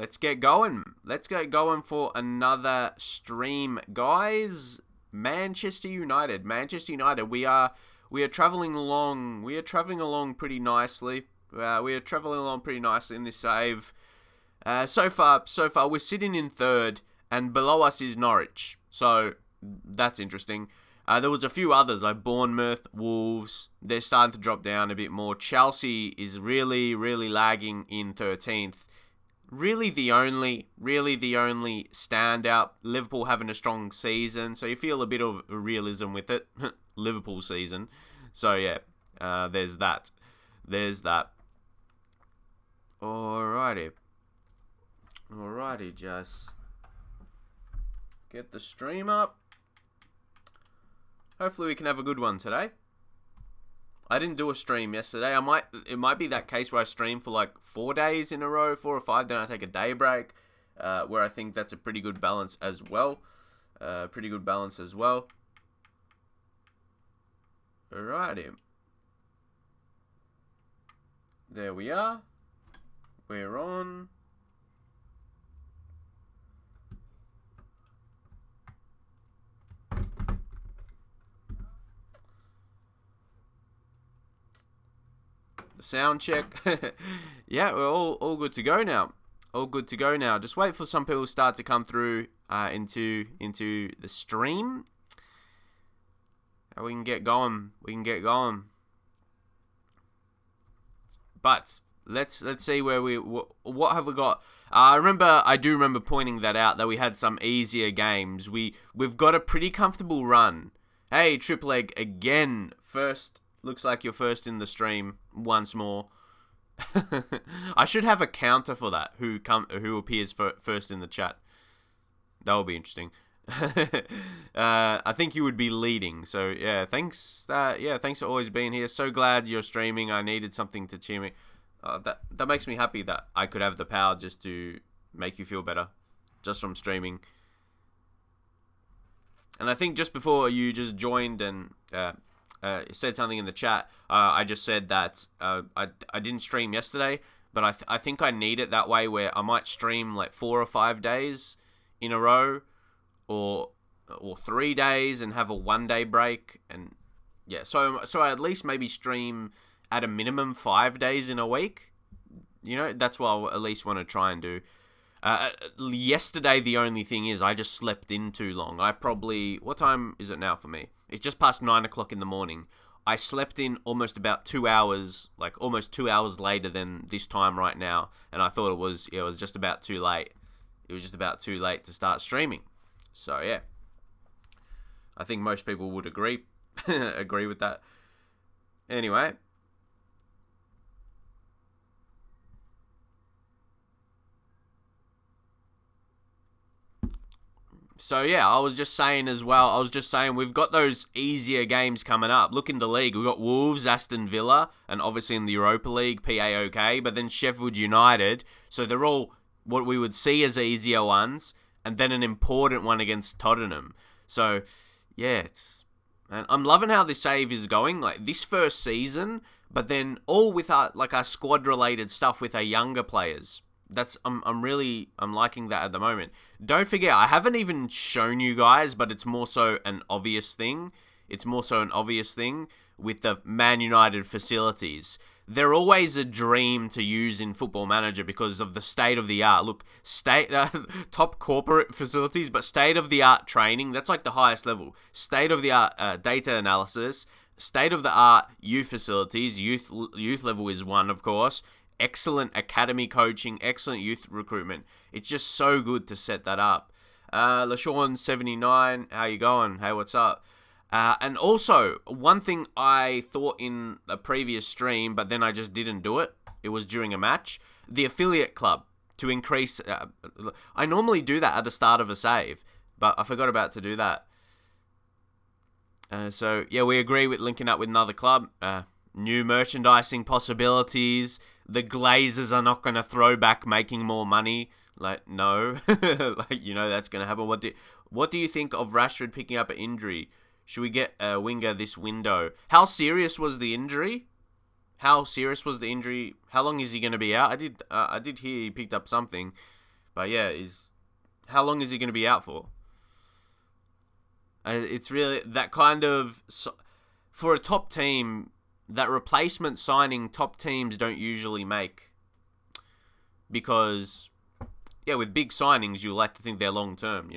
let's get going. Let's get going for another stream, guys. Manchester United. We are traveling along. We are traveling along pretty nicely. We are traveling along pretty nicely in this save. So far, we're sitting in third, and below us is Norwich. So that's interesting. There was a few others like Bournemouth, Wolves. They're starting to drop down a bit more. Chelsea is really, really lagging in 13th. Really the only standout. Liverpool having a strong season, so you feel a bit of realism with it. Liverpool season. So yeah, there's that. Alrighty, just get the stream up. Hopefully we can have a good one today. I didn't do a stream yesterday. It might be that case where I stream for like 4 days in a row, 4 or 5, then I take a day break, where I think that's a pretty good balance as well. Alrighty. There we are. We're on. Sound check. Yeah, we're all good to go now. Just wait for some people to start to come through into the stream. We can get going. But let's see where what have we got. I do remember pointing that out, that we had some easier games. We've got a pretty comfortable run. Hey, Triple Egg again. First. Looks like you're first in the stream once more. I should have a counter for that. Who appears first in the chat? That will be interesting. I think you would be leading. So yeah, thanks. Thanks for always being here. So glad you're streaming. I needed something to cheer me. That makes me happy that I could have the power just to make you feel better, just from streaming. And I think just before you just joined and said something in the chat, I just said that I didn't stream yesterday, but I think I need it that way, where I might stream like 4 or 5 days in a row, or 3 days and have a 1-day break, and yeah, so I at least maybe stream at a minimum 5 days in a week. You know, that's what I at least want to try and do. Yesterday, the only thing is I just slept in too long. What time is it now for me? It's just past 9 o'clock in the morning. I slept in almost about 2 hours, like almost 2 hours later than this time right now. And I thought it was just about too late. It was just about too late to start streaming. So yeah, I think most people would agree with that. Anyway. So yeah, I was just saying we've got those easier games coming up. Look in the league, we've got Wolves, Aston Villa, and obviously in the Europa League, PAOK, but then Sheffield United. So they're all what we would see as easier ones, and then an important one against Tottenham. So yeah, and I'm loving how this save is going, like this first season, but then all with our squad related stuff with our younger players. I'm liking that at the moment. Don't forget, I haven't even shown you guys, but it's more so an obvious thing. With the Man United facilities. They're always a dream to use in Football Manager because of the state of the art. Look, top corporate facilities, but state of the art training. That's like the highest level. State of the art data analysis. State of the art youth facilities. Youth level is one, of course. Excellent academy coaching, excellent youth recruitment. It's just so good to set that up. LaShawn79, how you going? Hey, what's up? And also, one thing I thought in a previous stream, but then I just didn't do it. It was during a match. The affiliate club to increase. I normally do that at the start of a save, but I forgot about to do that. So yeah, we agree with linking up with another club. New merchandising possibilities. The Glazers are not going to throw back making more money. Like, no. That's going to happen. What do you think of Rashford picking up an injury? Should we get a winger this window? How serious was the injury? How long is he going to be out? I did hear he picked up something. But yeah, how long is he going to be out for? It's really that kind of for a top team, that replacement signing top teams don't usually make, because yeah, with big signings you like to think they're long term,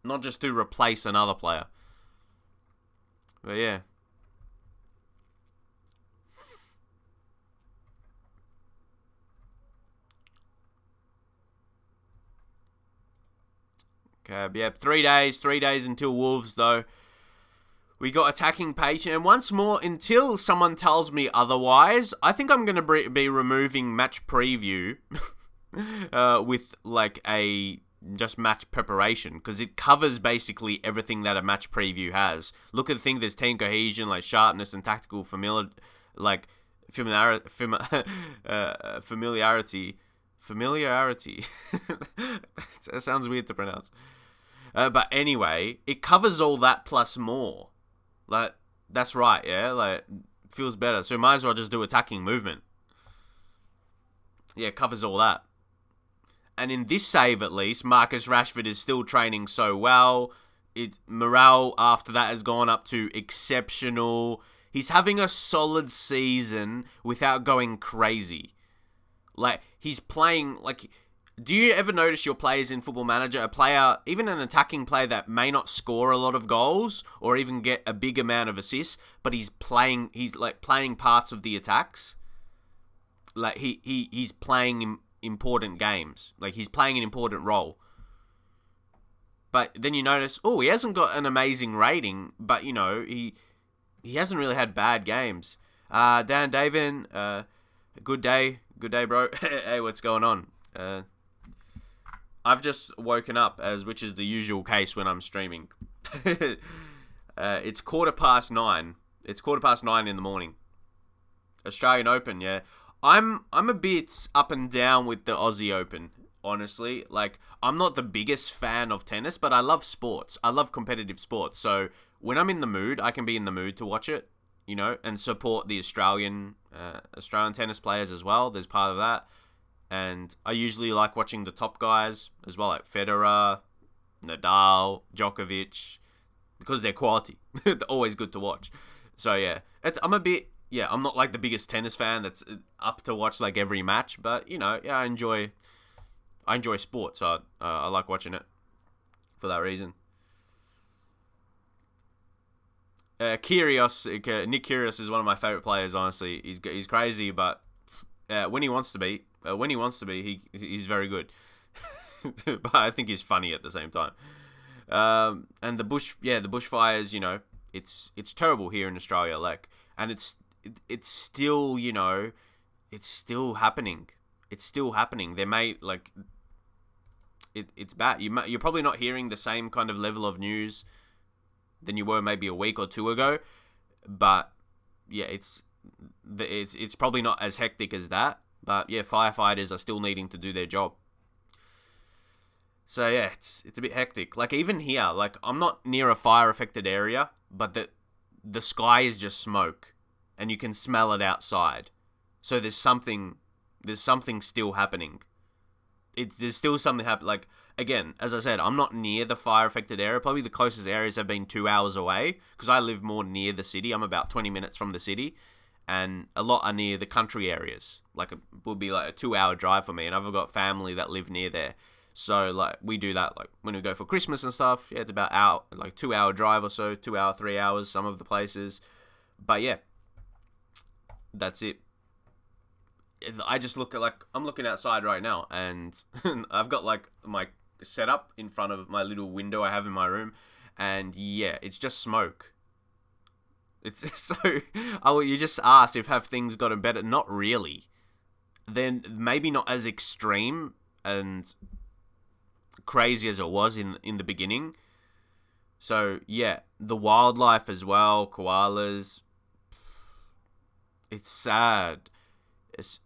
not just to replace another player. But yeah. Okay, yeah, 3 days until Wolves, though. We got attacking patient, and once more, until someone tells me otherwise, I think I'm going to be removing match preview with like a just match preparation, because it covers basically everything that a match preview has. Look at the thing, there's team cohesion, like sharpness and tactical familiarity. That sounds weird to pronounce. But anyway, it covers all that plus more. Like, that's right, yeah? Like, feels better. So might as well just do attacking movement. Yeah, it covers all that. And in this save, at least, Marcus Rashford is still training so well. Morale after that has gone up to exceptional. He's having a solid season without going crazy. Like, he's playing, like... Do you ever notice your players in Football Manager, a player, even an attacking player that may not score a lot of goals or even get a big amount of assists, but he's playing parts of the attacks? Like, he's playing important games. Like, he's playing an important role. But then you notice, he hasn't got an amazing rating, but, he hasn't really had bad games. Dan Davin, good day, bro. Hey, what's going on? I've just woken up, which is the usual case when I'm streaming. It's 9:15. It's 9:15 in the morning. Australian Open, yeah. I'm a bit up and down with the Aussie Open, honestly. Like, I'm not the biggest fan of tennis, but I love sports. I love competitive sports. So when I'm in the mood, I can be in the mood to watch it, and support the Australian tennis players as well. There's part of that. And I usually like watching the top guys as well, like Federer, Nadal, Djokovic, because they're quality. They're always good to watch. So yeah, I'm not like the biggest tennis fan that's up to watch like every match, but I enjoy sports. So I like watching it for that reason. Nick Kyrgios is one of my favorite players. Honestly, he's crazy, but when he wants to be. He's very good. But I think he's funny at the same time. And the bushfires, it's terrible here in Australia. Like, and it's still, it's still happening. It's still happening. It's bad. You're probably not hearing the same kind of level of news than you were maybe a week or two ago, but yeah, it's probably not as hectic as that. But yeah, firefighters are still needing to do their job. So yeah, it's a bit hectic. Like, even here, like, I'm not near a fire-affected area, but the sky is just smoke, and you can smell it outside. So there's something still happening. There's still something happening. Like, again, as I said, I'm not near the fire-affected area. Probably the closest areas have been 2 hours away, because I live more near the city. I'm about 20 minutes from the city. And a lot are near the country areas. Like, it would be like a 2-hour drive for me, and I've got family that live near there. So, like, we do that, like, when we go for Christmas and stuff. Yeah, it's about 2-hour drive or so, 2 hour, 3 hours, some of the places. But yeah, that's it. I just I'm looking outside right now, and I've got like my setup in front of my little window I have in my room, and yeah, it's just smoke. It's so. Oh, you just asked if have things gotten better? Not really. Then maybe not as extreme and crazy as it was in the beginning. So yeah, the wildlife as well, koalas. It's sad. It's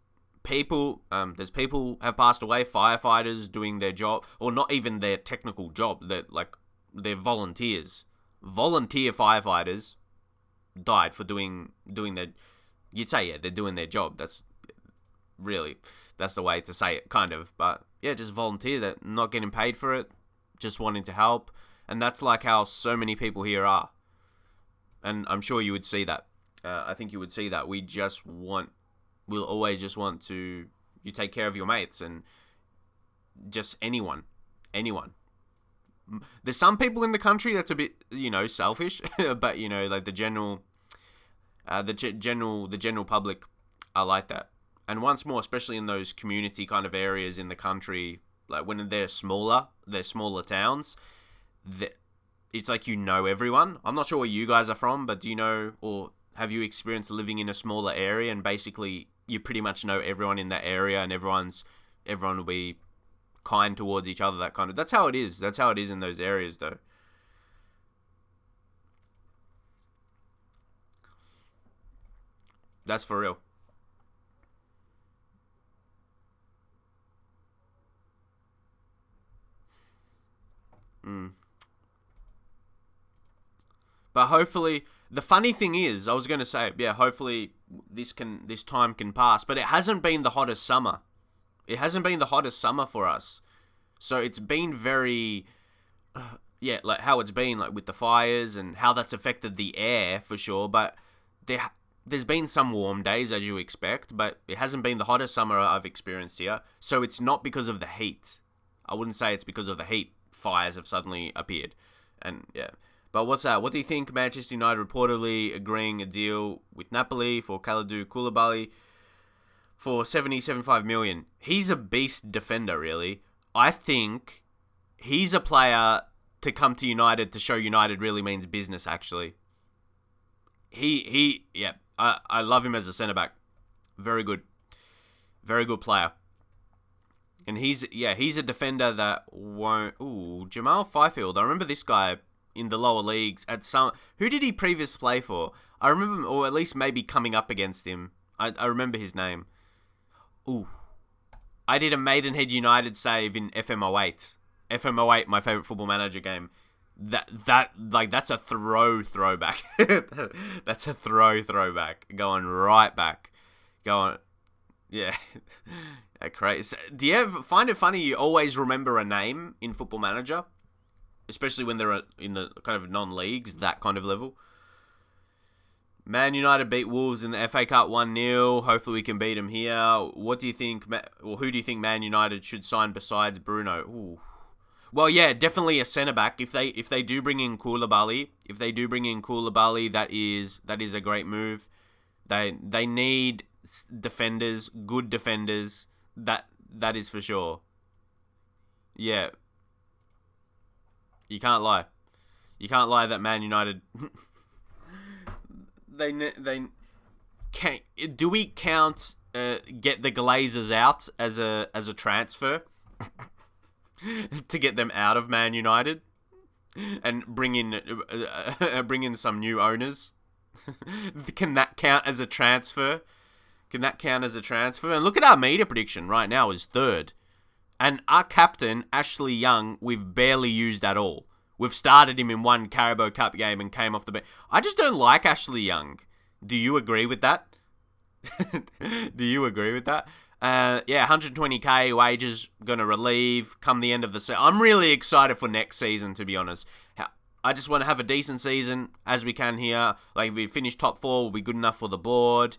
people. There's people have passed away. Firefighters doing their job, or not even their technical job. They're volunteers. Volunteer firefighters died for doing their. You'd say, yeah, they're doing their job. really, that's the way to say it, kind of. But yeah, just volunteer, that not getting paid for it, just wanting to help. And that's like how so many people here are. And I'm sure you would see that. I think you would see that. We'll always just want to, you take care of your mates and just anyone. There's some people in the country that's a bit, selfish, but like the general public are like that. And once more, especially in those community kind of areas in the country, like when they're smaller towns, it's like everyone. I'm not sure where you guys are from, but do you know, or have you experienced living in a smaller area and basically you pretty much know everyone in that area and everyone will be kind towards each other, that kind of. That's how it is. That's how it is in those areas, though. That's for real. Mm. But hopefully, the funny thing is, I was going to say, yeah, hopefully this time can pass. But it hasn't been the hottest summer. It hasn't been the hottest summer for us. So it's been very, like how it's been, like with the fires and how that's affected the air for sure. But there's been some warm days as you expect, but it hasn't been the hottest summer I've experienced here. So it's not because of the heat. I wouldn't say it's because of the heat. Fires have suddenly appeared. And yeah. But what's that? What do you think? Manchester United reportedly agreeing a deal with Napoli for Kalidou Koulibaly for 75 million. He's a beast defender, really. I think he's a player to come to United to show United really means business, actually. Yeah, I love him as a centre-back. Very good. Very good player. And he's a defender that won't... Ooh, Jamal Fifield. I remember this guy in the lower leagues at some... Who did he previously play for? I remember him, or at least maybe coming up against him. I remember his name. Ooh. I did a Maidenhead United save in FM08. FM08, my favourite Football Manager game. That's a throwback. That's a throwback. Going right back. Yeah. Crazy. Do you ever find it funny you always remember a name in Football Manager? Especially when they're in the kind of non-leagues, that kind of level. Man United beat Wolves in the FA Cup 1-0. Hopefully we can beat them here. What do you think, or who do you think Man United should sign besides Bruno? Ooh. Well, yeah, definitely a centre-back. If they do bring in Koulibaly, that is a great move. They need defenders, good defenders. That is for sure. Yeah. You can't lie. You can't lie that Man United... they can. Do we count get the Glazers out as a transfer to get them out of Man United and bring in some new owners? Can that count as a transfer? And look at our media prediction right now is third. And our captain, Ashley Young, we've barely used at all. We've started him in one Carabao Cup game and came off the bench. I just don't like Ashley Young. Do you agree with that? Do you agree with that? Yeah, 120k wages going to relieve come the end of the season. I'm really excited for next season, to be honest. I just want to have a decent season as we can here. Like, if we finish top 4, we'll be good enough for the board.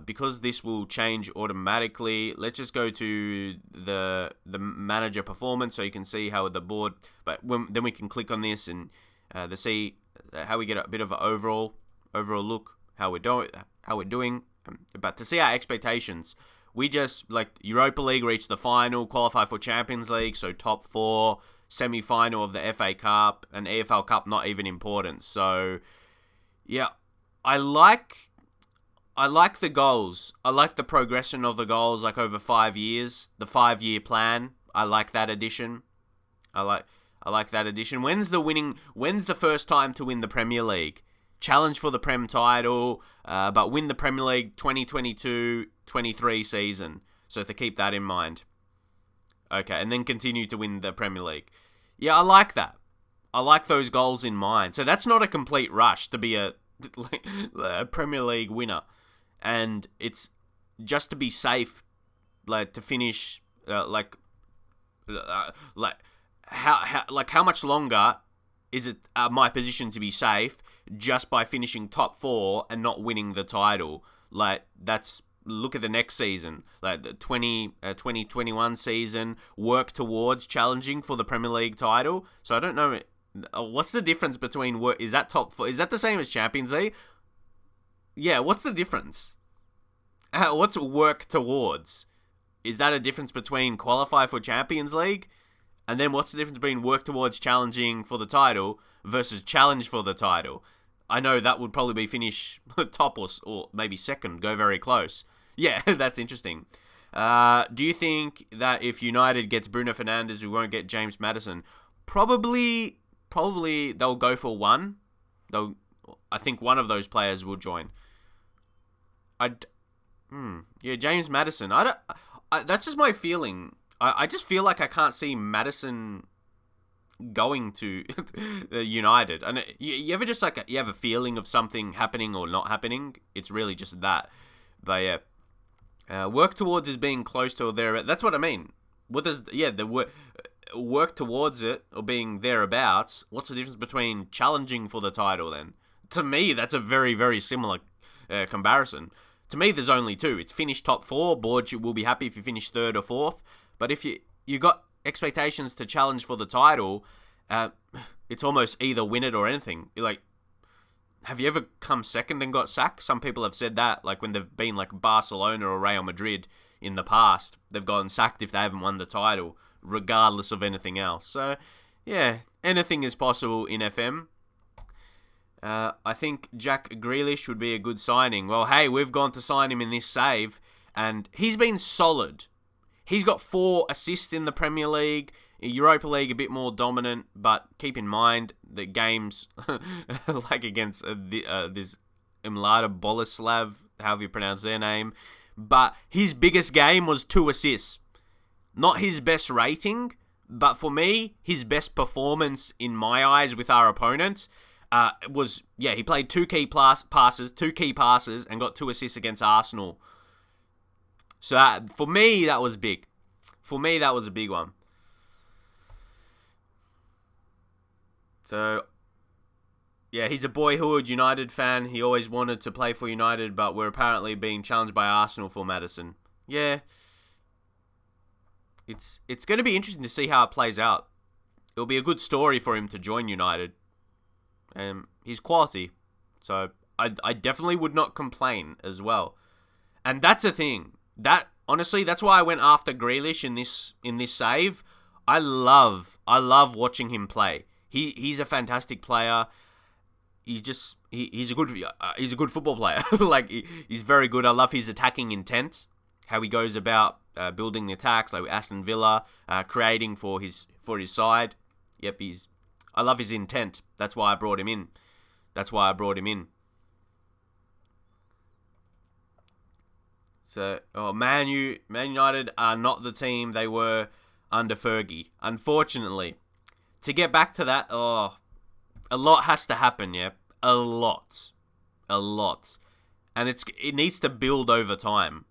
Because this will change automatically, let's just go to the manager performance so you can see how the board. But then we can click on this and to see how we get a bit of an overall look how we're doing. But to see our expectations, we just like Europa League reached the final, qualify for Champions League, so top 4, semi-final of the FA Cup, and EFL Cup not even important. So yeah, I like the goals. I like the progression of the goals, like over 5 years. The 5-year plan. I like that addition. I like that addition. When's the first time to win the Premier League? Challenge for the Prem title, but win the Premier League 2022-23 season. So to keep that in mind. Okay, and then continue to win the Premier League. Yeah, I like that. I like those goals in mind. So that's not a complete rush to be a Premier League winner. And it's just to be safe like to finish like how much longer is it my position to be safe just by finishing top 4 and not winning the title? Like, that's, look at the next season, like the 2021 season, work towards challenging for the Premier League title. So I don't know, what's the difference between is that top 4? Is that the same as Champions League? Yeah, what's the difference? What's work towards? Is that a difference between qualify for Champions League? And then what's the difference between work towards challenging for the title versus challenge for the title? I know that would probably be finish top or maybe second, go very close. Yeah, that's interesting. Do you think that if United gets Bruno Fernandes, we won't get James Maddison? Probably they'll go for one. I think one of those players will join. Yeah, James Maddison. That's just my feeling. I just feel like I can't see Maddison going to United. And you ever just like you have a feeling of something happening or not happening? It's really just that. But yeah, work towards is being close to or there. That's what I mean. What does the work towards it or being thereabouts? What's the difference between challenging for the title then? To me, that's a very, very similar comparison. To me, there's only two. It's finish top 4. Board will be happy if you finish 3rd or 4th. But if you got expectations to challenge for the title, it's almost either win it or anything. Like, have you ever come second and got sacked? Some people have said that, like when they've been like Barcelona or Real Madrid in the past, they've gotten sacked if they haven't won the title, regardless of anything else. So, yeah, anything is possible in FM. I think Jack Grealish would be a good signing. Well, hey, we've gone to sign him in this save, and he's been solid. He's got 4 assists in the Premier League. Europa League a bit more dominant, but keep in mind that games like against this Imlada Boleslav, however you pronounce their name, but his biggest game was 2 assists. Not his best rating, but for me, his best performance in my eyes with our opponent was, he played 2 key passes and got 2 assists against Arsenal. So for me, that was big. For me, that was a big one. So, yeah, he's a boyhood United fan. He always wanted to play for United, but we're apparently being challenged by Arsenal for Maddison. Yeah. It's going to be interesting to see how it plays out. It'll be a good story for him to join United. He's quality. So, I definitely would not complain as well. And that's a thing. Honestly, that's why I went after Grealish in this save. I love watching him play. He's a fantastic player. He's a good football player. Like he's very good. I love his attacking intent. How he goes about building the attacks, like Aston Villa, creating for his side. Yep, I love his intent. That's why I brought him in. So, Man United are not the team they were under Fergie. Unfortunately, to get back to that, a lot has to happen, yeah? A lot. And it needs to build over time.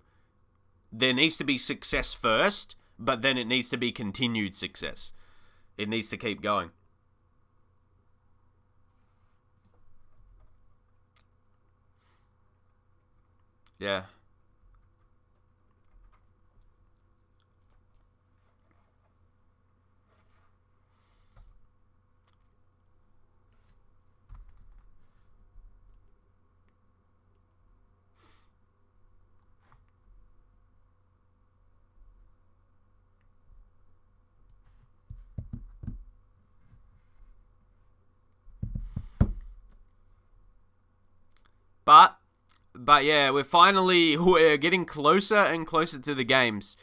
There needs to be success first, but then it needs to be continued success. It needs to keep going. Yeah. But yeah, we're getting closer and closer to the games.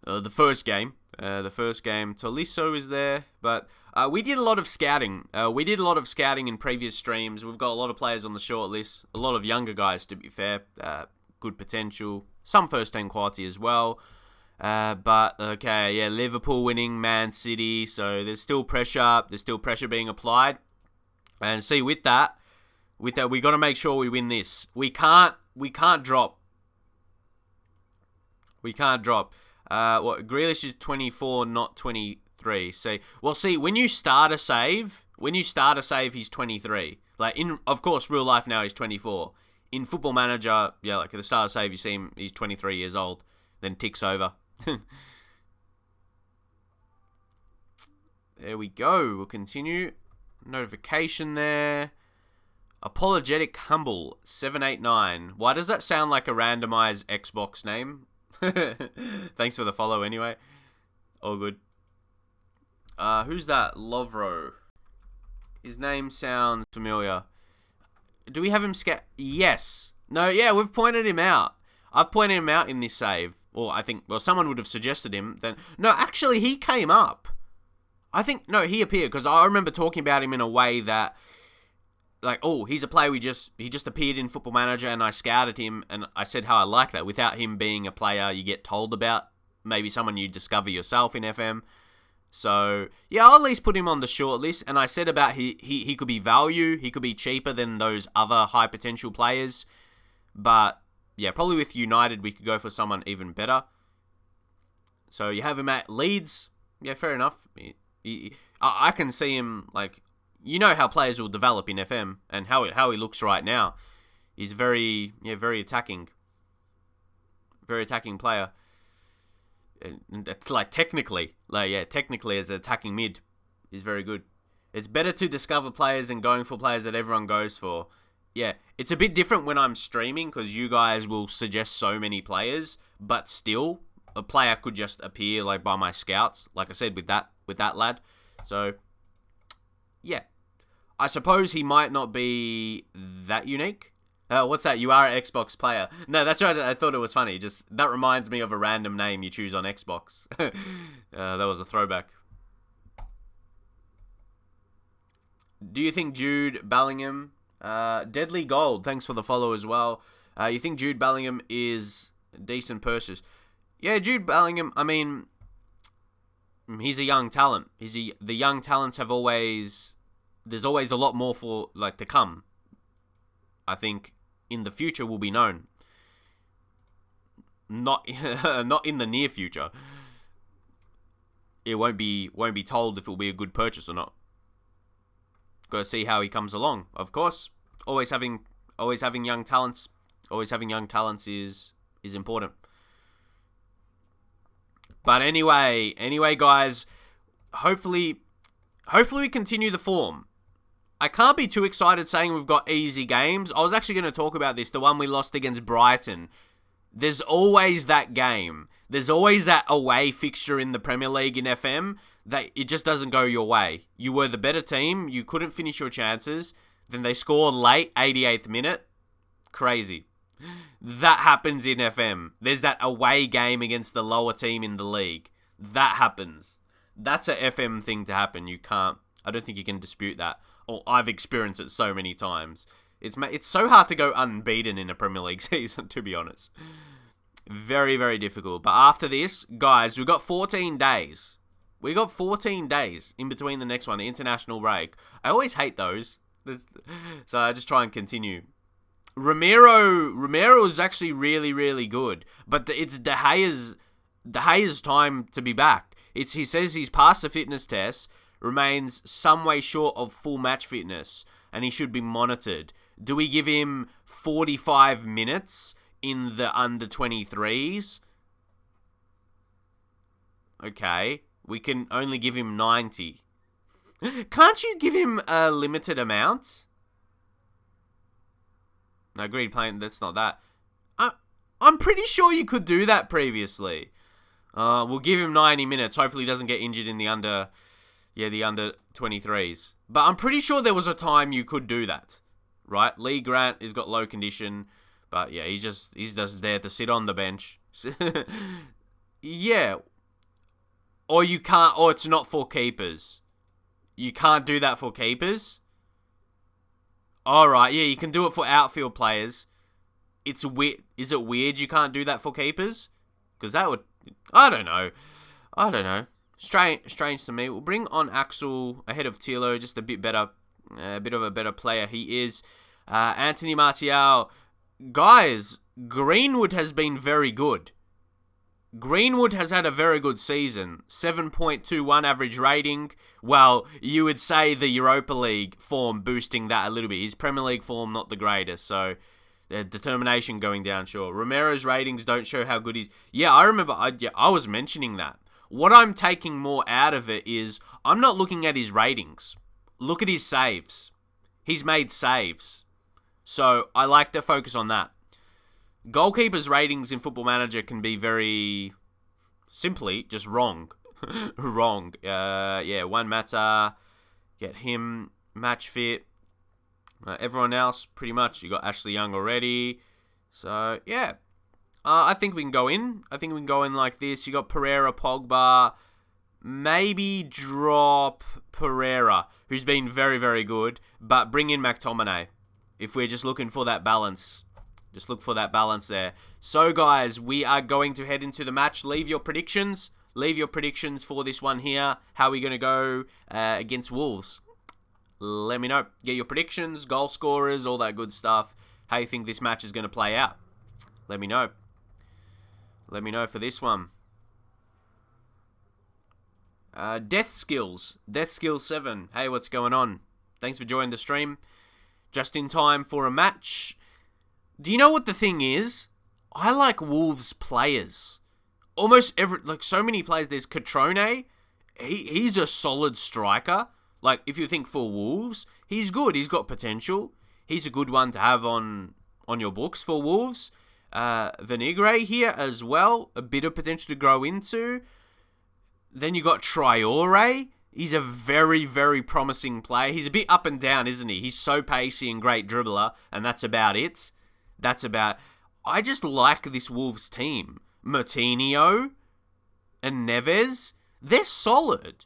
The first game, Tolisso is there, but we did a lot of scouting. In previous streams. We've got a lot of players on the short list, a lot of younger guys to be fair, good potential, some first team quality as well. But okay, yeah, Liverpool winning, Man City, so there's still pressure being applied. And see, with that, we got to make sure we win this. We can't drop. We can't drop. Grealish is 24, not 23. See, when you start a save, he's 23. Like, of course, real life now he's 24. In Football Manager, yeah, like at the start of save, you see him, he's 23 years old, then ticks over. There we go. We'll continue. Notification there. Apologetic Humble 789. Why does that sound like a randomized Xbox name? Thanks for the follow anyway. All good. Who's that? Lovro. His name sounds familiar. Do we have him Yes. No, yeah, we've pointed him out. I've pointed him out in this save. Or I think, someone would have suggested him. Then no, actually, he came up. I think, no, he appeared, because I remember talking about him in a way that, like, oh, he's a player he just appeared in Football Manager, and I scouted him, and I said how I like that, without him being a player you get told about, maybe someone you discover yourself in FM. So, yeah, I'll at least put him on the short list, and I said about he could be value, he could be cheaper than those other high potential players, but, yeah, probably with United we could go for someone even better. So, you have him at Leeds, yeah, fair enough. I can see him, like, you know how players will develop in FM, and how he looks right now. He's very attacking. Very attacking player. And it's like technically as an attacking mid, he's very good. It's better to discover players than going for players that everyone goes for. Yeah, it's a bit different when I'm streaming, because you guys will suggest so many players, but still, a player could just appear like by my scouts, like I said with that lad. So, yeah. I suppose he might not be that unique. What's that? You are an Xbox player. No, that's right. I thought it was funny. Just that reminds me of a random name you choose on Xbox. That was a throwback. Do you think Jude Bellingham, Deadly Gold, thanks for the follow as well. You think Jude Bellingham is a decent purchase? Yeah, Jude Bellingham, I mean, he's a young talent. The young talents have always... There's always a lot more to come. I think in the future will be known. Not in the near future. It won't be told if it will be a good purchase or not. Got to see how he comes along. Of course, always having young talents. Always having young talents is important. But anyway, guys, hopefully we continue the form. I can't be too excited saying we've got easy games. I was actually going to talk about this, the one we lost against Brighton. There's always that game. There's always that away fixture in the Premier League in FM that it just doesn't go your way. You were the better team. You couldn't finish your chances. Then they score late, 88th minute. Crazy. That happens in FM. There's that away game against the lower team in the league. That happens. That's a FM thing to happen. I don't think you can dispute that. Or I've experienced it so many times. It's so hard to go unbeaten in a Premier League season, to be honest. Very, very difficult. But after this, guys, we've got 14 days. We got 14 days in between the next one, the international break. I always hate those. So I just try and continue. Romero is actually really, really good. But it's De Gea's time to be back. He says he's passed the fitness test, remains some way short of full match fitness, and he should be monitored. Do we give him 45 minutes in the under-23s? Okay, we can only give him 90. Can't you give him a limited amount? No, agreed, playing. That's not that. I'm pretty sure you could do that previously. We'll give him 90 minutes. Hopefully he doesn't get injured in the under-23s. But I'm pretty sure there was a time you could do that, right? Lee Grant has got low condition, but yeah, he's just there to sit on the bench. Yeah. Or you can't, or it's not for keepers. You can't do that for keepers? Alright, yeah, you can do it for outfield players. It's weird. Is it weird you can't do that for keepers? Because that would... I don't know. Strange to me. We'll bring on Axel ahead of Tilo, just a bit better, a bit of a better player he is. Anthony Martial. Guys, Greenwood has been very good. Greenwood has had a very good season. 7.21 average rating. Well, you would say the Europa League form boosting that a little bit. His Premier League form not the greatest, so determination going down, sure. Romero's ratings don't show how good he's... Yeah, I remember I was mentioning that. What I'm taking more out of it is I'm not looking at his ratings. Look at his saves. He's made saves. So I like to focus on that. Goalkeepers' ratings in Football Manager can be very simply just wrong. Wrong. Juan Mata, get him match fit. Everyone else, pretty much, you got Ashley Young already. So, yeah. I think we can go in. I think we can go in like this. You got Pereira, Pogba. Maybe drop Pereira, who's been very, very good. But bring in McTominay. If we're just looking for that balance. Just look for that balance there. So, guys, we are going to head into the match. Leave your predictions. Leave your predictions for this one here. How are we going to go against Wolves? Let me know. Get your predictions, goal scorers, all that good stuff. How you think this match is going to play out. Let me know. Let me know for this one. Death Skills. Death Skills 7. Hey, what's going on? Thanks for joining the stream. Just in time for a match. Do you know what the thing is? I like Wolves players. Almost so many players. There's Catrone. He's a solid striker. Like, if you think for Wolves, he's good. He's got potential. He's a good one to have on your books for Wolves. Vinigre here as well. A bit of potential to grow into. Then you got Traore. He's a very, very promising player. He's a bit up and down, isn't he? He's so pacey and great dribbler, and that's about it. I just like this Wolves team. Moutinho and Neves, they're solid.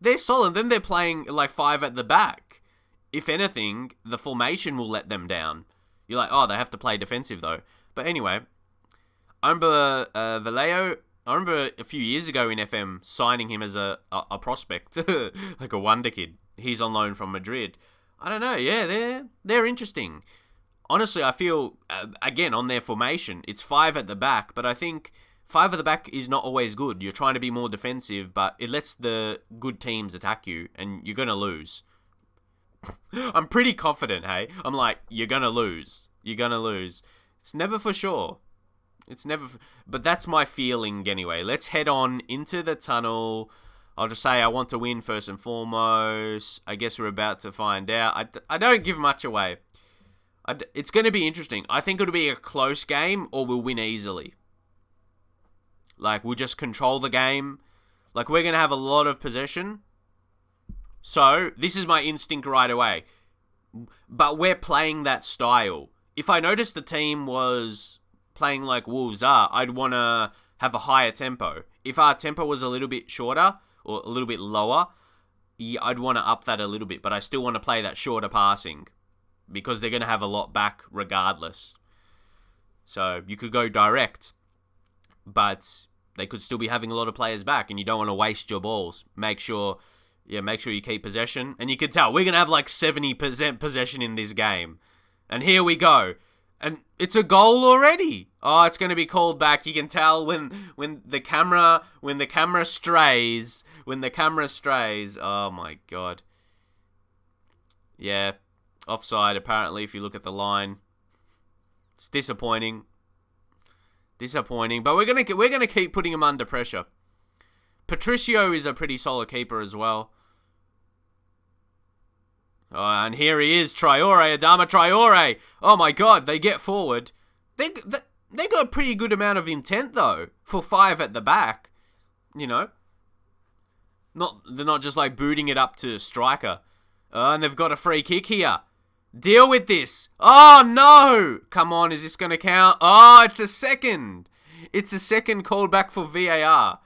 They're solid. Then they're playing like 5 at the back. If anything, the formation will let them down. You're like, oh, they have to play defensive though. But anyway, I remember Vallejo. I remember a few years ago in FM signing him as a prospect, like a wonder kid. He's on loan from Madrid. I don't know. Yeah, they're interesting. Honestly, I feel, again, on their formation, it's 5 at the back, but I think 5 at the back is not always good. You're trying to be more defensive, but it lets the good teams attack you, and you're going to lose. I'm pretty confident, hey? I'm like, you're going to lose. You're going to lose. It's never for sure. But that's my feeling anyway. Let's head on into the tunnel. I'll just say I want to win first and foremost. I guess we're about to find out. I don't give much away. It's going to be interesting. I think it'll be a close game or we'll win easily. Like, we'll just control the game. Like, we're going to have a lot of possession. So, this is my instinct right away. But we're playing that style. If I noticed the team was playing like Wolves are, I'd want to have a higher tempo. If our tempo was a little bit shorter or a little bit lower, I'd want to up that a little bit. But I still want to play that shorter passing. Because they're going to have a lot back regardless. So you could go direct, but they could still be having a lot of players back, and you don't want to waste your balls. Make sure you keep possession. And you can tell, we're going to have like 70% possession in this game. And here we go. And it's a goal already. Oh, it's going to be called back. You can tell when the camera strays. Oh my God. Yeah. Offside, apparently, if you look at the line. It's disappointing. But we're gonna keep putting him under pressure. Patricio is a pretty solid keeper as well. Oh, and here he is, Traore, Adama Traore. Oh my God, they get forward. They got a pretty good amount of intent though for 5 at the back. You know, they're not just like booting it up to striker. And they've got a free kick here. Deal with this. Oh, no. Come on, is this going to count? Oh, it's a second. It's a second called back for VAR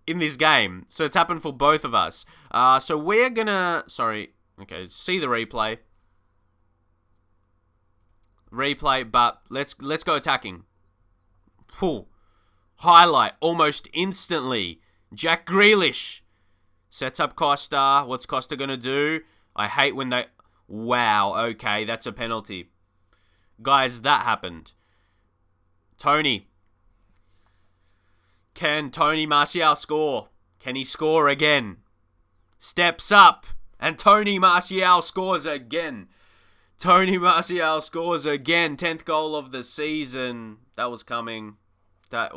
in this game. So it's happened for both of us. So we're going to... Sorry. Okay, see the replay. But let's go attacking. Highlight almost instantly. Jack Grealish sets up Costa. What's Costa going to do? I hate when they... Wow, okay, that's a penalty. Guys, that happened. Tony. Can Tony Martial score? Can he score again? Steps up, and Tony Martial scores again. Tony Martial scores again. 10th goal of the season. That was coming. There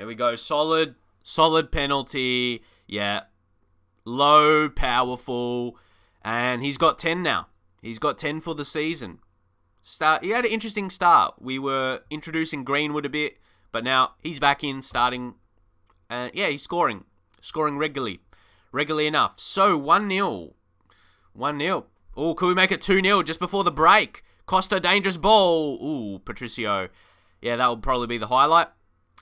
we go. Solid penalty. Yeah. Low, powerful. And he's got 10 now. He's got 10 for the season. He had an interesting start. We were introducing Greenwood a bit, but now he's back in, starting. And yeah, he's scoring. Scoring regularly enough. So, 1-0. 1-0. Oh, could we make it 2-0 just before the break? Costa, dangerous ball. Ooh, Patricio. Yeah, that would probably be the highlight.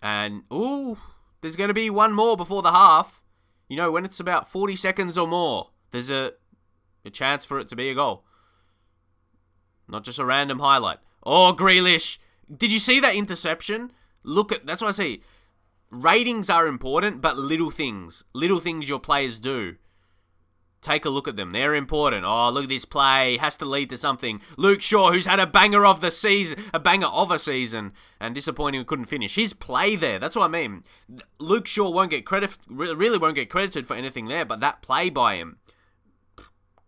And, ooh, there's going to be one more before the half. You know, when it's about 40 seconds or more, there's a chance for it to be a goal. Not just a random highlight. Oh, Grealish. Did you see that interception? That's what I say. Ratings are important, but little things your players do. Take a look at them. They're important. Oh, look at this play. Has to lead to something. Luke Shaw, who's had a banger of a season, and disappointing couldn't finish. His play there, that's what I mean. Luke Shaw really won't get credited for anything there, but that play by him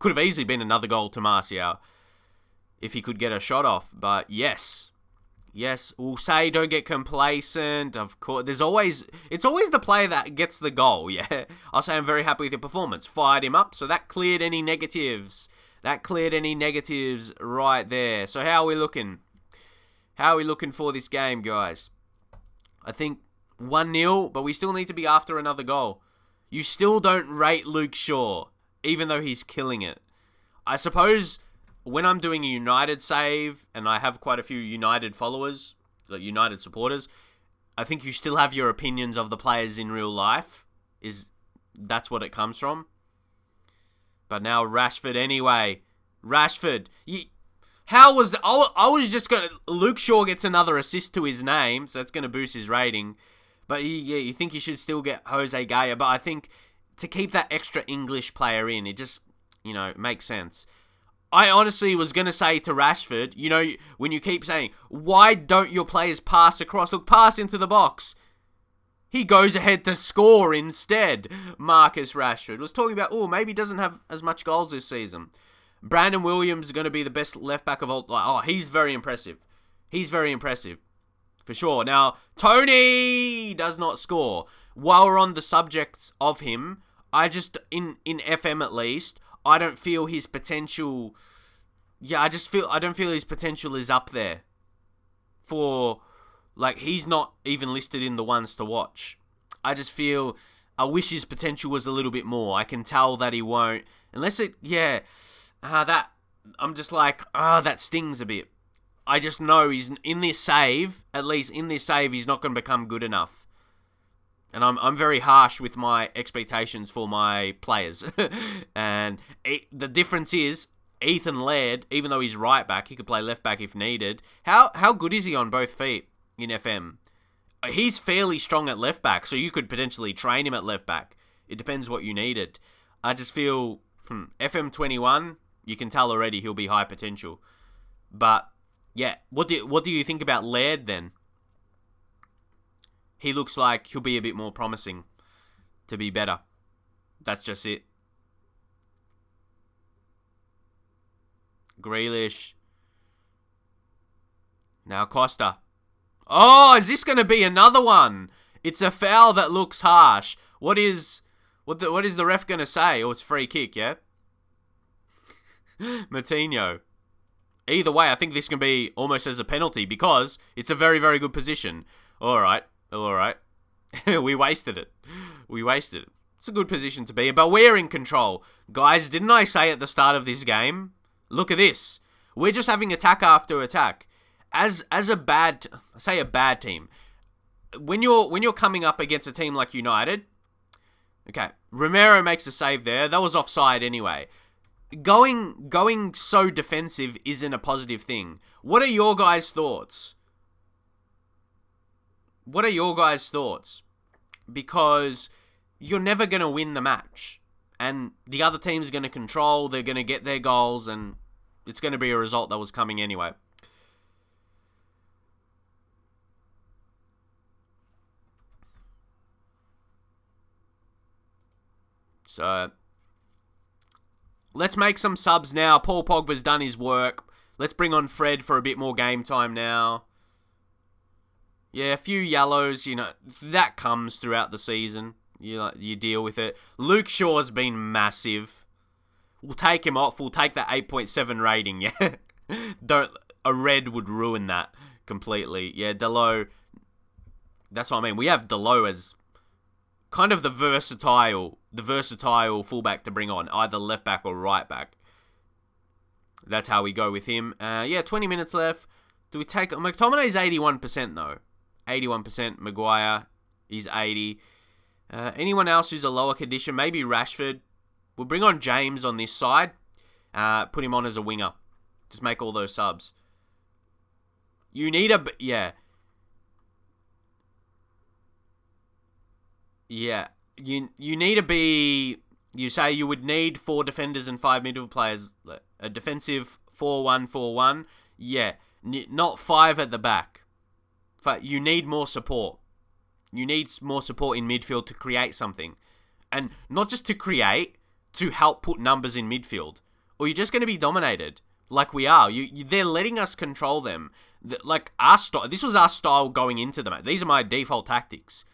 could have easily been another goal to Martial if he could get a shot off. But yes, we'll say don't get complacent. Of course, it's always the player that gets the goal, yeah. I'll say I'm very happy with your performance. Fired him up, so that cleared any negatives. Right there. So how are we looking? How are we looking for this game, guys? I think 1-0, but we still need to be after another goal. You still don't rate Luke Shaw, even though he's killing it. I suppose when I'm doing a United save, and I have quite a few United followers, like United supporters, I think you still have your opinions of the players in real life. That's what it comes from. But now Rashford anyway. Rashford. I was just going to... Luke Shaw gets another assist to his name, so it's going to boost his rating. But you think you should still get Jose Gaya. But I think to keep that extra English player in, it just, makes sense. I honestly was going to say to Rashford, when you keep saying, why don't your players pass across? Look, pass into the box. He goes ahead to score instead. Marcus Rashford was talking about, maybe he doesn't have as much goals this season. Brandon Williams is going to be the best left back of all. He's very impressive. For sure. Now, Tony does not score. While we're on the subject of him, I just, in FM at least, I don't feel his potential... Yeah, I don't feel his potential is up there. He's not even listed in the ones to watch. I just feel... I wish his potential was a little bit more. I can tell that he won't. Unless it... Yeah. I'm just like... that stings a bit. I just know he's in this save... At least in this save, he's not going to become good enough. And I'm very harsh with my expectations for my players. And the difference is, Ethan Laird, even though he's right back, he could play left back if needed. How good is he on both feet in FM? He's fairly strong at left back, so you could potentially train him at left back. It depends what you needed. I just feel, FM21, you can tell already he'll be high potential. But, yeah, what do you think about Laird then? He looks like he'll be a bit more promising to be better. That's just it. Grealish. Now Costa. Oh, is this going to be another one? It's a foul that looks harsh. What is the ref going to say? Oh, it's free kick, yeah? Matinho. Either way, I think this can be almost as a penalty because it's a very, very good position. All right. We wasted it. It's a good position to be in, but we're in control. Guys, didn't I say at the start of this game? Look at this. We're just having attack after attack. As a bad team. When you're coming up against a team like United, okay, Romero makes a save there. That was offside anyway. Going so defensive isn't a positive thing. What are your guys' thoughts? Because you're never going to win the match. And the other team's going to control, they're going to get their goals, and it's going to be a result that was coming anyway. So, let's make some subs now. Paul Pogba's done his work. Let's bring on Fred for a bit more game time now. Yeah, a few yellows, that comes throughout the season. You deal with it. Luke Shaw's been massive. We'll take him off. We'll take that 8.7 rating, yeah? A red would ruin that completely. Yeah, Delo, that's what I mean. We have Delo as kind of the versatile fullback to bring on, either left back or right back. That's how we go with him. 20 minutes left. Do we take... McTominay's 81% though. 81%. Maguire, he's 80. Anyone else who's a lower condition? Maybe Rashford. We'll bring on James on this side. Put him on as a winger. Just make all those subs. You need a... Yeah. Yeah. You need to be... You say you would need 4 defenders and 5 middle players. A defensive 4-1-4-1. Yeah. Not 5 at the back. But you need more support. You need more support in midfield to create something. And not just to create, to help put numbers in midfield. Or you're just going to be dominated. Like we are. They're letting us control them. Like our style. This was our style going into them. These are my default tactics.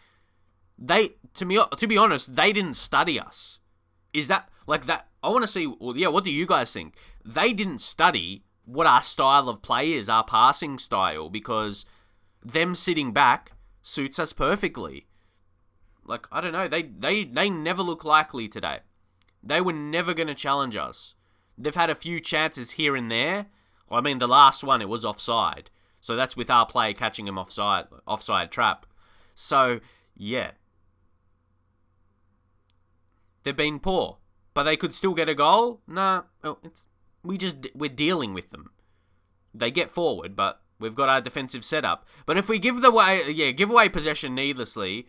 To be honest, they didn't study us. Is that like that? I want to see. Well, yeah. What do you guys think? They didn't study what our style of play is, our passing style, because them sitting back suits us perfectly. Like I don't know. They never look likely today. They were never going to challenge us. They've had a few chances here and there. Well, I mean, the last one, it was offside. So that's with our player catching him offside trap. So, yeah. They've been poor. But they could still get a goal? Nah. We're dealing with them. They get forward, but we've got our defensive setup. But if we give away possession needlessly,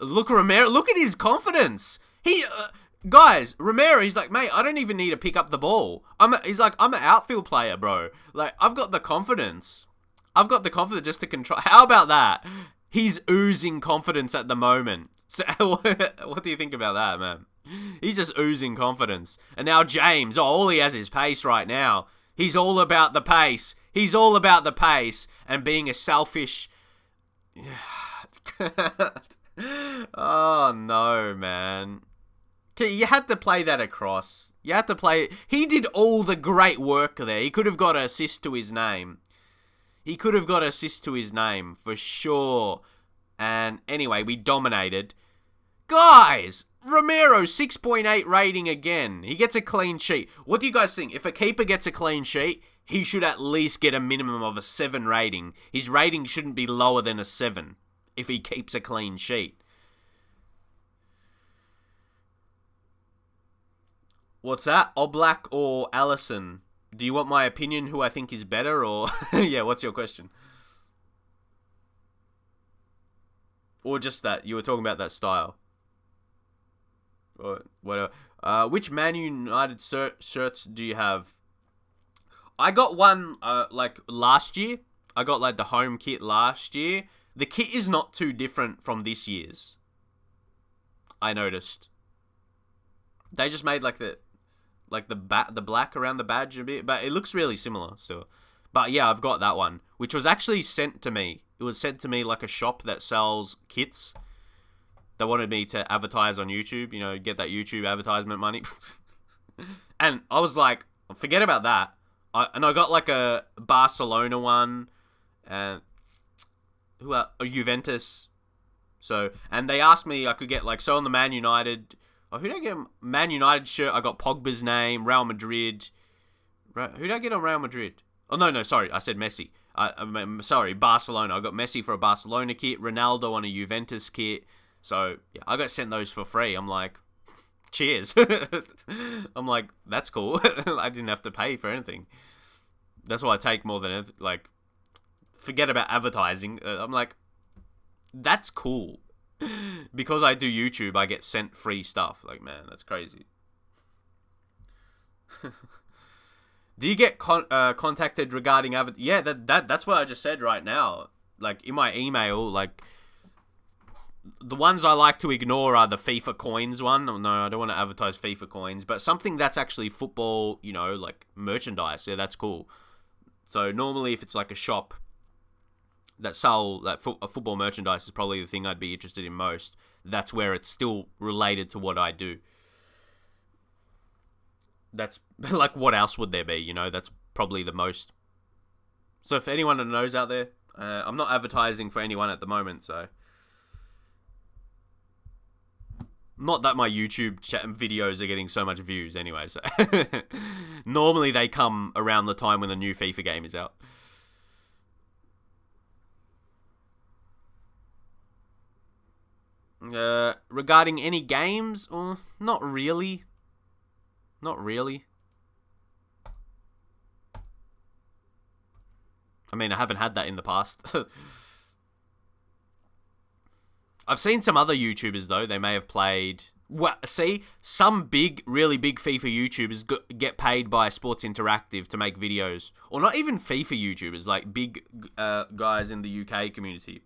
look at his confidence. Guys, Romero, he's like, mate, I don't even need to pick up the ball. He's like, I'm an outfield player, bro. Like, I've got the confidence. Just to control. How about that? He's oozing confidence at the moment. So, what do you think about that, man? He's just oozing confidence. And now James, all he has is pace right now. He's all about the pace. And being a selfish... Oh, no, man. You had to play that across. He did all the great work there. He could have got an assist to his name. For sure. And anyway, we dominated. Guys, Romero, 6.8 rating again. He gets a clean sheet. What do you guys think? If a keeper gets a clean sheet, he should at least get a minimum of a 7 rating. His rating shouldn't be lower than a 7 if he keeps a clean sheet. What's that? Oblak or Allison? Do you want my opinion who I think is better or... Yeah, what's your question? Or just that, you were talking about that style. Or whatever. Which Man United shirts do you have? I got one, last year. I got, the home kit last year. The kit is not too different from this year's. I noticed. They just made, the black around the badge a bit, but it looks really similar still. But yeah, I've got that one, which was actually sent to me. It was sent to me like a shop that sells kits. They wanted me to advertise on YouTube, get that YouTube advertisement money. And I was like, forget about that. I got a Barcelona one, and a Juventus. So, and they asked me I could get on the Man United. Oh, who did I get? Man United shirt. I got Pogba's name. Real Madrid. Who did I get on Real Madrid? Oh no, sorry, I said Messi. I'm sorry, Barcelona. I got Messi for a Barcelona kit. Ronaldo on a Juventus kit. So yeah, I got sent those for free. I'm like, cheers. I'm like, that's cool. I didn't have to pay for anything. That's why I take more than forget about advertising. I'm like, that's cool. Because I do YouTube, I get sent free stuff. Man, that's crazy. Do you get contacted regarding Yeah, that's what I just said right now. In my email, the ones I like to ignore are the FIFA coins one. No, I don't want to advertise FIFA coins, but something that's actually football, like merchandise. Yeah, that's cool. So normally if it's like a shop that sell football merchandise is probably the thing I'd be interested in most. That's where it's still related to what I do. That's like, what else would there be? That's probably the most. So if anyone that knows out there, I'm not advertising for anyone at the moment, so. Not that my YouTube videos are getting so much views anyway, so. Normally they come around the time when the new FIFA game is out. Regarding any games, not really. Not really. I mean, I haven't had that in the past. I've seen some other YouTubers, though. They may have played. Well, see, some really big FIFA YouTubers get paid by Sports Interactive to make videos. Or not even FIFA YouTubers, like big guys in the UK community.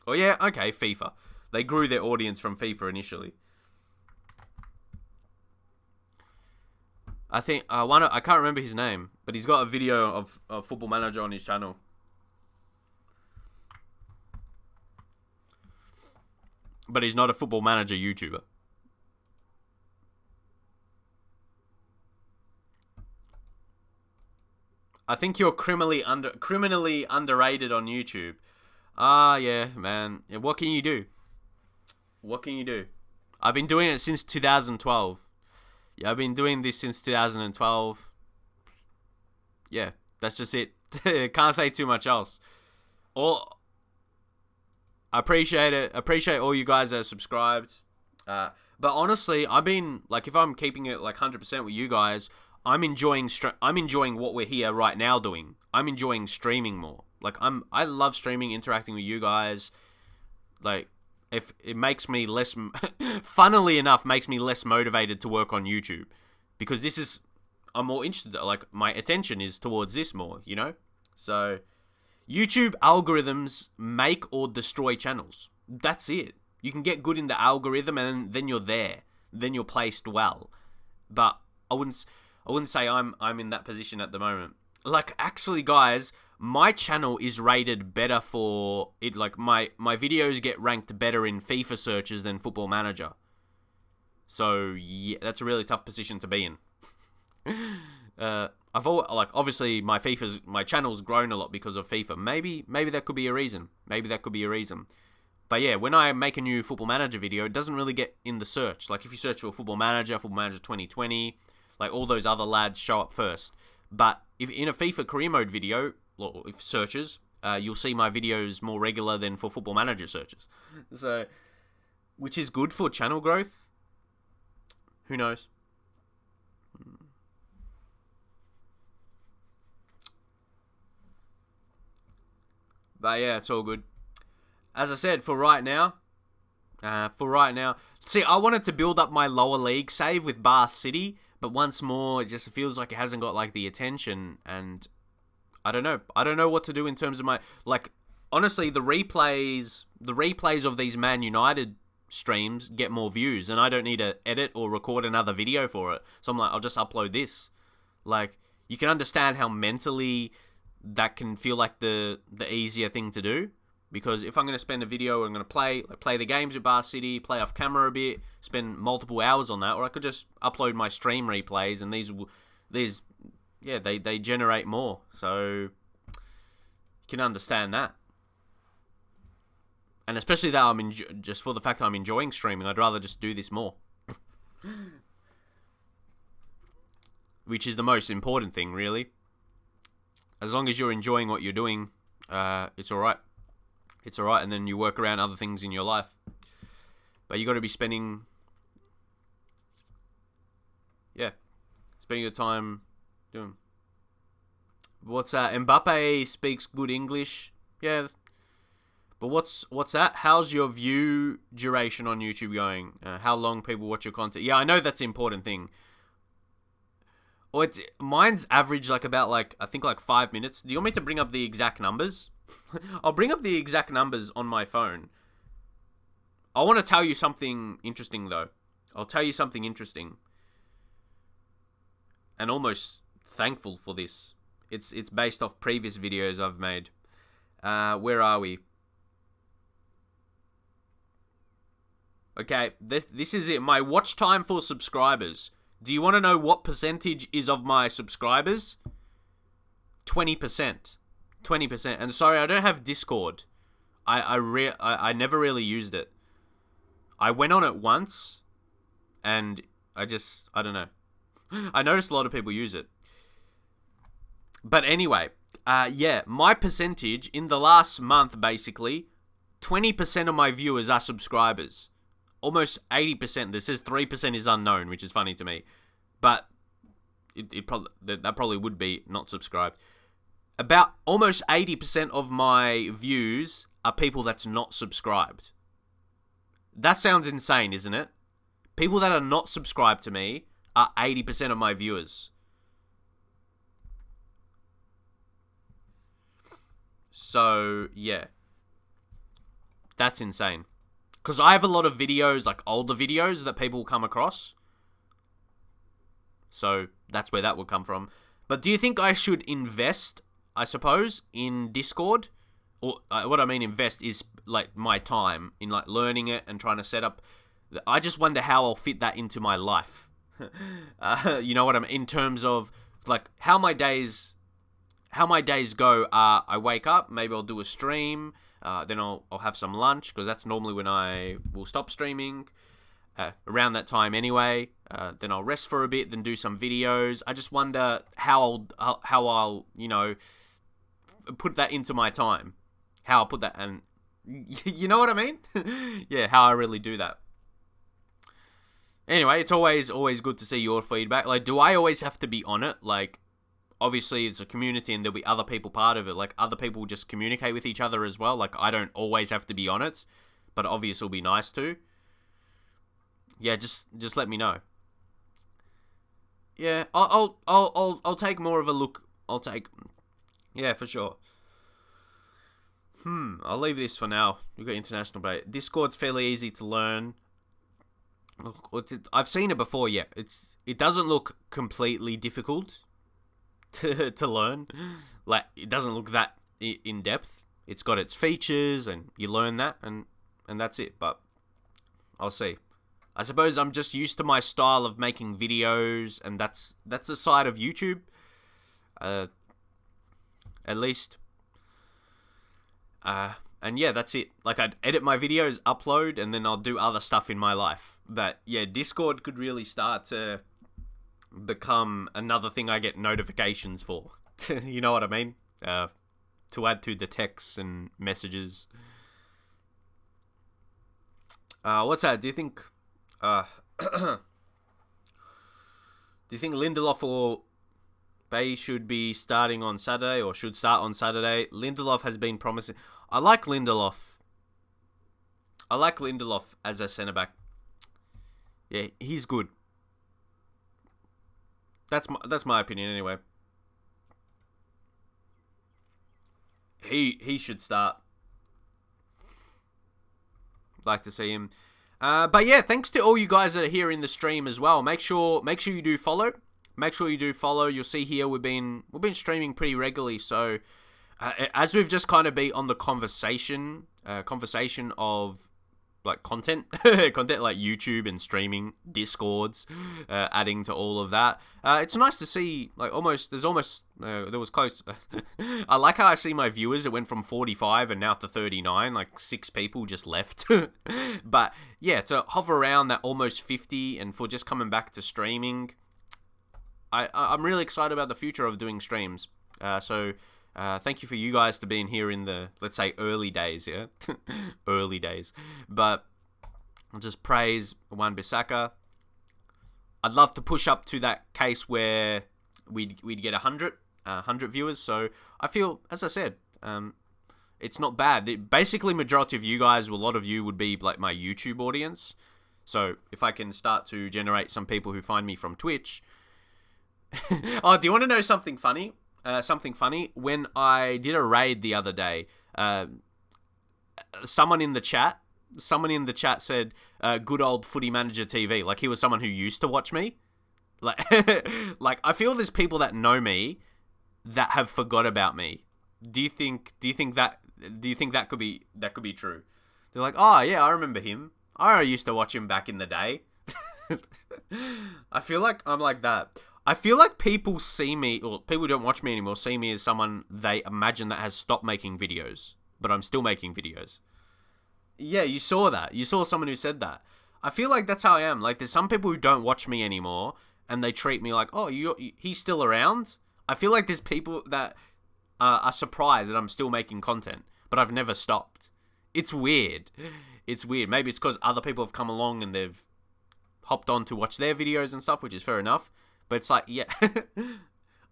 Oh, yeah, okay, FIFA. They grew their audience from FIFA initially. I think I can't remember his name, but he's got a video of Football Manager on his channel. But he's not a Football Manager YouTuber. I think you're criminally underrated on YouTube. Yeah, man. Yeah, what can you do? What can you do? I've been doing it since 2012. Yeah, I've been doing this since 2012. Yeah, that's just it. Can't say too much else. I appreciate it. Appreciate all you guys that are subscribed. But honestly, I've been, like, if I'm keeping it like 100% with you guys, I'm enjoying what we're here right now doing. I'm enjoying streaming more. Like, I love streaming, interacting with you guys. Like, if it makes me less, funnily enough, makes me less motivated to work on YouTube, because I'm more interested. Like, my attention is towards this more, So, YouTube algorithms make or destroy channels. That's it. You can get good in the algorithm, and then you're there. Then you're placed well. But I wouldn't say I'm in that position at the moment. Like, actually, guys, my channel is rated better for it. Like, my videos get ranked better in FIFA searches than Football Manager. So yeah, that's a really tough position to be in. Obviously my channel's grown a lot because of FIFA. Maybe that could be a reason. But yeah, when I make a new Football Manager video, it doesn't really get in the search. Like, if you search for Football Manager 2020, like, all those other lads show up first. But if in a FIFA career mode video, or if searches, you'll see my videos more regular than for Football Manager searches. So, which is good for channel growth. Who knows? But yeah, it's all good. As I said, for right now, see, I wanted to build up my lower league save with Bath City, but once more, it just feels like it hasn't got, like, the attention, and I don't know what to do in terms of my, like, honestly, the replays of these Man United streams get more views, and I don't need to edit or record another video for it. So I'm like, I'll just upload this. Like, you can understand how mentally that can feel like the easier thing to do. Because if I'm going to spend a video, I'm going to play the games with Bar City, play off camera a bit, spend multiple hours on that, or I could just upload my stream replays, and they generate more. So you can understand that. And especially that just for the fact that I'm enjoying streaming, I'd rather just do this more. Which is the most important thing, really. As long as you're enjoying what you're doing, it's alright. It's alright, and then you work around other things in your life. But you got to be spending your time doing. What's that? Mbappe speaks good English. Yeah. But what's that? How's your view duration on YouTube going? How long people watch your content? Yeah, I know that's an important thing. Or mine's average I think 5 minutes. Do you want me to bring up the exact numbers? I'll bring up the exact numbers on my phone. I want to tell you something interesting, though. I'll tell you something interesting. And almost thankful for this. It's based off previous videos I've made. Where are we? Okay, this is it. My watch time for subscribers. Do you want to know what percentage is of my subscribers? 20%. 20%. And sorry, I don't have Discord. I never really used it. I went on it once, and I don't know. I noticed a lot of people use it. But anyway, yeah, my percentage in the last month, basically, 20% of my viewers are subscribers. Almost 80%. This says 3% is unknown, which is funny to me. But that probably would be not subscribed. About almost 80% of my views are people that's not subscribed. That sounds insane, isn't it? People that are not subscribed to me are 80% of my viewers. So, yeah. That's insane. Because I have a lot of videos, like older videos that people come across. So, that's where that would come from. But do you think I should invest, I suppose, in Discord? Or what I mean invest is like my time in like learning it and trying to set up. I just wonder how I'll fit that into my life. You know what I mean? In terms of like how my days go. I wake up, maybe I'll do a stream. Then I'll have some lunch because that's normally when I will stop streaming. Around that time anyway. Then I'll rest for a bit, then do some videos. I just wonder how I'll put that into my time. How I'll put that, and you know what I mean? Yeah, how I really do that. Anyway, it's always good to see your feedback. Like, do I always have to be on it? Like, obviously it's a community and there'll be other people part of it. Like, other people just communicate with each other as well. Like, I don't always have to be on it, but obviously it'll be nice to. Yeah, just let me know. Yeah, I'll take more of a look. Yeah, for sure. I'll leave this for now. We've got international bait. Discord's fairly easy to learn. I've seen it before, yeah. It doesn't look completely difficult to learn. Like, it doesn't look that in depth. It's got its features, and you learn that, and that's it. But I'll see. I suppose I'm just used to my style of making videos, and that's the side of YouTube. At least. And yeah, that's it. Like, I'd edit my videos, upload, and then I'll do other stuff in my life. But yeah, Discord could really start to become another thing I get notifications for. You know what I mean? To add to the texts and messages. What's that? Do you think Lindelof or Bay should be starting on Saturday, or should start on Saturday? Lindelof has been promising. I like Lindelof as a centre-back. Yeah, he's good. That's my opinion anyway. He should start. Like to see him. But yeah, thanks to all you guys that are here in the stream as well. Make sure you do follow. You'll see here we've been streaming pretty regularly. So as we've just kind of been on the conversation of like content like YouTube and streaming, Discords, adding to all of that. It's nice to see, like, there was close. I like how I see my viewers. It went from 45 and now to 39, like 6 people just left. But yeah, to hover around that almost 50 and for just coming back to streaming, I'm really excited about the future of doing streams. So thank you for you guys to being here in the, let's say, early days, yeah? Early days. But I'll just praise Wan-Bissaka. I'd love to push up to that case where we'd get 100 viewers. So I feel, as I said, it's not bad. Basically, majority of you guys, a lot of you would be like my YouTube audience. So if I can start to generate some people who find me from Twitch. Oh, do you want to know something funny? When I did a raid the other day, someone in the chat someone in the chat said, good old Footy Manager TV. Like, he was someone who used to watch me. Like, like, I feel there's people that know me that have forgot about me. Do you think that could be true? They're like, oh yeah, I remember him. I used to watch him back in the day. I feel like I'm like that. I feel like people see me, or people who don't watch me anymore, see me as someone they imagine that has stopped making videos, but I'm still making videos. Yeah, you saw that. You saw someone who said that. I feel like that's how I am. Like, there's some people who don't watch me anymore, and they treat me like, oh, he's still around. I feel like there's people that are surprised that I'm still making content, but I've never stopped. It's weird. It's weird. Maybe it's because other people have come along and they've hopped on to watch their videos and stuff, which is fair enough. But it's like, yeah.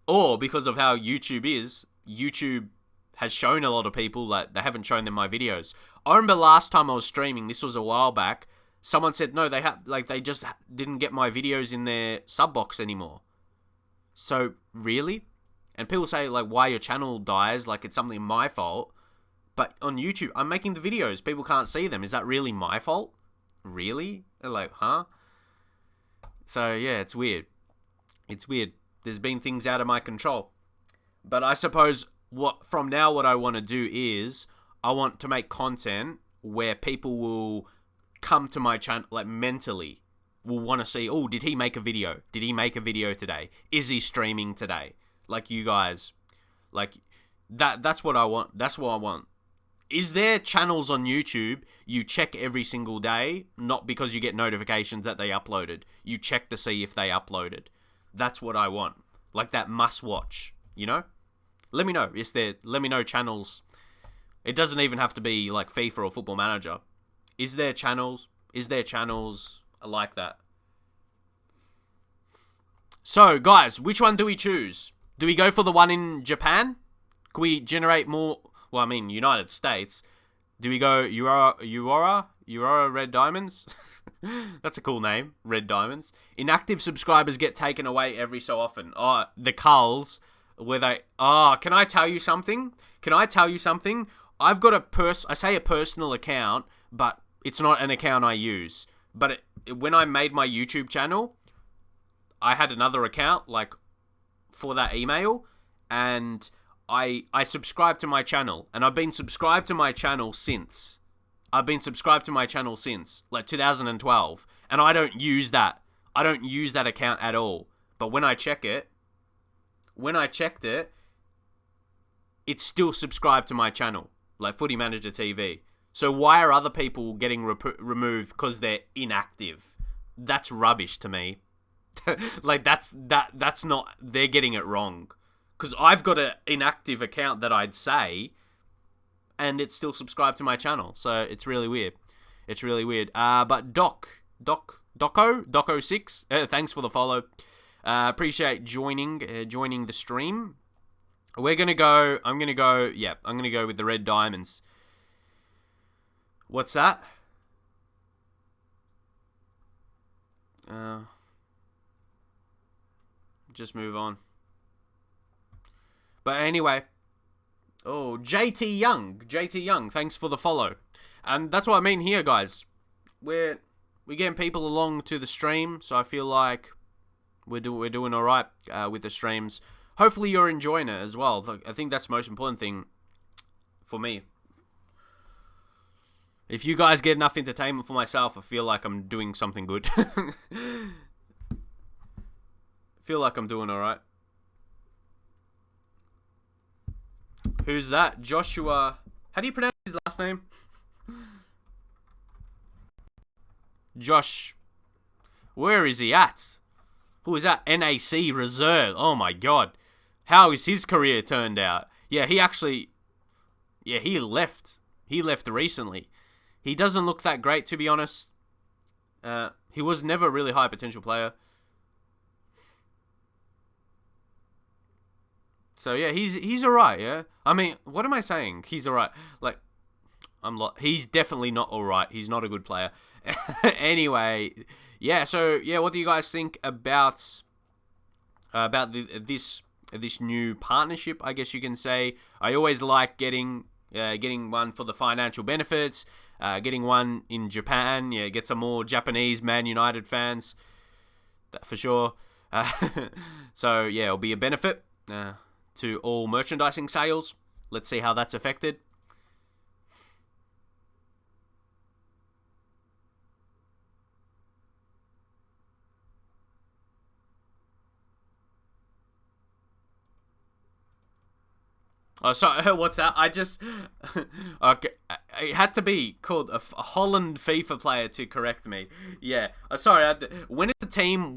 Or because of how YouTube is, YouTube has shown a lot of people that they haven't shown them my videos. I remember last time I was streaming, this was a while back, someone said, no, they just didn't get my videos in their sub box anymore. So, really? And people say, like, why your channel dies, like it's something my fault. But on YouTube, I'm making the videos. People can't see them. Is that really my fault? Really? They're like, huh? So, yeah, it's weird. It's weird. There's been things out of my control. But I suppose what I want to do is I want to make content where people will come to my channel, like, mentally will want to see, oh, did he make a video? Did he make a video today? Is he streaming today? Like, you guys, like, that's what I want. That's what I want. Is there channels on YouTube you check every single day, not because you get notifications that they uploaded? You check to see if they uploaded. That's what I want. Like that must watch, you know? Let me know. Let me know channels. It doesn't even have to be like FIFA or Football Manager. Is there channels like that? So, guys, which one do we choose? Do we go for the one in Japan? Can we generate more? Well, I mean, United States. Do we go Aurora Red Diamonds? That's a cool name, Red Diamonds. Inactive subscribers get taken away every so often. Oh, the culls, where they... Oh, can I tell you something? I've got I say a personal account, but it's not an account I use. But when I made my YouTube channel, I had another account, like, for that email, and I subscribed to my channel, and I've been subscribed to my channel since. Like 2012, and I don't use that. I don't use that account at all. But when I checked it, it's still subscribed to my channel, like Footy Manager TV. So why are other people getting removed because they're inactive? That's rubbish to me. Like, that's not... They're getting it wrong. Because I've got an inactive account that I'd say, and it's still subscribed to my channel. So it's really weird. But Doco6, thanks for the follow. Appreciate joining the stream. I'm going to go with the Red Diamonds. What's that? Just move on. But anyway, JT Young, thanks for the follow. And that's what I mean here, guys. We're getting people along to the stream, so I feel like we're doing all right with the streams. Hopefully you're enjoying it as well. I think that's the most important thing for me. If you guys get enough entertainment for myself, I feel like I'm doing something good. Feel like I'm doing all right. Who's that? Joshua. How do you pronounce his last name? Josh. Where is he at? Who is that? NAC Reserve. Oh my god. How is his career turned out? Yeah, he left. He left recently. He doesn't look that great, to be honest. He was never a really high potential player. So yeah, he's alright, yeah? I mean, what am I saying? He's alright. Like, he's definitely not alright. He's not a good player. Anyway, yeah, so yeah, what do you guys think about this new partnership, I guess you can say? I always like getting one for the financial benefits. Getting one in Japan, yeah, get some more Japanese Man United fans, for sure. So, yeah, it'll be a benefit to all merchandising sales. Let's see how that's affected. Oh, sorry, what's that? I just... okay, it had to be called a Holland FIFA player to correct me. Yeah, sorry, when it's a team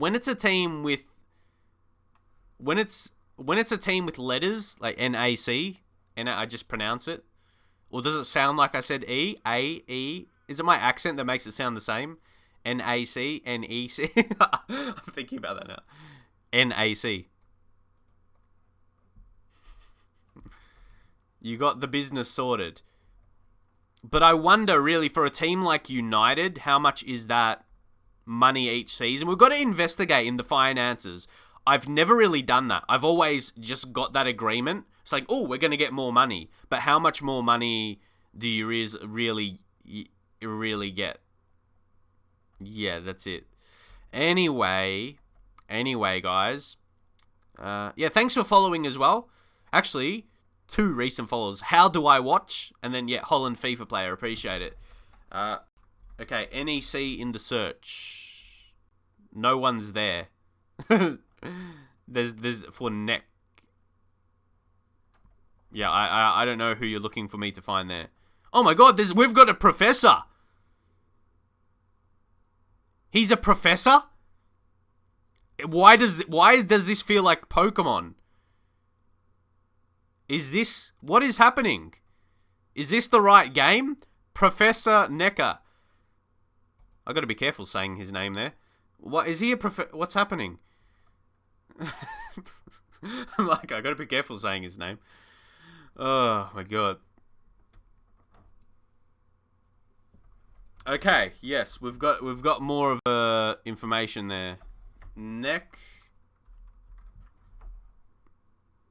with letters, like NAC, and I just pronounce it, or does it sound like I said E? Is it my accent that makes it sound the same? NAC, NEC? I'm thinking about that now. NAC. You got the business sorted. But I wonder, really, for a team like United, how much is that money each season? We've got to investigate in the finances. I've never really done that. I've always just got that agreement. It's like, oh, we're going to get more money. But how much more money do you really get? Yeah, that's it. Anyway, guys. Yeah, thanks for following as well. Actually... 2 recent followers. How do I watch? And then, yeah, Holland FIFA player. Appreciate it. Okay, NEC in the search. No one's there. There's for neck. Yeah, I don't know who you're looking for me to find there. Oh my god, we've got a professor. He's a professor? Why does this feel like Pokemon? What is happening? Is this the right game? Professor Necker. I gotta be careful saying his name there. What is he what's happening? I gotta be careful saying his name. Oh my god. Okay, yes, we've got more of information there. Neck.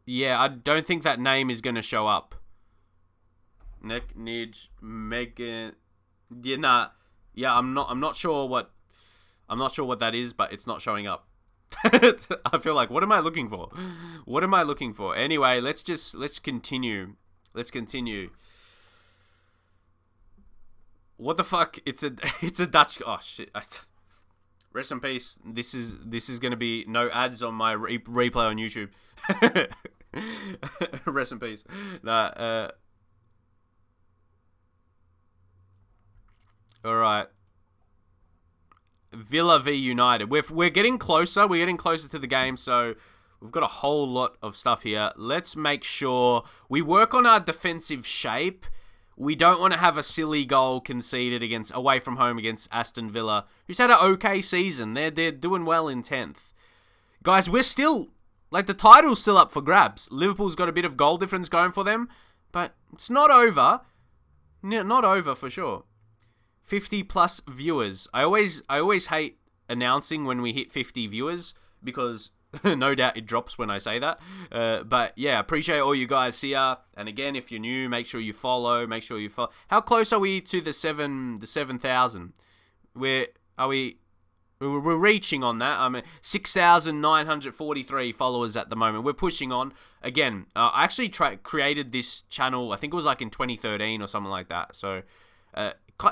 Yeah, I don't think that name is going to show up. Neck, Nidge, Megan. Yeah, nah. Yeah, I'm not sure what that is, but it's not showing up. I feel like, what am I looking for? What am I looking for? Anyway, let's continue. Let's continue. What the fuck? It's a Dutch. Oh shit. Rest in peace. This is gonna be no ads on my replay on YouTube. Rest in peace. Nah. All right. Villa v United. We're getting closer. We're getting closer to the game, so we've got a whole lot of stuff here. Let's make sure we work on our defensive shape. We don't want to have a silly goal conceded away from home against Aston Villa, who's had an okay season. They're doing well in 10th. Guys, we're still, the title's still up for grabs. Liverpool's got a bit of goal difference going for them, but it's not over. Not over for sure. 50 plus viewers. I always hate announcing when we hit 50 viewers because no doubt it drops when I say that. But yeah, appreciate all you guys here. And again, if you're new, make sure you follow. How close are we to the 7,000? We're reaching on that. I mean, 6,943 followers at the moment. We're pushing on. Again, I actually created this channel, I think it was in 2013 or something like that. So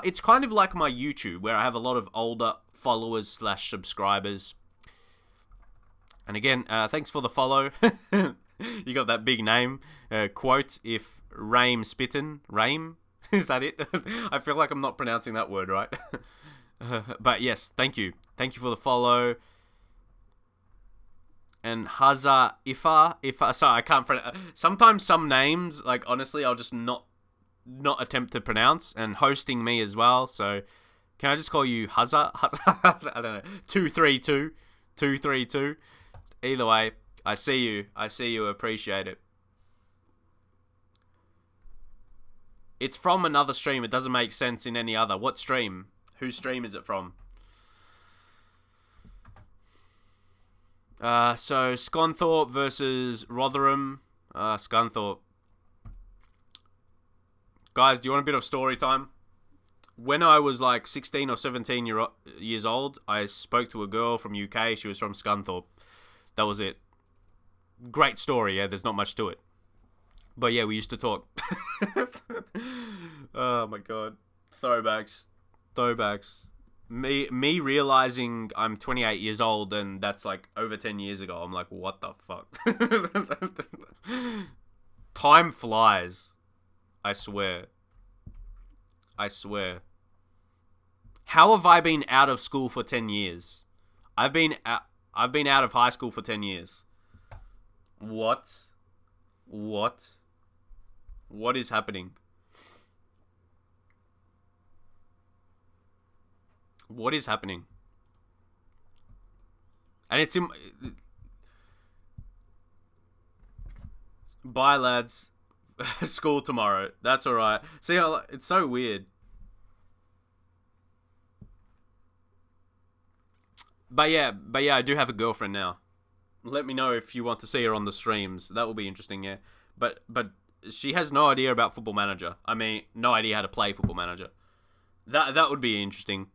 it's kind of like my YouTube, where I have a lot of older followers / subscribers. And again, thanks for the follow. You got that big name. Quote, if Rame spittin'. Rame? Is that it? I feel like I'm not pronouncing that word right. But yes, thank you. Thank you for the follow. And Haza Ifa. Sorry, I can't pronounce. Sometimes some names, honestly, I'll just not attempt to pronounce. And hosting me as well. So, can I just call you Haza? I don't know. 232. Either way, I see you, appreciate it. It's from another stream, it doesn't make sense in any other. What stream? Whose stream is it from? So, Scunthorpe versus Rotherham. Scunthorpe. Guys, do you want a bit of story time? when I was like 16 or 17 years old, I spoke to a girl from UK. She was from Scunthorpe. That was it. Great story, yeah. There's not much to it. But yeah, we used to talk. Oh my god. Throwbacks. Me realizing I'm 28 years old and that's like over 10 years ago. I'm like, what the fuck? Time flies. I swear. How have I been out of school for 10 years? I've been out of high school for 10 years. What? What is happening? What is happening? And it's in... Bye, lads. School tomorrow. That's alright. See, it's so weird. But yeah, I do have a girlfriend now. Let me know if you want to see her on the streams. That will be interesting, yeah. But she has no idea about Football Manager. I mean, no idea how to play Football Manager. That would be interesting.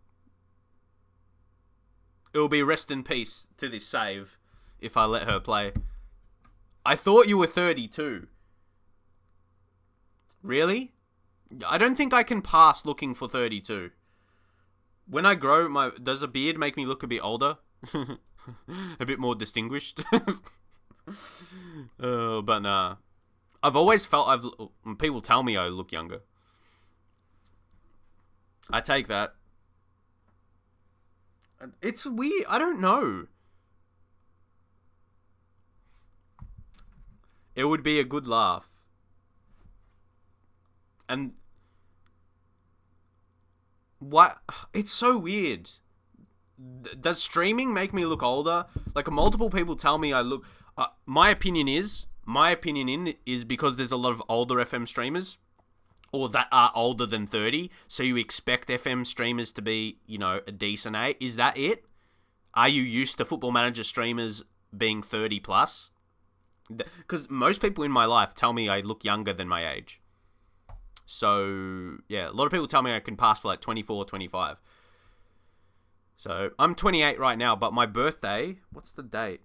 It will be rest in peace to this save if I let her play. I thought you were 32. Really? I don't think I can pass looking for 32. When I grow, does a beard make me look a bit older? A bit more distinguished? But nah. I've always felt people tell me I look younger. I take that. It's weird. I don't know. It would be a good laugh. And what? It's so weird. Does streaming make me look older? Like, multiple people tell me I look... my opinion is because there's a lot of older FM streamers, or that are older than 30, so you expect FM streamers to be, a decent age. Is that it? Are you used to Football Manager streamers being 30 plus? Because most people in my life tell me I look younger than my age. So, yeah, a lot of people tell me I can pass for like 24, 25. So, I'm 28 right now, but my birthday... What's the date?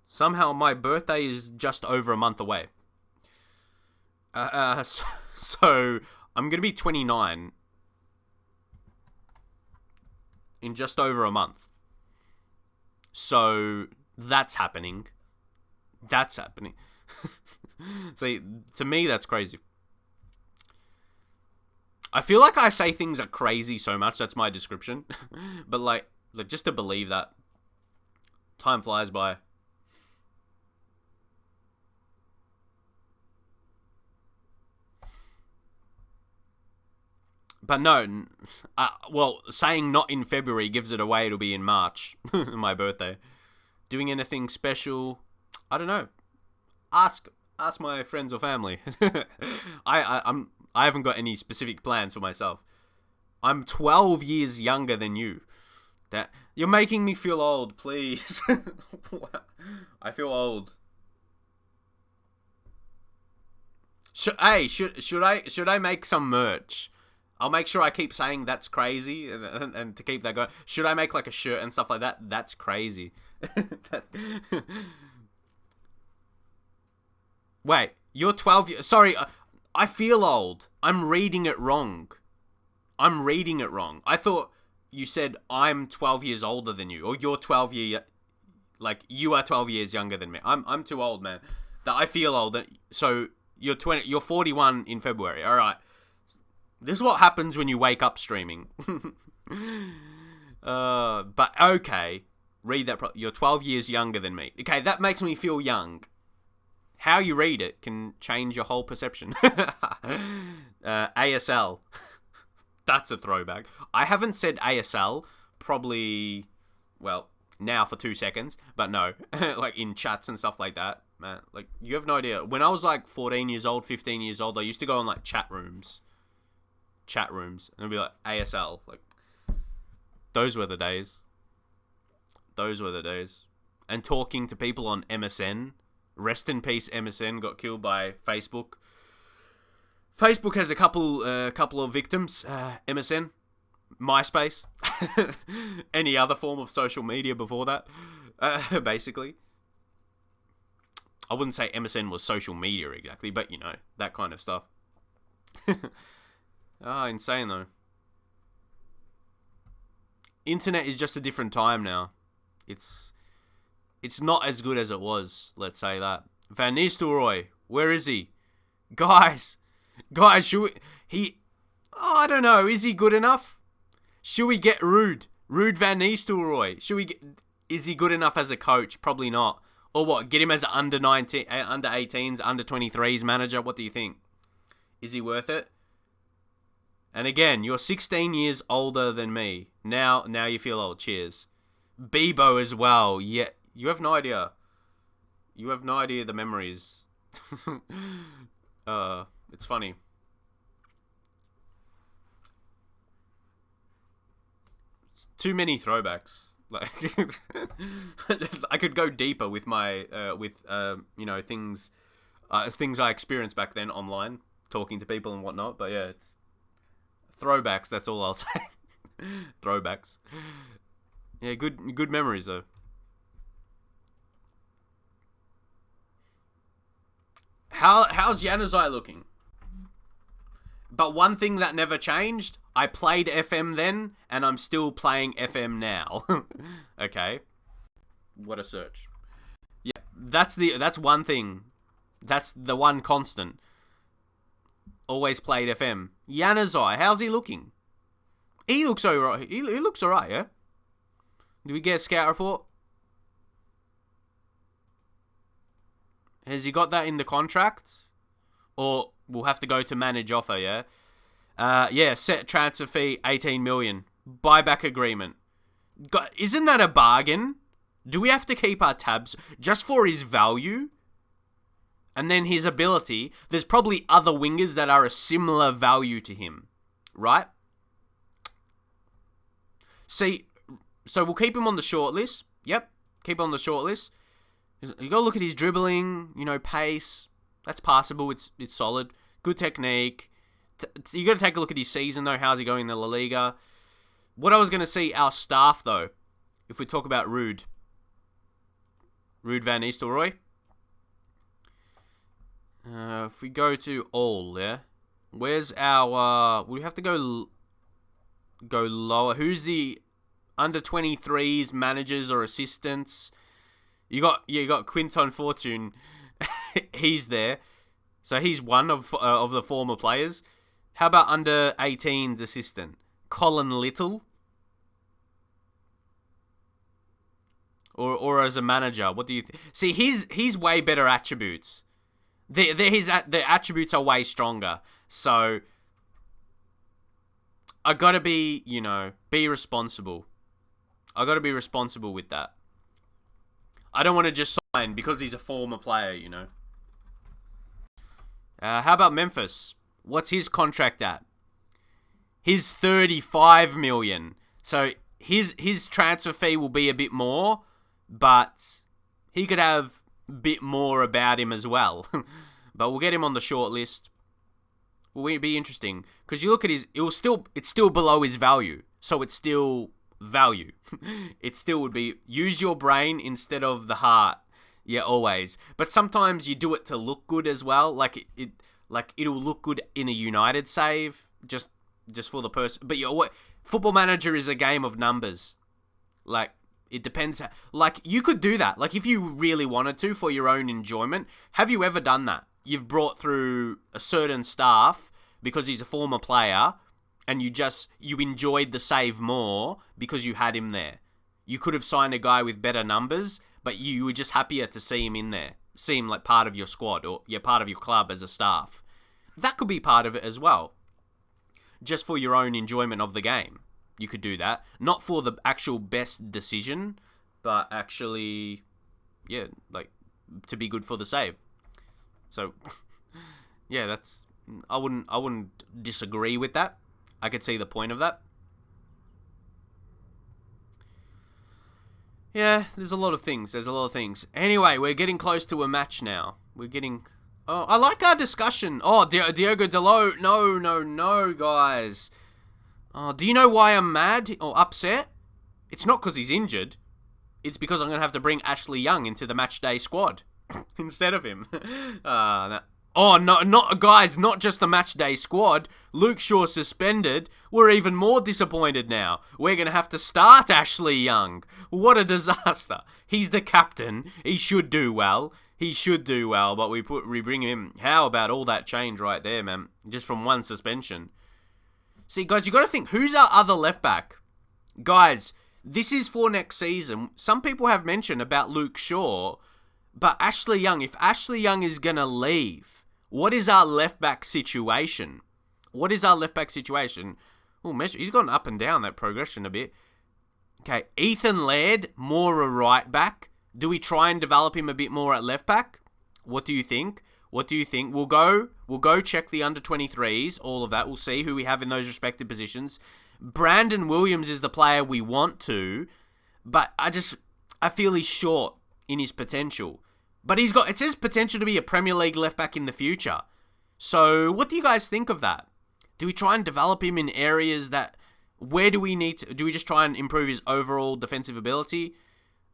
Somehow my birthday is just over a month away. So, I'm going to be 29 in just over a month. So, that's happening. See, to me, that's crazy. I feel like I say things are crazy so much. That's my description. But like just to believe that. Time flies by. But no, well, saying not in February gives it away. It'll be in March, my birthday. Doing anything special? I don't know. Ask my friends or family. I haven't got any specific plans for myself. I'm 12 years younger than you. You're making me feel old, please. I feel old. Should I make some merch? I'll make sure I keep saying that's crazy and to keep that going. Should I make like a shirt and stuff like that? That's crazy. Wait, you're 12 years... Sorry, I feel old. I'm reading it wrong. I thought you said I'm 12 years older than you, or you're 12 years... Like, you are 12 years younger than me. I'm too old, man. I feel old. So, you're 41 in February. All right. This is what happens when you wake up streaming. But, okay. Read that. You're 12 years younger than me. Okay, that makes me feel young. How you read it can change your whole perception. ASL. That's a throwback. I haven't said ASL probably, well, now for 2 seconds. But no, like in chats and stuff like that. Man, like, you have no idea. When I was like 14 years old, 15 years old, I used to go on like chat rooms. And it'd be like ASL. Like, those were the days. And talking to people on MSN. Rest in peace, MSN got killed by Facebook. Facebook has a couple of victims. MSN, MySpace, any other form of social media before that, basically. I wouldn't say MSN was social media exactly, but you know, that kind of stuff. Insane though. Internet is just a different time now. It's not as good as it was, let's say that. Van Nistelrooy, where is he? Guys, should we... I don't know, is he good enough? Should we get Ruud Van Nistelrooy? Is he good enough as a coach? Probably not. Or what, get him as an under 18s, under 23s manager? What do you think? Is he worth it? And again, you're 16 years older than me. Now you feel old. Cheers. Bebo as well. Yeah, you have no idea. You have no idea the memories. It's funny. It's too many throwbacks. Like, I could go deeper with my things I experienced back then online, talking to people and whatnot. But yeah, it's throwbacks. That's all I'll say. Throwbacks. Yeah, good memories though. How's Januzaj looking? But one thing that never changed, I played FM then, and I'm still playing FM now. Okay. What a search. Yeah, that's one thing. That's the one constant. Always played FM. Januzaj, how's he looking? He looks alright. He looks alright, yeah? Do we get a scout report? Has he got that in the contracts? Or we'll have to go to manage offer, yeah? Set transfer fee, 18 million. Buyback agreement. Isn't that a bargain? Do we have to keep our tabs just for his value? And then his ability. There's probably other wingers that are a similar value to him. Right? See, so we'll keep him on the short list. Yep, keep on the short list. You gotta look at his dribbling, pace. That's passable. It's solid. Good technique. You got to take a look at his season, though. How's he going in the La Liga? What I was going to see, our staff, though, if we talk about Ruud Van Nistelrooy. If we go to all, yeah? Where's our... we have to go lower. Who's the under 23s managers or assistants? You got Quinton Fortune. He's there. So he's one of the former players. How about under 18s assistant? Colin Little? Or as a manager, what do you see? He's way better attributes. The attributes are way stronger. So I gotta be responsible. I gotta be responsible with that. I don't want to just sign because he's a former player, How about Memphis? What's his contract at? He's 35 million. So his transfer fee will be a bit more, but he could have a bit more about him as well. But we'll get him on the short list. Will be interesting because you look at it's still below his value. So it's still value. It still would be use your brain instead of the heart. Yeah, always. But sometimes you do it to look good as well. Like it'll look good in a United save just for the person. But Football Manager is a game of numbers. Like it depends. Like you could do that. Like if you really wanted to for your own enjoyment. Have you ever done that? You've brought through a certain staff because he's a former player, and you enjoyed the save more because you had him there. You could have signed a guy with better numbers, but you were just happier to see him in there. See him like part of your squad or part of your club as a staff. That could be part of it as well. Just for your own enjoyment of the game. You could do that. Not for the actual best decision, but actually, to be good for the save. So, yeah, I wouldn't disagree with that. I could see the point of that. Yeah, there's a lot of things. Anyway, we're getting close to a match now. Oh, I like our discussion. Oh, Diogo Dalot. No, guys. Do you know why I'm mad or upset? It's not because he's injured. It's because I'm going to have to bring Ashley Young into the matchday squad instead of him. No. Oh, no, not just the matchday squad. Luke Shaw suspended. We're even more disappointed now. We're going to have to start Ashley Young. What a disaster. He's the captain. He should do well. But we bring him. How about all that change right there, man? Just from one suspension. See, guys, you got to think, who's our other left back? Guys, this is for next season. Some people have mentioned about Luke Shaw, but Ashley Young, if Ashley Young is going to leave, what is our left back situation? Oh, he's gone up and down that progression a bit. Okay, Ethan Laird, more a right back. Do we try and develop him a bit more at left back? What do you think? We'll go check the under-23s, all of that. We'll see who we have in those respective positions. Brandon Williams is the player we want to, but I feel he's short in his potential. But it says potential to be a Premier League left back in the future. So what do you guys think of that? Do we try and develop him in areas where do we just try and improve his overall defensive ability?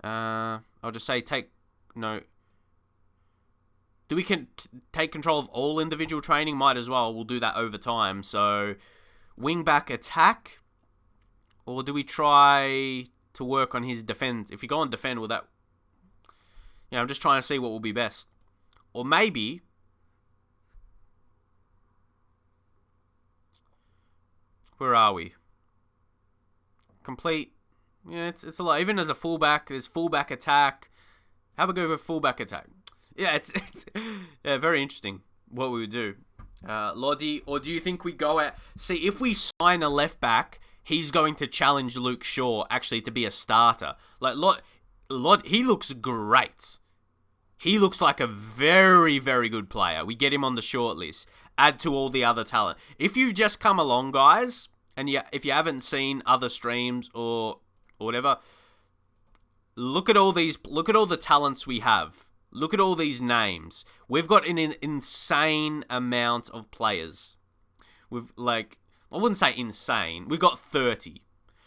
I'll just say do we take control of all individual training? Might as well. We'll do that over time. So, wing back attack, or do we try to work on his defense? If you go on defend, will that? Yeah, I'm just trying to see what will be best. Or maybe where are we? Complete. Yeah, it's a lot. Even as a fullback, there's fullback attack. How about go for fullback attack? Yeah, it's yeah, very interesting what we would do. Lodi, or do you think we go at... See, if we sign a left back, he's going to challenge Luke Shaw actually to be a starter. Like, he looks great. He looks like a very, very good player. We get him on the short list. Add to all the other talent. If you've just come along, guys, and if you haven't seen other streams or whatever, look at all the talents we have. Look at all these names. We've got an insane amount of players. I wouldn't say insane. We've got 30.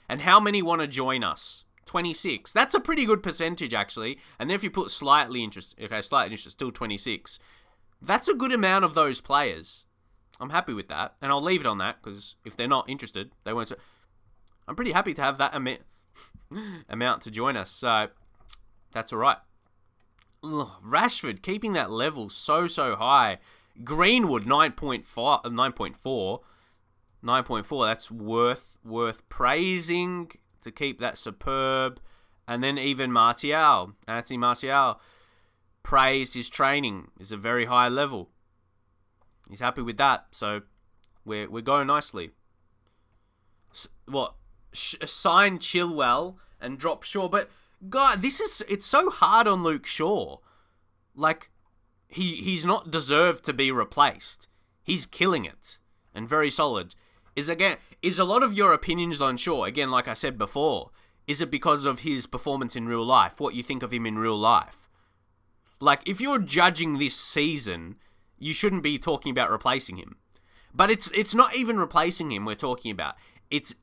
And how many want to join us? 26. That's a pretty good percentage, actually. And then if you put slightly interested, still 26. That's a good amount of those players. I'm happy with that. And I'll leave it on that, because if they're not interested, they won't. I'm pretty happy to have that amount to join us. So, that's all right. Rashford keeping that level so high. Greenwood 9.4. That's worth praising to keep that superb. And then even Anthony Martial, praised his training is a very high level. He's happy with that, so we're going nicely. Sign Chilwell and drop Shaw, but. God, it's so hard on Luke Shaw. Like, he's not deserved to be replaced. He's killing it. And very solid. Is a lot of your opinions on Shaw, again, like I said before, is it because of his performance in real life? What you think of him in real life? Like, if you're judging this season, you shouldn't be talking about replacing him. But it's not even replacing him we're talking about. It's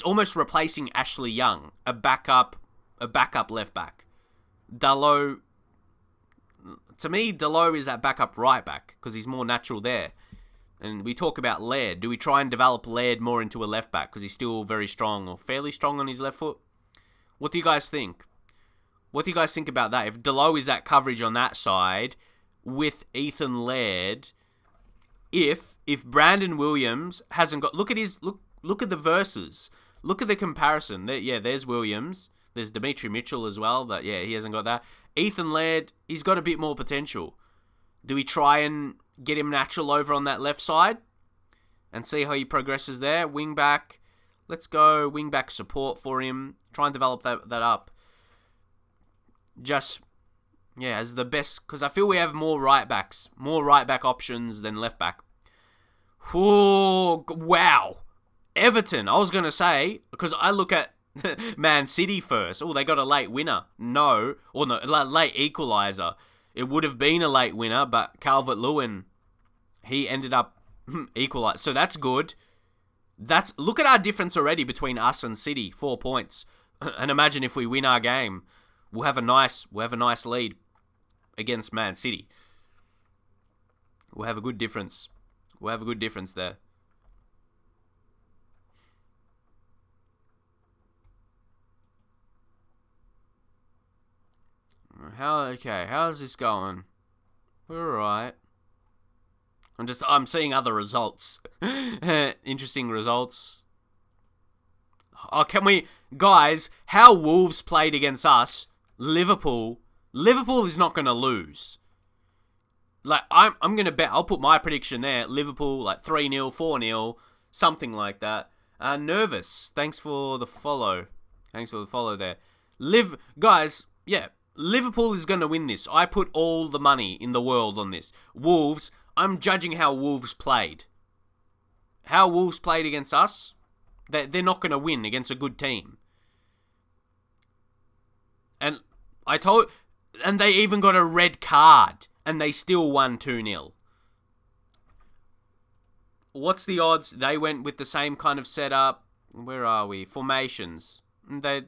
almost replacing Ashley Young, a backup left back. Dalot, to me, Dalot is that backup right back because he's more natural there. And we talk about Laird. Do we try and develop Laird more into a left back because he's still very strong or fairly strong on his left foot? What do you guys think? What do you guys think about that? If Dalot is that coverage on that side with Ethan Laird, if Brandon Williams hasn't got... Look at the verses. Look at the comparison. There's Williams. There's Dimitri Mitchell as well, but yeah, he hasn't got that. Ethan Laird, he's got a bit more potential. Do we try and get him natural over on that left side and see how he progresses there? Wing back, let's go wing back support for him. Try and develop that up. Just, yeah, as the best, because I feel we have more right back options than left back. Oh, wow. Everton, I was going to say, because I look at Man City first. Oh, they got a late winner. No, late equaliser. It would have been a late winner, but Calvert-Lewin, he ended up equalised. So that's good. Look at our difference already between us and City, 4 points. And imagine if we win our game, we'll have a nice lead against Man City. We'll have a good difference. We'll have a good difference there. How's this going? We're alright. I'm seeing other results. Interesting results. Oh, guys, how Wolves played against us, Liverpool is not going to lose. Like, I'm going to bet, I'll put my prediction there, Liverpool, like 3-0, 4-0, something like that. Nervous, thanks for the follow. Thanks for the follow there. Guys, yeah, Liverpool is going to win this. I put all the money in the world on this. Wolves, I'm judging how Wolves played. How Wolves played against us, they're not going to win against a good team. And they even got a red card, and they still won 2-0. What's the odds? They went with the same kind of setup. Where are we? Formations. They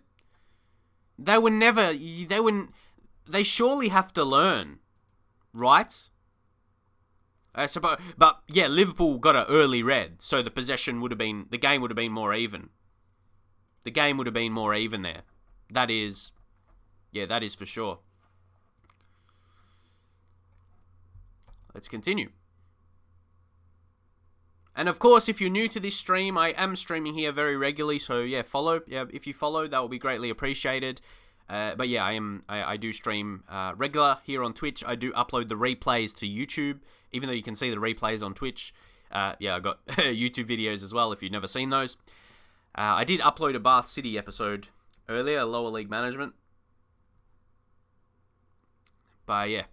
surely have to learn, right? But yeah, Liverpool got an early red, so the game would have been more even. The game would have been more even there. That is for sure. Let's continue. And of course, if you're new to this stream, I am streaming here very regularly, so yeah, follow. Yeah, if you follow, that will be greatly appreciated. But yeah, I do stream regular here on Twitch. I do upload the replays to YouTube, even though you can see the replays on Twitch. Yeah, I got YouTube videos as well if you've never seen those. I did upload a Bath City episode earlier, lower league management. But yeah,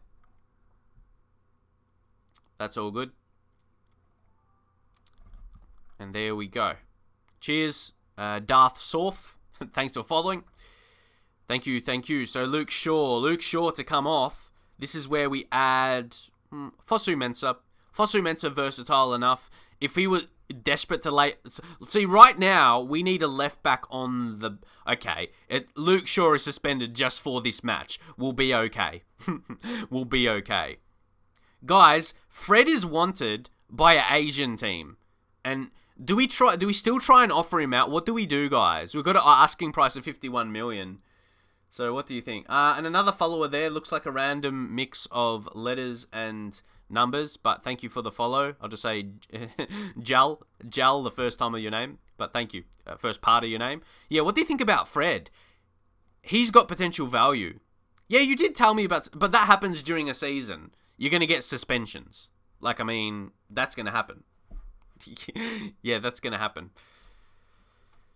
that's all good. And there we go. Cheers, Darth Sorf. Thanks for following. Thank you. So Luke Shaw to come off. This is where we add Fosu Mensah. Fosu Mensah versatile enough. If he was desperate to see, right now we need a left back on the. Okay, Luke Shaw is suspended just for this match. We'll be okay. We'll be okay. Guys, Fred is wanted by an Asian team, and do we still try and offer him out? What do we do, guys? We've got an asking price of 51 million. So what do you think? And another follower there, looks like a random mix of letters and numbers, but thank you for the follow. I'll just say Jal, the first time of your name, but thank you. First part of your name. Yeah, what do you think about Fred? He's got potential value. Yeah, you did tell me about, but that happens during a season. You're going to get suspensions. Like, I mean, that's going to happen. Yeah, that's going to happen.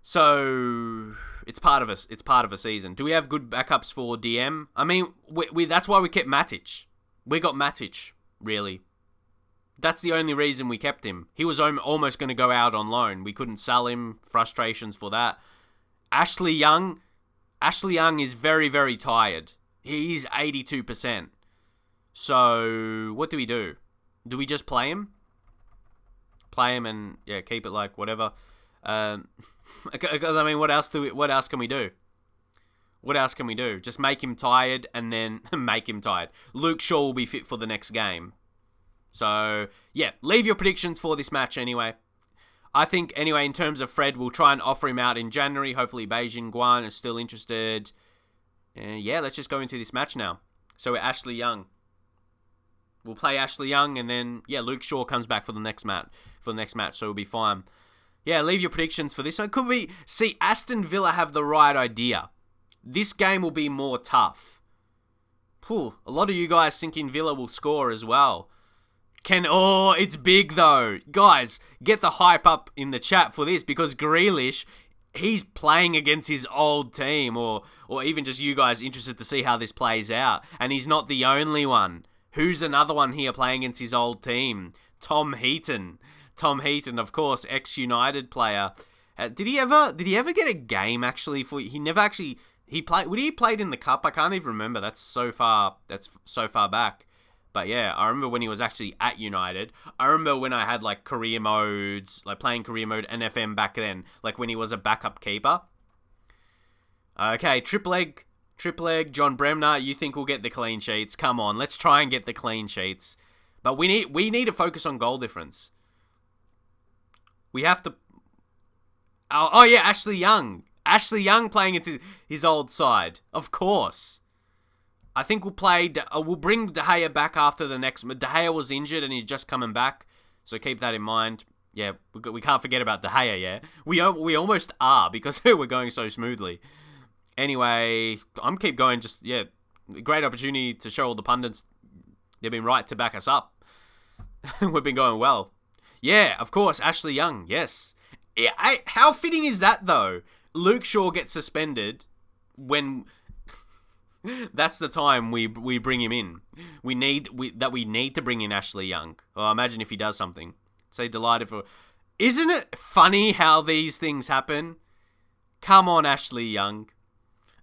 So it's part of us. It's part of a season. Do we have good backups for DM? I mean, we that's why we kept Matic. We got Matic, really. That's the only reason we kept him. He was almost going to go out on loan. We couldn't sell him. Frustrations for that. Ashley Young is very, very tired. He's 82%. So what do we do? Do we just play him? Play him and yeah, keep it like whatever. Because I mean, what else can we do? What else can we do? Just make him tired and then make him tired. Luke Shaw will be fit for the next game. So yeah, leave your predictions for this match anyway. I think anyway, in terms of Fred, we'll try and offer him out in January. Hopefully Beijing Guan is still interested. Yeah, let's just go into this match now. So we're Ashley Young. We'll play Ashley Young and then yeah, Luke Shaw comes back for the next match. So we'll be fine. Yeah, leave your predictions for this one. Could we see Aston Villa have the right idea? This game will be more tough. A lot of you guys thinking Villa will score as well. It's big though. Guys, get the hype up in the chat for this because Grealish, he's playing against his old team or even just you guys interested to see how this plays out. And he's not the only one. Who's another one here playing against his old team? Tom Heaton, of course, ex-United player. Did he ever get a game actually? He played in the cup. I can't even remember. That's so far back. But yeah, I remember when he was actually at United. I remember when I had like career modes, like playing career mode and FM back then, like when he was a backup keeper. Okay, trip leg, John Bremner. You think we'll get the clean sheets? Come on, let's try and get the clean sheets. But we need to focus on goal difference. We have to. Oh yeah, Ashley Young. Ashley Young playing into his old side, of course. I think we'll bring De Gea back after the next. De Gea was injured and he's just coming back, so keep that in mind. Yeah, we can't forget about De Gea. Yeah, we almost are because we're going so smoothly. Anyway, I'm keep going. Just yeah, great opportunity to show all the pundits they've been right to back us up. We've been going well. Yeah, of course, Ashley Young. Yes. Yeah, how fitting is that though? Luke Shaw gets suspended when. That's the time we bring him in. We need to bring in Ashley Young. Oh, imagine if he does something. Say delighted for. Isn't it funny how these things happen? Come on, Ashley Young.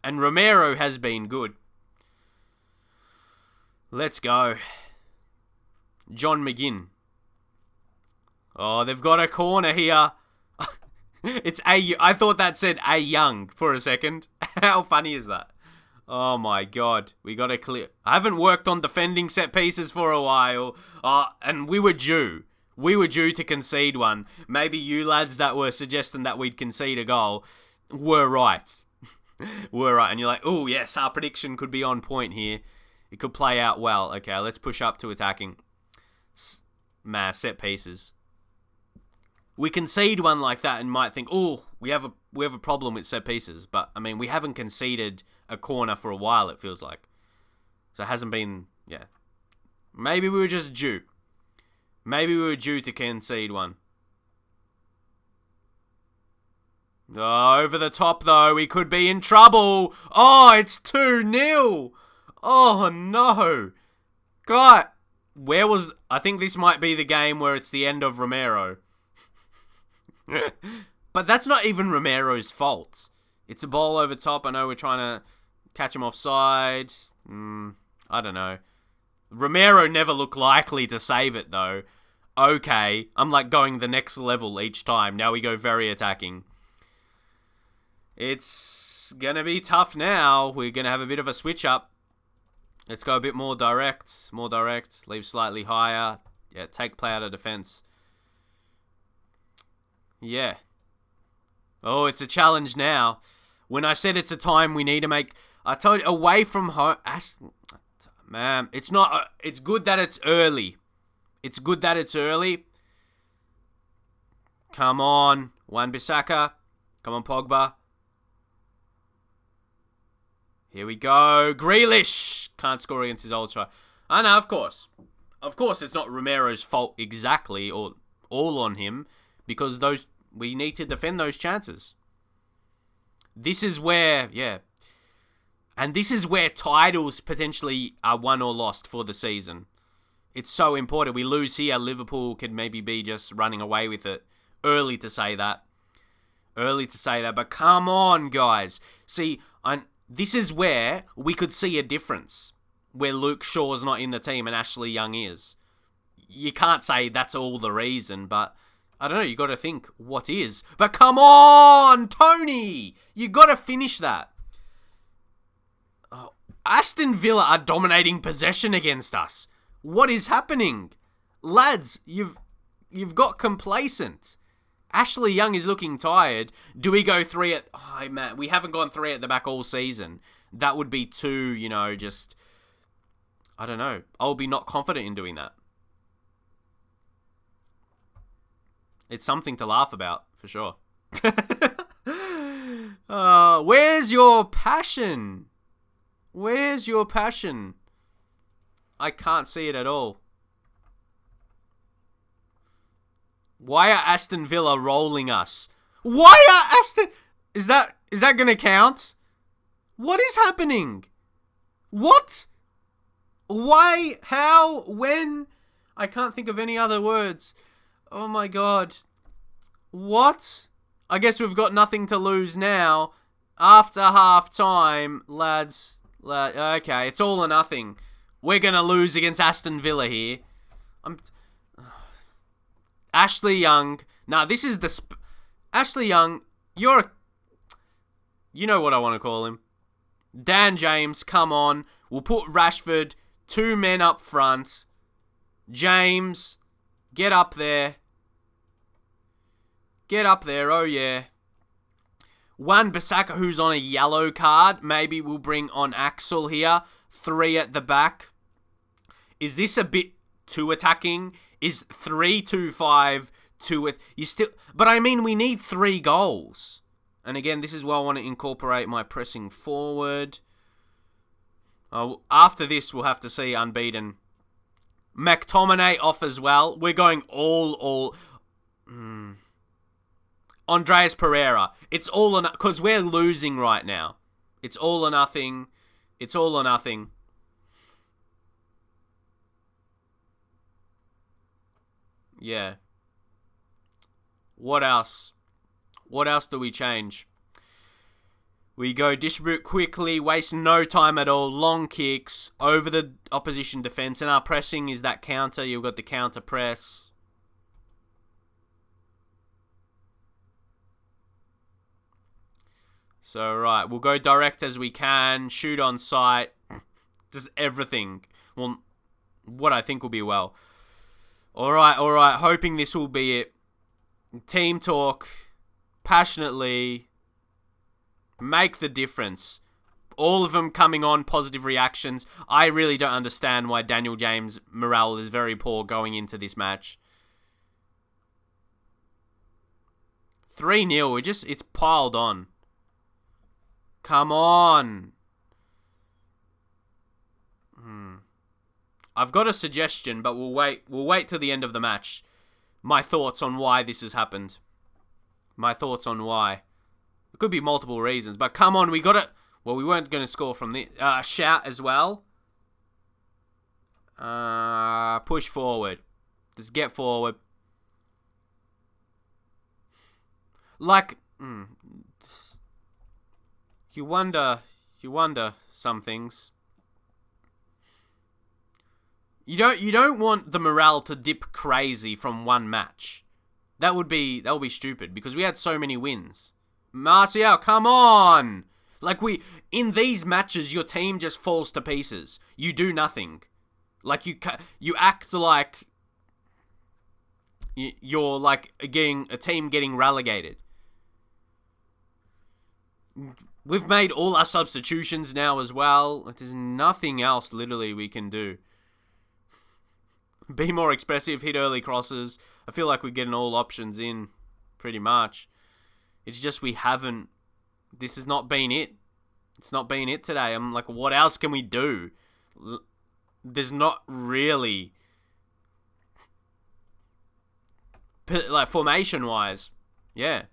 And Romero has been good. Let's go. John McGinn. Oh, they've got a corner here. It's A. I thought that said A Young for a second. How funny is that? Oh my god, we got to clear. I haven't worked on defending set pieces for a while. And we were due. We were due to concede one. Maybe you lads that were suggesting that we'd concede a goal were right. Were right. And you're like, oh yes, our prediction could be on point here. It could play out well. Okay, let's push up to attacking. Set pieces. We concede one like that and might think, oh, we have a problem with set pieces. But, I mean, we haven't conceded a corner for a while, it feels like. So it hasn't been, yeah. Maybe we were just due. Maybe we were due to concede one. Oh, over the top, though. We could be in trouble. Oh, it's 2-0. Oh, no. God. I think this might be the game where it's the end of Romero. But that's not even Romero's fault. It's a ball over top. I know we're trying to catch him offside. I don't know. Romero never looked likely to save it, though. Okay, I'm like going the next level each time. Now we go very attacking. It's going to be tough now. We're going to have a bit of a switch up. Let's go a bit more direct. More direct. Leave slightly higher. Yeah, take play out of defense. Yeah. Oh, it's a challenge now. When I said it's a time we need to make... I told you, away from home... Man, it's not... It's good that it's early. It's good that it's early. Come on. Wan-Bissaka. Come on, Pogba. Here we go. Grealish. Can't score against his old try. I know, of course. Of course, it's not Romero's fault exactly, or all on him, because we need to defend those chances. This is where, yeah. And this is where titles potentially are won or lost for the season. It's so important. We lose here, Liverpool could maybe be just running away with it. Early to say that. But come on, guys. See, this is where we could see a difference. Where Luke Shaw's not in the team and Ashley Young is. You can't say that's all the reason, but... I don't know, you got to think, what is? But come on, Tony! You got to finish that. Oh, Aston Villa are dominating possession against us. What is happening? Lads, you've got complacent. Ashley Young is looking tired. Do we go 3 at... Oh, man, we haven't gone 3 at the back all season. That would be too, just... I don't know. I'll be not confident in doing that. It's something to laugh about, for sure. Where's your passion? Where's your passion? I can't see it at all. Why are Aston Villa rolling us? Why are Aston... Is that going to count? What is happening? What? Why? How? When? I can't think of any other words. Oh my god. What? I guess we've got nothing to lose now. After half time, lads. Okay, it's all or nothing. We're going to lose against Aston Villa here. Ashley Young. Nah, this is the... Ashley Young, you know what I want to call him. Dan James, come on. We'll put Rashford, 2 men up front. James, get up there. Get up there, oh yeah. Wan-Bissaka, who's on a yellow card. Maybe we'll bring on Axel here. 3 at the back. Is this a bit too attacking? Is 3-2-5 too... You still... But I mean, we need 3 goals. And again, this is where I want to incorporate my pressing forward. After this, we'll have to see unbeaten. McTominay off as well. We're going all... Andreas Pereira. It's all or nothing. Because we're losing right now. It's all or nothing. It's all or nothing. Yeah. What else? What else do we change? We go distribute quickly, waste no time at all, long kicks, over the opposition defense, and our pressing is that counter. You've got the counter press. So, right, we'll go direct as we can, shoot on sight, just everything. Well, what I think will be well. Alright, hoping this will be it. Team talk, passionately, make the difference. All of them coming on, positive reactions. I really don't understand why Daniel James' morale is very poor going into this match. 3-0, it's piled on. Come on. I've got a suggestion, but we'll wait till the end of the match. My thoughts on why this has happened. My thoughts on why. It could be multiple reasons, but come on, we got it. Well, we weren't going to score from the shout as well. Push forward. Just get forward. Like, you wonder some things. You don't want the morale to dip crazy from one match. That would be stupid because we had so many wins. Martial, come on! Like in these matches, your team just falls to pieces. You do nothing. Like you act like you're like a team getting relegated. We've made all our substitutions now as well. There's nothing else literally we can do. Be more expressive, hit early crosses. I feel like we're getting all options in pretty much. It's just we haven't. This has not been it. It's not been it today. I'm like, what else can we do? There's not really. Like, formation-wise. Yeah.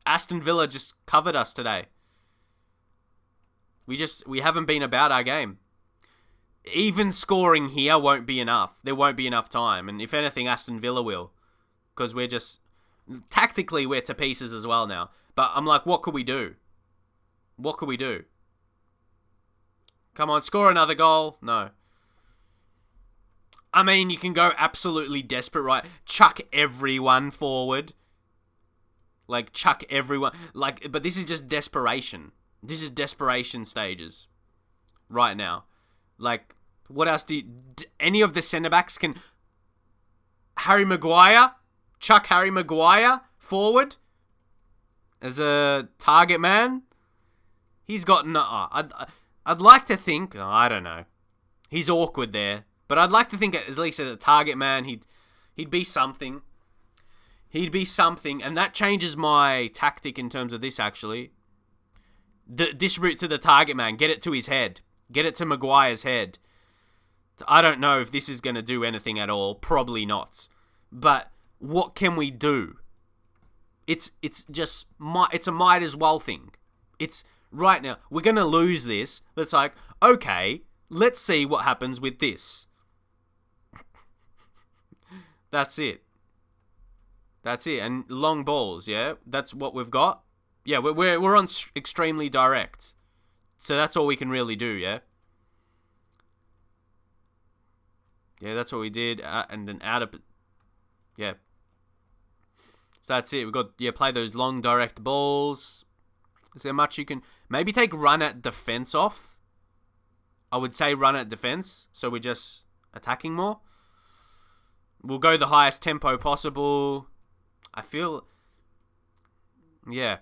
Aston Villa just covered us today. We haven't been about our game. Even scoring here won't be enough. There won't be enough time. And if anything, Aston Villa will. Because we're just... Tactically, we're to pieces as well now. But I'm like, what could we do? What could we do? Come on, score another goal. No. I mean, you can go absolutely desperate, right? Chuck everyone forward. Like, chuck everyone. Like, but this is just desperation. This is desperation stages. Right now. Like, what else any of the centre-backs can... Harry Maguire? Chuck Harry Maguire forward? As a target man? He's got... I'd like to think... I don't know. He's awkward there. But I'd like to think at least as a target man, he'd be something. He'd be something. And that changes my tactic in terms of this, actually. Distribute to the target man. Get it to his head. Get it to Maguire's head. I don't know if this is going to do anything at all. Probably not. But what can we do? It's a might as well thing. It's right now. We're going to lose this. But it's like, okay, let's see what happens with this. That's it. That's it. And long balls, yeah? That's what we've got. Yeah, we're on extremely direct. So that's all we can really do, yeah? Yeah, that's what we did. And then out of... Yeah. So that's it. We've got, play those long direct balls. Is there much you can... Maybe take run at defense off. I would say run at defense. So we're just attacking more. We'll go the highest tempo possible. I feel... Yeah.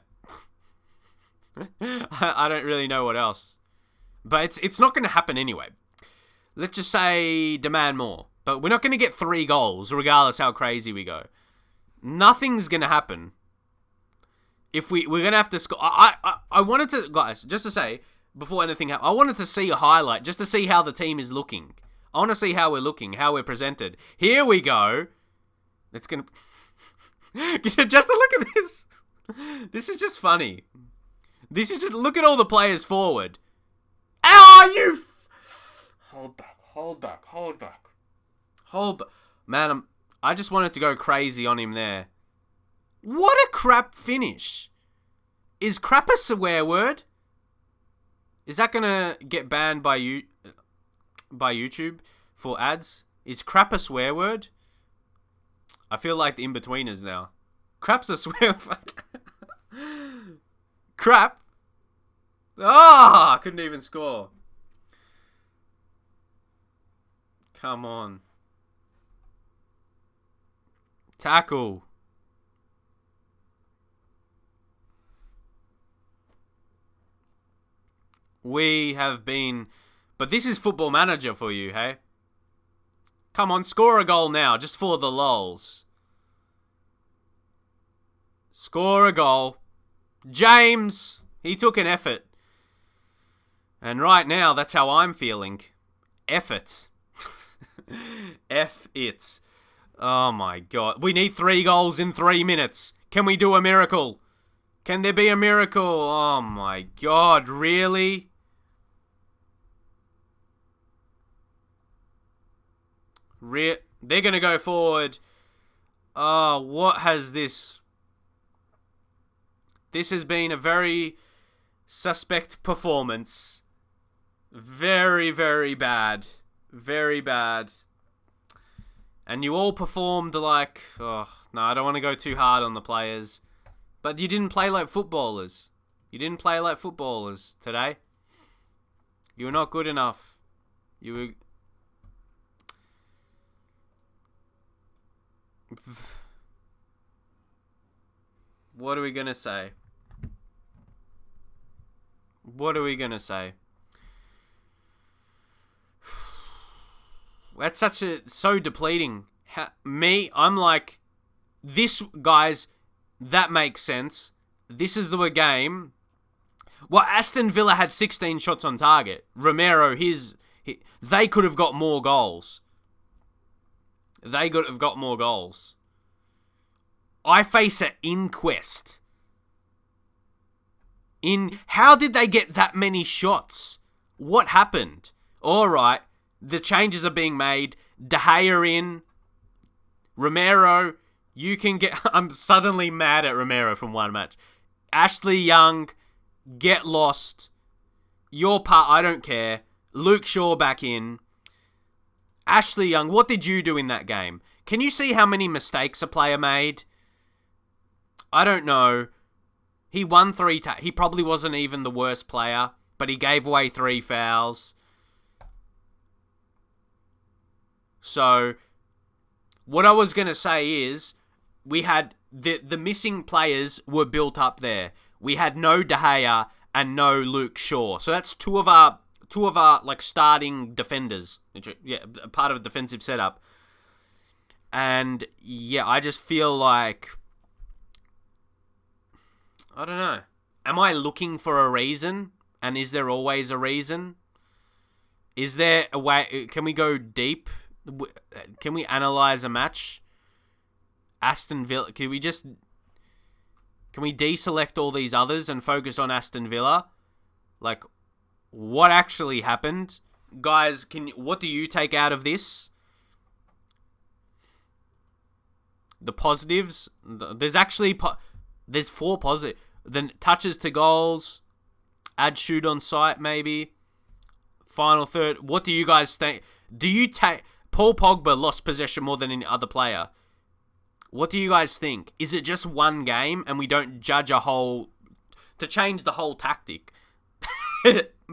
I don't really know what else. But it's not going to happen anyway. Let's just say demand more. But we're not going to get 3 goals, regardless how crazy we go. Nothing's going to happen. If we're going to have to score... I wanted to... Guys, just to say, before anything happens, I wanted to see a highlight, just to see how the team is looking. I want to see how we're looking, how we're presented. Here we go. It's going to... Just to look at this. This is just funny. This is just... Look at all the players forward. Oh, you... Hold back. Man, I just wanted to go crazy on him there. What a crap finish. Is crap a swear word? Is that gonna get banned by YouTube for ads? Is crap a swear word? I feel like the in-betweeners now. Crap's a swear word. Crap. Ah, I couldn't even score. Come on. Tackle. We have been... But this is Football Manager for you, hey? Come on, score a goal now, just for the lols. Score a goal. James, he took an effort. And right now, that's how I'm feeling. Efforts. F it. Oh my god. We need 3 goals in 3 minutes. Can we do a miracle? Can there be a miracle? Oh my god, really? They're going to go forward. Oh, what has this... This has been a very suspect performance. Very, very bad. Very bad. And you all performed like... Oh, no, I don't want to go too hard on the players. But you didn't play like footballers. You didn't play like footballers today. You were not good enough. You were... What are we going to say? What are we going to say? That's so depleting. I'm like, this, guys, that makes sense. This is the game. Well, Aston Villa had 16 shots on target. Romero, they could have got more goals. They could have got more goals. I face an inquest. How did they get that many shots? What happened? Alright, the changes are being made. De Gea in. Romero, you can get... I'm suddenly mad at Romero from one match. Ashley Young, get lost. Your part, I don't care. Luke Shaw back in. Ashley Young, what did you do in that game? Can you see how many mistakes a player made? I don't know. He won 3... He probably wasn't even the worst player, but he gave away 3 fouls. So, what I was going to say is, we had... The missing players were built up there. We had no De Gea and no Luke Shaw. So that's two of our like starting defenders. Yeah, part of a defensive setup. And yeah, I just feel like, I don't know. Am I looking for a reason? And is there always a reason? Is there a way? Can we go deep? Can we analyze a match? Aston Villa. Can we deselect all these others and focus on Aston Villa? Like, what actually happened? Guys, what do you take out of this? The positives? There's actually... There's 4 positives. Then touches to goals. Add shoot on sight, maybe. Final third. What do you guys think? Do you take... Paul Pogba lost possession more than any other player. What do you guys think? Is it just one game and we don't judge to change the whole tactic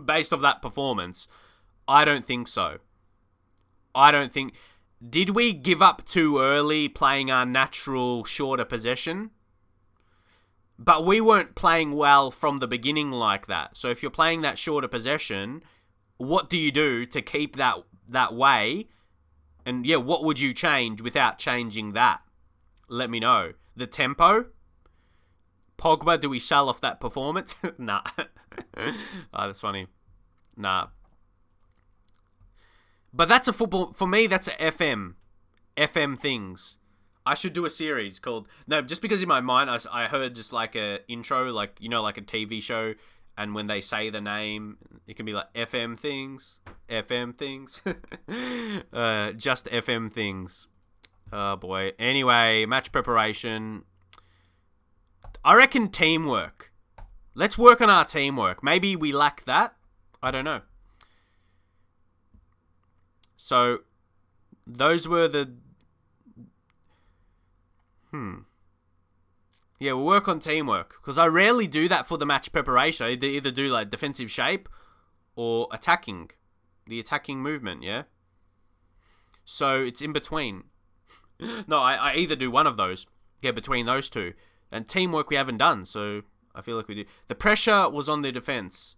based off that performance? I don't think so. Did we give up too early playing our natural shorter possession? But we weren't playing well from the beginning like that. So if you're playing that shorter possession, what do you do to keep that way? And yeah, what would you change without changing that? Let me know. The tempo? Pogba, do we sell off that performance? Nah. Oh, that's funny. Nah. But that's a football... For me, that's a FM. FM things. I should do a series called... No, just because in my mind, I heard just like a intro, like, you know, like a TV show. And when they say the name, it can be like FM things. FM things. Just FM things. Oh, boy. Anyway, match preparation. I reckon teamwork. Let's work on our teamwork. Maybe we lack that. I don't know. So, those were the... Yeah, we'll work on teamwork. Because I rarely do that for the match preparation. I either do like defensive shape or attacking. The attacking movement, yeah? So, it's in between. No, I either do one of those. Yeah, between those two. And teamwork we haven't done, so I feel like we do. The pressure was on the defense.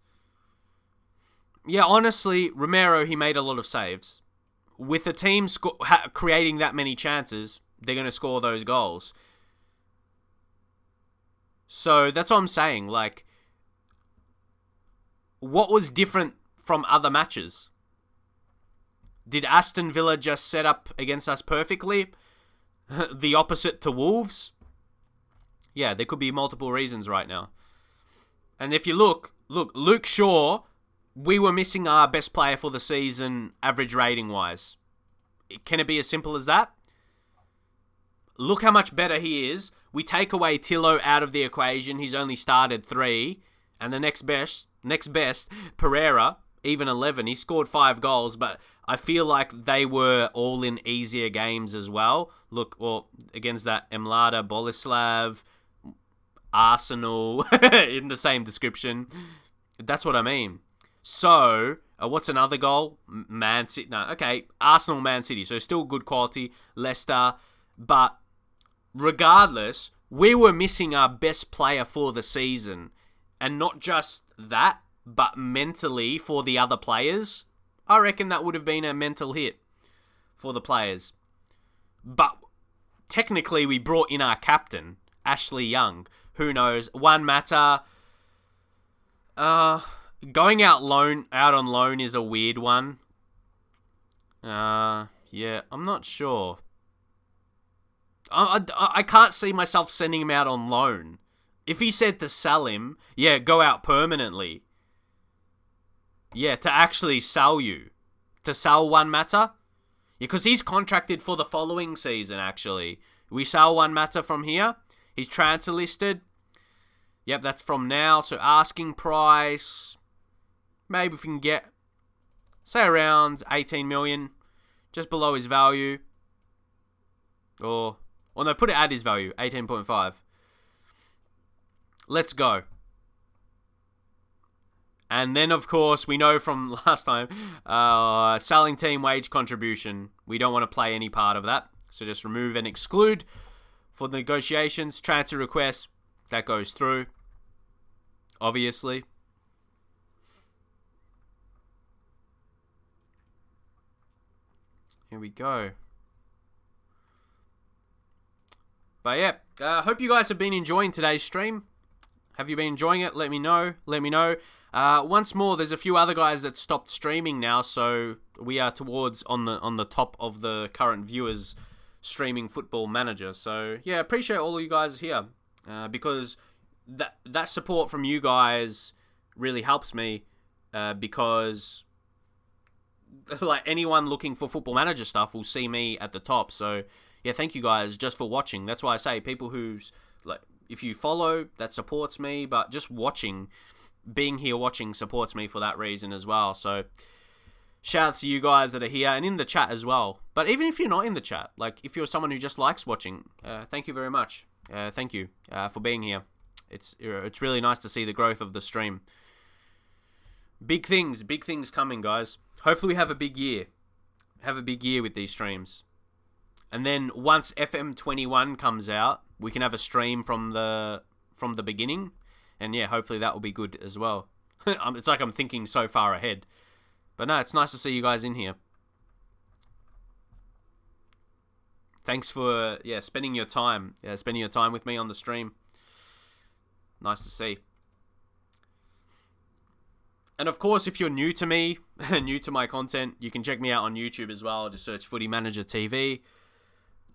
Yeah, honestly, Romero, he made a lot of saves. With the team creating that many chances, they're going to score those goals. So that's what I'm saying. Like, what was different from other matches? Did Aston Villa just set up against us perfectly? The opposite to Wolves? Yeah, there could be multiple reasons right now. And if you look, Luke Shaw, we were missing our best player for the season, average rating-wise. Can it be as simple as that? Look how much better he is. We take away Tillo out of the equation. He's only started 3. And the next best, Pereira, even 11. He scored 5 goals, but I feel like they were all in easier games as well. Look, well, against that Mlada, Boleslav, Arsenal, in the same description. That's what I mean. So, what's another goal? Man City. No, okay. Arsenal, Man City. So, still good quality. Leicester. But, regardless, we were missing our best player for the season. And not just that, but mentally for the other players. I reckon that would have been a mental hit for the players. But, technically, we brought in our captain, Ashley Young. Who knows? One matter. Going out on loan is a weird one. Yeah, I'm not sure. I can't see myself sending him out on loan. If he said to sell him, yeah, go out permanently. Yeah, to actually sell you. To sell One matter. Yeah, because he's contracted for the following season, actually. We sell One matter from here. He's transfer listed. Yep, that's from now. So asking price, maybe if we can get, say around 18 million, just below his value. Or no, put it at his value, 18.5. Let's go. And then, of course, we know from last time, selling team wage contribution. We don't want to play any part of that. So just remove and exclude. For the negotiations, transfer requests, that goes through. Obviously. Here we go. But yeah, hope you guys have been enjoying today's stream. Have you been enjoying it? Let me know. Once more, there's a few other guys that stopped streaming now, so we are towards on the top of the current viewers streaming Football Manager. So yeah, appreciate all of you guys here, because that support from you guys really helps me, because like anyone looking for Football Manager stuff will see me at the top. So yeah, thank you guys just for watching. That's why I say people who's like, if you follow, that supports me, but just watching, being here watching supports me for that reason as well. So shout out to you guys that are here and in the chat as well. But even if you're not in the chat, like if you're someone who just likes watching, thank you very much. Thank you for being here. It's really nice to see the growth of the stream. Big things coming, guys. Hopefully we have a big year. Have a big year with these streams. And then once FM21 comes out, we can have a stream from the beginning. And yeah, hopefully that will be good as well. It's like I'm thinking so far ahead. But no, it's nice to see you guys in here. Thanks for spending your time. Spending your time with me on the stream. Nice to see. And of course, if you're new to me, new to my content, you can check me out on YouTube as well. Just search Footy Manager TV.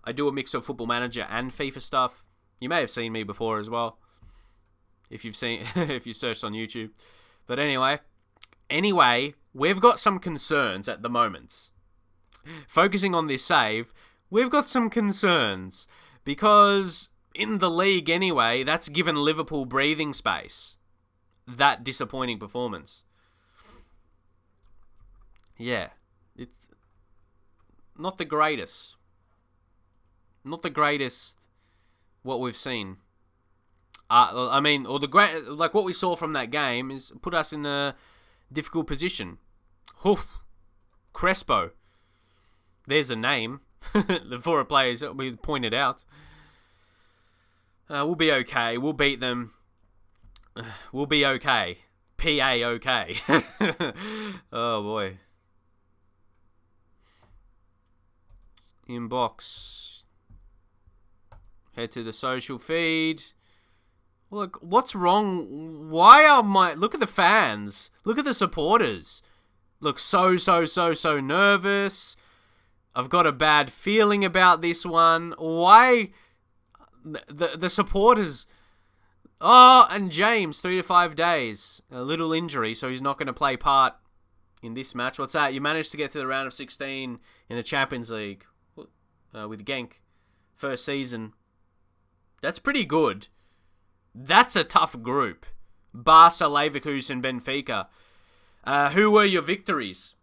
I do a mix of Football Manager and FIFA stuff. You may have seen me before as well, if you searched on YouTube. But anyway, we've got some concerns at the moment. Focusing on this save, we've got some concerns because in the league anyway, that's given Liverpool breathing space. That disappointing performance. Yeah, it's not the greatest. Not the greatest what we've seen. What we saw from that game is put us in a difficult position. Oof. Crespo. There's a name for a player that we pointed out. We'll be okay. We'll beat them. We'll be okay. P-A-OK. Oh, boy. Inbox. Head to the social feed. Look, what's wrong? Look at the fans. Look at the supporters. Look so nervous. I've got a bad feeling about this one. Why? The supporters... Oh, and James, 3 to 5 days. A little injury, so he's not going to play part in this match. What's that? You managed to get to the round of 16 in the Champions League with Genk. First season. That's pretty good. That's a tough group. Barca, Leverkusen, Benfica. Who were your victories?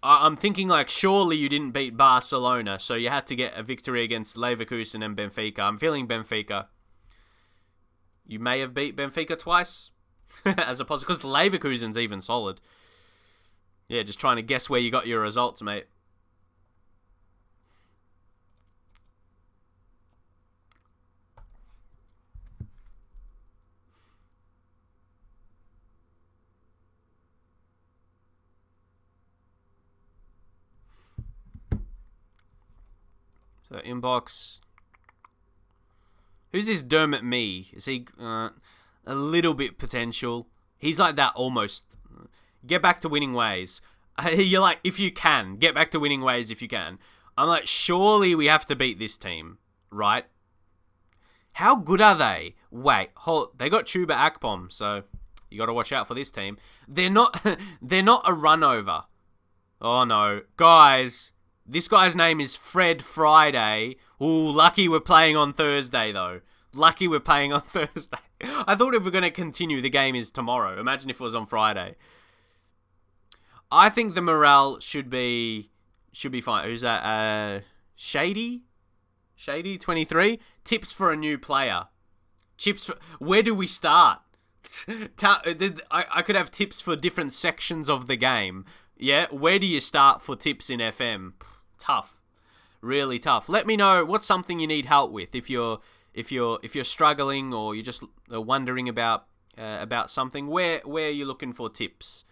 I'm thinking like surely you didn't beat Barcelona, so you had to get a victory against Leverkusen and Benfica. I'm feeling Benfica. You may have beat Benfica twice as opposed because Leverkusen's even solid. Yeah, just trying to guess where you got your results, mate. So inbox. Who's this Dermot Me? Is he a little bit potential? He's like that almost. Get back to winning ways. You're like, if you can. Get back to winning ways if you can. I'm like, surely we have to beat this team, right? How good are they? Wait, hold. They got Chuba Akpom, so you got to watch out for this team. They're not a run over. Oh no. Guys, this guy's name is Fred Friday. Ooh, lucky we're playing on Thursday, though. Lucky we're playing on Thursday. I thought if we're going to continue, the game is tomorrow. Imagine if it was on Friday. I think the morale should be fine. Who's that? Shady 23. Tips for a new player. Where do we start? I could have tips for different sections of the game. Yeah, where do you start for tips in FM? Tough. Really tough. Let me know what's something you need help with if you're struggling or you're just wondering about something. Where are you looking for tips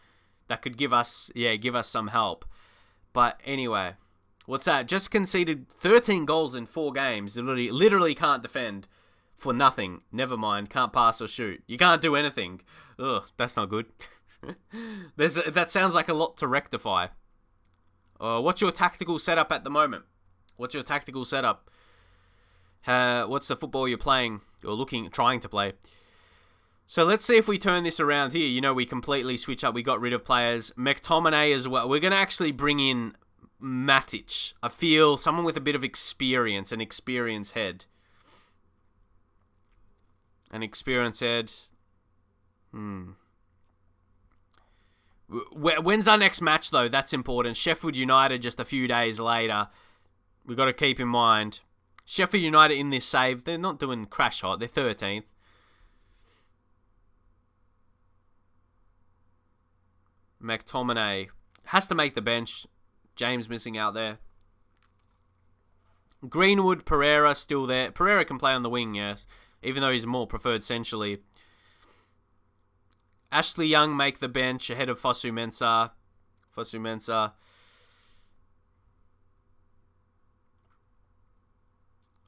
that could give us some help? But anyway, what's that? Just conceded 13 goals in 4 games. Literally can't defend for nothing. Never mind, can't pass or shoot. You can't do anything. Ugh, that's not good. That sounds like a lot to rectify. What's your tactical setup at the moment? What's your tactical setup? What's the football you're playing or trying to play? So let's see if we turn this around here. You know, we completely switch up. We got rid of players. McTominay as well. We're going to actually bring in Matic. I feel someone with a bit of experience, an experienced head. An experienced head. When's our next match, though? That's important. Sheffield United just a few days later. We've got to keep in mind. Sheffield United in this save, they're not doing crash hot. They're 13th. McTominay has to make the bench. James missing out there. Greenwood, Pereira still there. Pereira can play on the wing, yes, even though he's more preferred centrally. Ashley Young make the bench ahead of Fosu Mensah.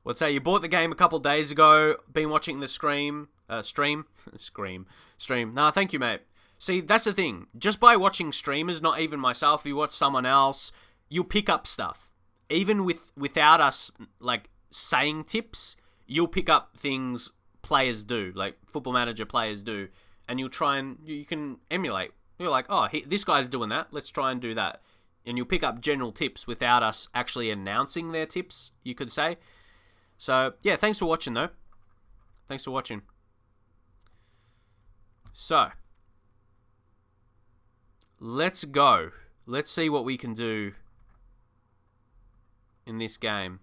What's that? You bought the game a couple days ago. Been watching the stream. Nah, thank you, mate. See, that's the thing. Just by watching streamers, not even myself, you watch someone else, you'll pick up stuff. Even without us like saying tips, you'll pick up things players do, like Football Manager players do, and you can emulate. You're like, oh, this guy's doing that. Let's try and do that, and you'll pick up general tips without us actually announcing their tips, you could say. So yeah, thanks for watching though. Thanks for watching. So let's go. Let's see what we can do in this game.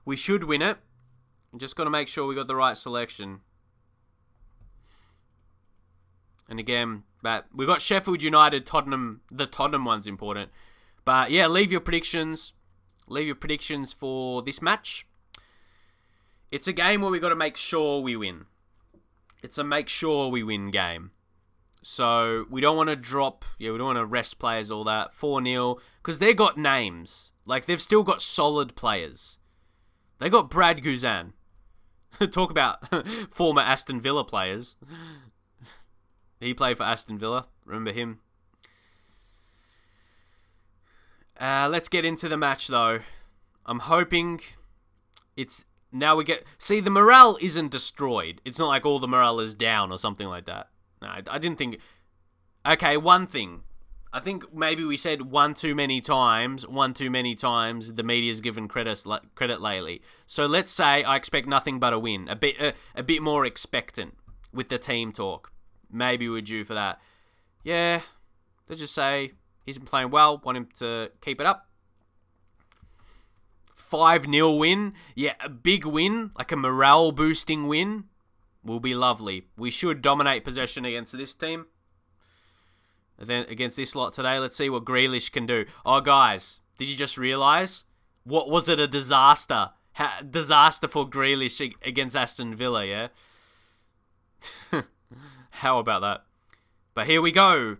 We should win it. Just got to make sure we got the right selection. And again, but we got Sheffield United, Tottenham. The Tottenham one's important. But yeah, leave your predictions. Leave your predictions for this match. It's a game where we got to make sure we win. It's a make sure we win game. So we don't want to drop. Yeah, we don't want to rest players, all that. 4-0. Because they got names. Like, they've still got solid players. They got Brad Guzan. Talk about former Aston Villa players. He played for Aston Villa. Remember him? Let's get into the match, though. I'm hoping it's... Now we get... See, the morale isn't destroyed. It's not like all the morale is down or something like that. No, I didn't think... Okay, one thing. I think maybe we said one too many times. The media's given credit lately. So let's say I expect nothing but a win. A bit more expectant with the team talk. Maybe we're due for that. Yeah, let's just say he's been playing well. Want him to keep it up. 5-0 win. Yeah, a big win. Like a morale-boosting win. Will be lovely. We should dominate possession against this team. And then against this lot today, let's see what Grealish can do. Oh, guys, did you just realise? What was it? A disaster. Disaster for Grealish against Aston Villa, yeah? How about that? But here we go.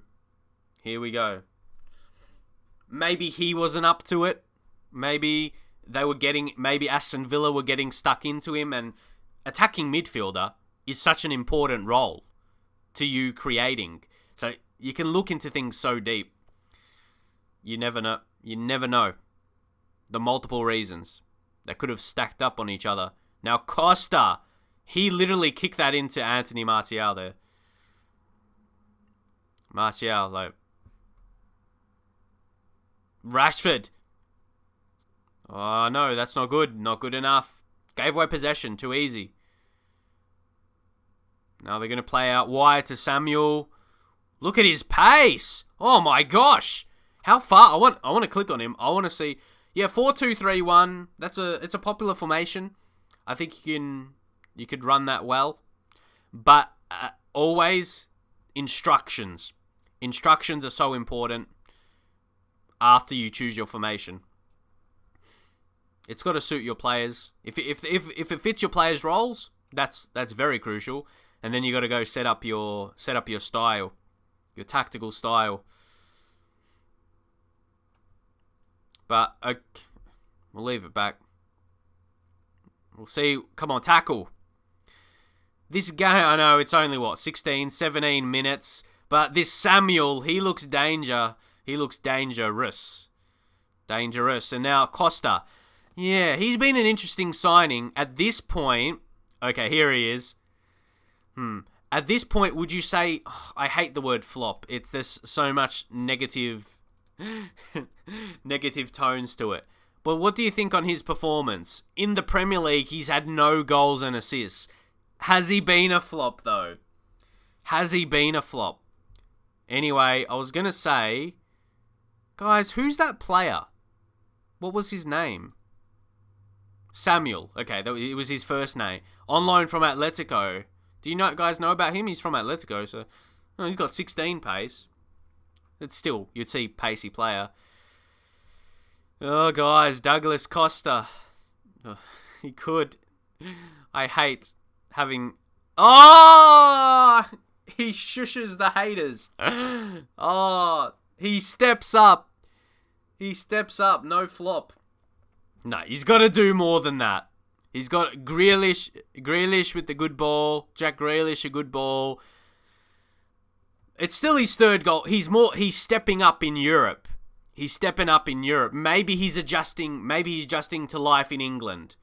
Maybe he wasn't up to it. Maybe Aston Villa were getting stuck into him, and attacking midfielder is such an important role to you creating. So you can look into things so deep. You never know. The multiple reasons that could have stacked up on each other. Now Costa, he literally kicked that into Anthony Martial there. Martial, like... Rashford. Oh, no, that's not good. Not good enough. Gave away possession. Too easy. Now they're going to play out wide to Samuel. Look at his pace. Oh, my gosh. How far? I want to click on him. I want to see. Yeah, 4-2-3-1. It's a popular formation. I think you could run that well. But always instructions. Instructions are so important after you choose your formation. It's got to suit your players. If it fits your players' roles, that's very crucial. And then you got to go set up your style, your tactical style. But okay, we'll leave it back. We'll see. Come on, tackle. This game, I know it's only 16, 17 minutes. But this Samuel, he looks dangerous. Dangerous. And now Costa. Yeah, he's been an interesting signing. At this point, okay, here he is. At this point, would you say, I hate the word flop. There's so much negative tones to it. But what do you think on his performance? In the Premier League, he's had no goals and assists. Has he been a flop, though? Has he been a flop? Anyway, I was going to say, guys, who's that player? What was his name? Samuel. Okay, it was his first name. On loan from Atletico. Do you guys know about him? He's from Atletico, so he's got 16 pace. It's still, you'd see pacey player. Oh, guys, Douglas Costa. Oh, he could. I hate having... Oh! He shushes the haters. Oh, he steps up. He steps up, no flop. No, he's got to do more than that. He's got Grealish with the good ball. Jack Grealish, a good ball. It's still his third goal. He's stepping up in Europe. He's stepping up in Europe. Maybe he's adjusting to life in England.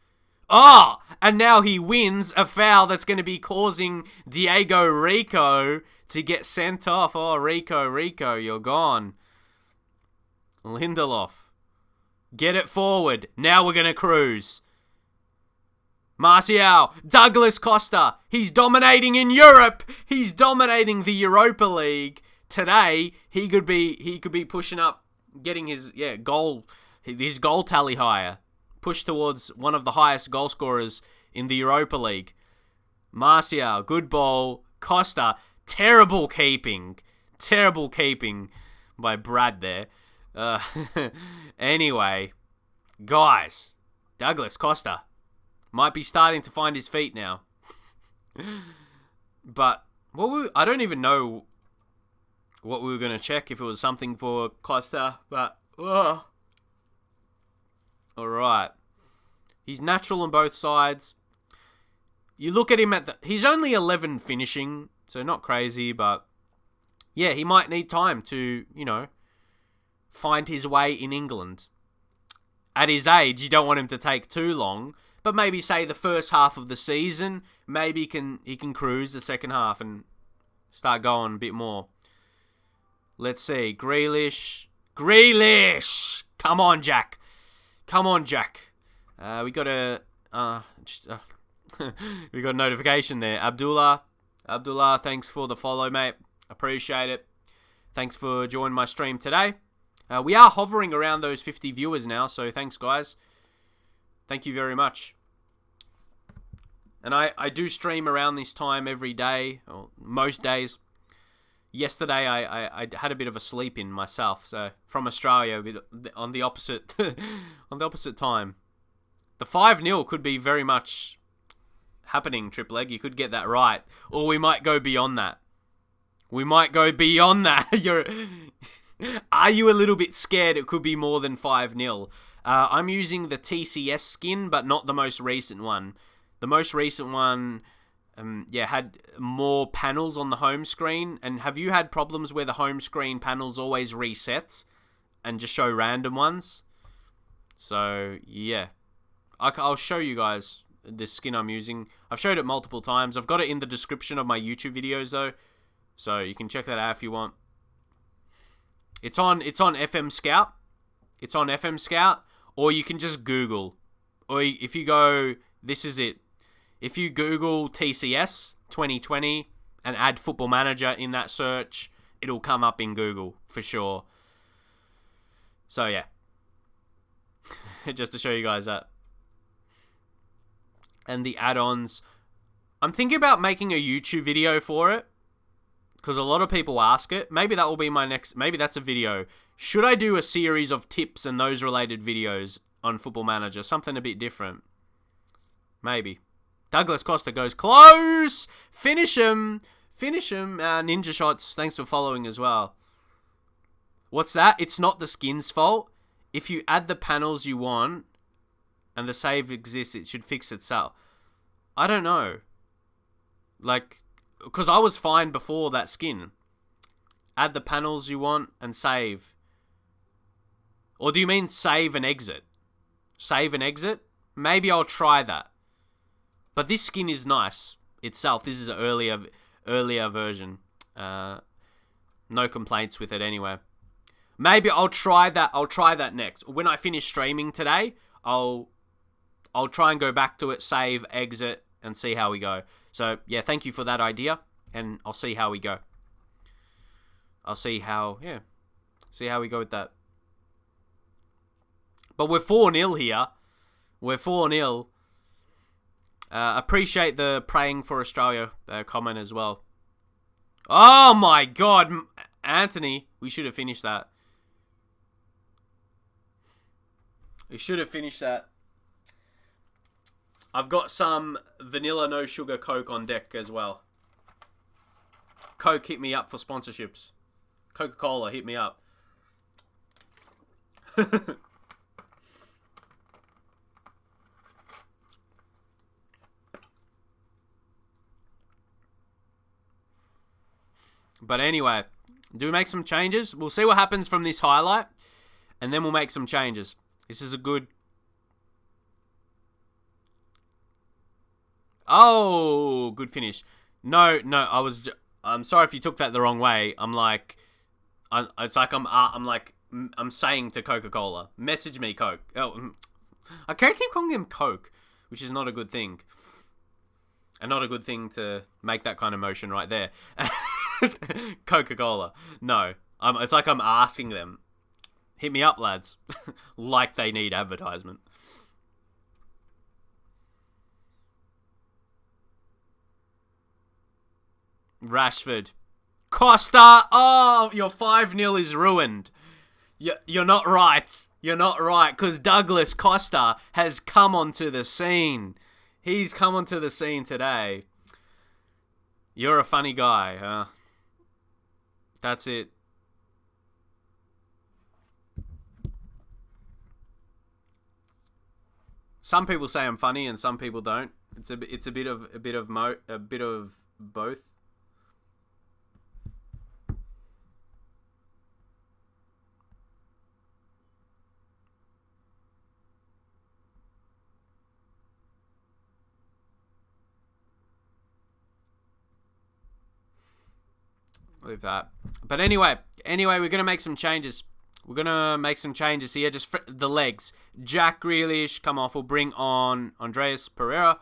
Oh, and now he wins a foul that's going to be causing Diego Rico to get sent off. Oh, Rico, you're gone. Lindelof. Get it forward. Now we're going to cruise. Martial. Douglas Costa. He's dominating in Europe. He's dominating the Europa League. Today, he could be pushing up, getting his goal tally higher. Push towards one of the highest goal scorers in the Europa League. Martial, good ball. Costa, terrible keeping by Brad there. Anyway, guys, Douglas Costa might be starting to find his feet now. But I don't even know what we were going to check, if it was something for Costa, but... Alright. He's natural on both sides. You look at him he's only 11 finishing, so not crazy, but... Yeah, he might need time to, find his way in England. At his age, you don't want him to take too long, but maybe say the first half of the season, maybe he can cruise the second half and start going a bit more. Let's see, Grealish! Come on, Jack! We got a we got a notification there. Abdullah, thanks for the follow, mate. Appreciate it. Thanks for joining my stream today. We are hovering around those 50 viewers now, so thanks, guys. Thank you very much. And I do stream around this time every day, or most days. Yesterday, I had a bit of a sleep in myself, so from Australia, on the opposite on the opposite time. The 5-0 could be very much happening, Triple Egg. You could get that right, or we might go beyond that. Are you a little bit scared it could be more than 5-0? I'm using the TCS skin, but not the most recent one. The most recent one, had more panels on the home screen. And have you had problems where the home screen panels always reset and just show random ones? So, yeah. I'll show you guys the skin I'm using. I've showed it multiple times. I've got it in the description of my YouTube videos, though. So you can check that out if you want. It's on FM Scout. It's on FM Scout. Or you can just Google. Or if you go, this is it. If you Google TCS 2020 and add Football Manager in that search, it'll come up in Google for sure. So yeah. Just to show you guys that. And the add-ons. I'm thinking about making a YouTube video for it, because a lot of people ask it. Maybe that will be my next... Maybe that's a video. Should I do a series of tips and those related videos on Football Manager? Something a bit different. Maybe. Douglas Costa goes close! Finish him! Ninja Shots, thanks for following as well. What's that? It's not the skin's fault. If you add the panels you want and the save exists, it should fix itself. I don't know. Because I was fine before that skin. Add the panels you want and save. Or do you mean save and exit? Save and exit? Maybe I'll try that. But this skin is nice itself. This is an earlier version. No complaints with it anyway. Maybe I'll try that. I'll try that next. When I finish streaming today, I'll try and go back to it, save, exit, and see how we go. So, yeah, thank you for that idea, and I'll see how we go. I'll see how we go with that. But we're 4-0 here. We're 4-0. Appreciate the praying for Australia comment as well. Oh my God, Anthony, we should have finished that. We should have finished that. I've got some vanilla no sugar Coke on deck as well. Coke, hit me up for sponsorships. Coca-Cola, hit me up. But anyway, do we make some changes? We'll see what happens from this highlight, and then we'll make some changes. This is a good... Oh, good finish. No, I'm sorry if you took that the wrong way. I'm saying to Coca-Cola, message me, Coke. Oh, I can't keep calling him Coke, which is not a good thing. And not a good thing to make that kind of motion right there. Coca-Cola. No. It's like I'm asking them. Hit me up, lads. Like they need advertisement. Rashford. Costa! Oh, your 5-0 is ruined. You're not right. You're not right, because Douglas Costa has come onto the scene. He's come onto the scene today. You're a funny guy, huh? That's it. Some people say I'm funny and some people don't. It's a bit of both. With that. But anyway, we're going to make some changes. We're going to make some changes here. Just the legs. Jack Grealish, come off. We'll bring on Andreas Pereira.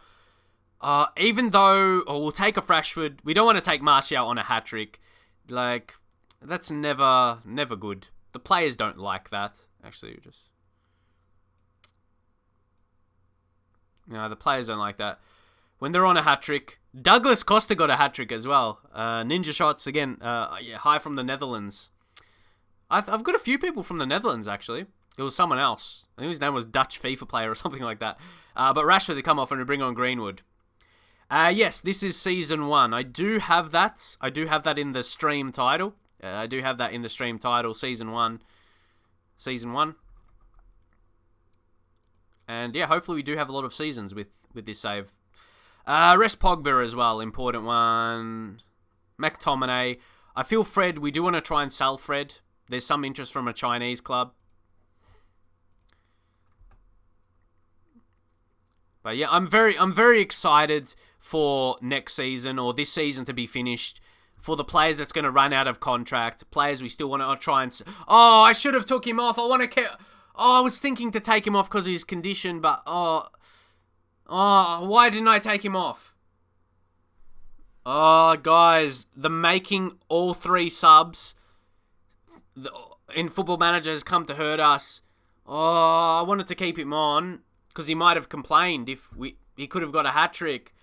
Even though... we'll take a Rashford. We don't want to take Martial on a hat-trick. Like, that's never good. The players don't like that. Actually, the players don't like that. When they're on a hat-trick... Douglas Costa got a hat-trick as well. Ninja shots again. Hi from the Netherlands. I've got a few people from the Netherlands, actually. It was someone else. I think his name was Dutch FIFA player or something like that. But Rashford, they come off and we bring on Greenwood. Yes, this is Season 1. I do have that. I do have that in the stream title. Season 1. Season 1. And yeah, hopefully we do have a lot of seasons with this save. Rest Pogba as well, important one. McTominay. I feel Fred, we do want to try and sell Fred. There's some interest from a Chinese club. But yeah, I'm very excited for next season or this season to be finished. For the players that's going to run out of contract. Players we still want to try and... Oh, I should have took him off. I was thinking to take him off because of his condition, but... why didn't I take him off? Oh, guys, the making all 3 subs in Football Manager has come to hurt us. Oh, I wanted to keep him on because he might have complained if he could have got a hat-trick.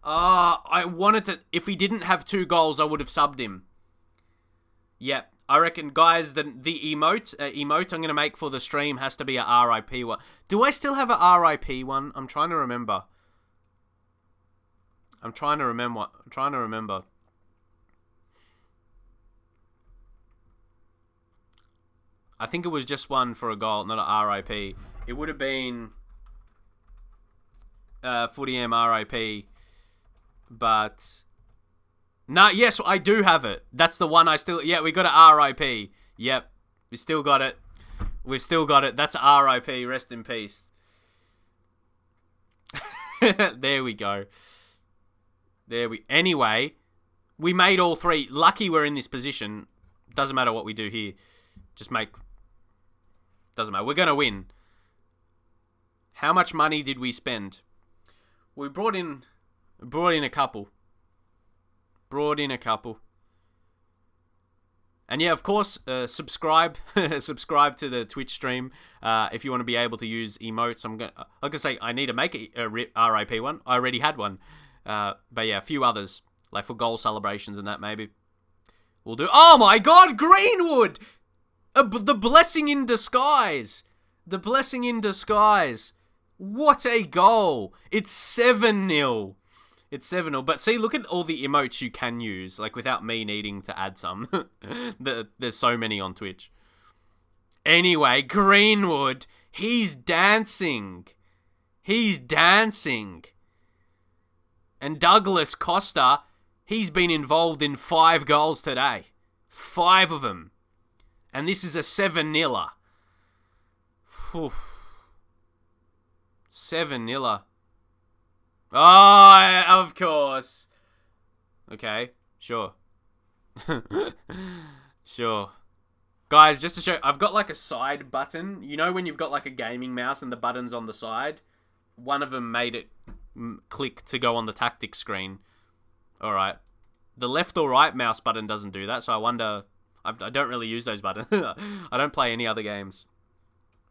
I wanted to... If he didn't have 2 goals, I would have subbed him. Yep. I reckon, guys, the emote I'm going to make for the stream has to be a RIP one. Do I still have a RIP one? I'm trying to remember. I think it was just one for a goal, not a RIP. It would have been Footy M RIP, but... No, yes, I do have it. That's the one I still... Yeah, we got a RIP. Yep, we still got it. We've still got it. That's a RIP. Rest in peace. There we go. Anyway, we made all 3. Lucky we're in this position. Doesn't matter what we do here. Doesn't matter. We're going to win. How much money did we spend? We brought in a couple. And And yeah, of course, subscribe subscribe to the Twitch stream if you want to be able to use emotes. I'm gonna say I need to make a RIP one. I already had one, but yeah, a few others like for goal celebrations and that maybe we'll do. Oh my God, Greenwood! The blessing in disguise. The blessing in disguise. What a goal! It's 7-0. It's 7-0. But see, look at all the emotes you can use, like without me needing to add some. There's so many on Twitch. Anyway, Greenwood, he's dancing. He's dancing. And Douglas Costa, he's been involved in 5 goals today. 5 of them. And this is a 7-0. 7-0. Oh, of course. Okay, sure. Sure. Guys, just to show, I've got like a side button. You know when you've got like a gaming mouse and the button's on the side? One of them made it click to go on the tactics screen. Alright. The left or right mouse button doesn't do that, so I wonder... I don't really use those buttons. I don't play any other games.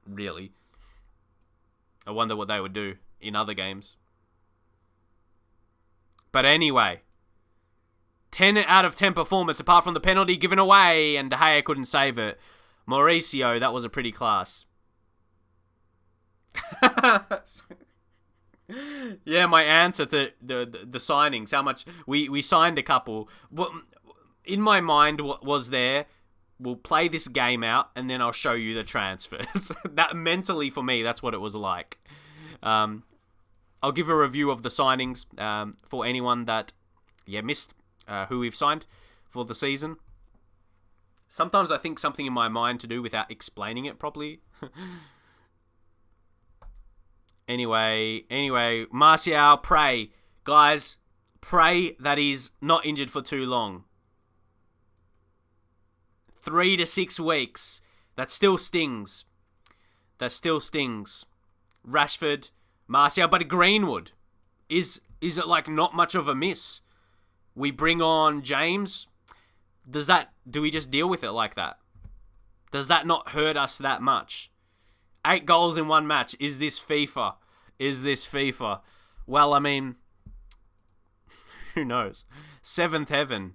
Really. I wonder what they would do in other games. But anyway. 10 out of 10 performance apart from the penalty given away. And De Gea couldn't save it. Mauricio, that was a pretty class. Yeah, my answer to the signings. How much... We signed a couple... In my mind, what was there, we'll play this game out, and then I'll show you the transfers. That mentally, for me, that's what it was like. I'll give a review of the signings for anyone that missed who we've signed for the season. Sometimes I think something in my mind to do without explaining it properly. Anyway, Martial, pray. Guys, pray that he's not injured for too long. 3 to 6 weeks. That still stings. Rashford, Martial, but Greenwood. Is it like not much of a miss? We bring on James. Do we just deal with it like that? Does that not hurt us that much? 8 goals in 1 match. Is this FIFA? Well, I mean, who knows? 7th heaven.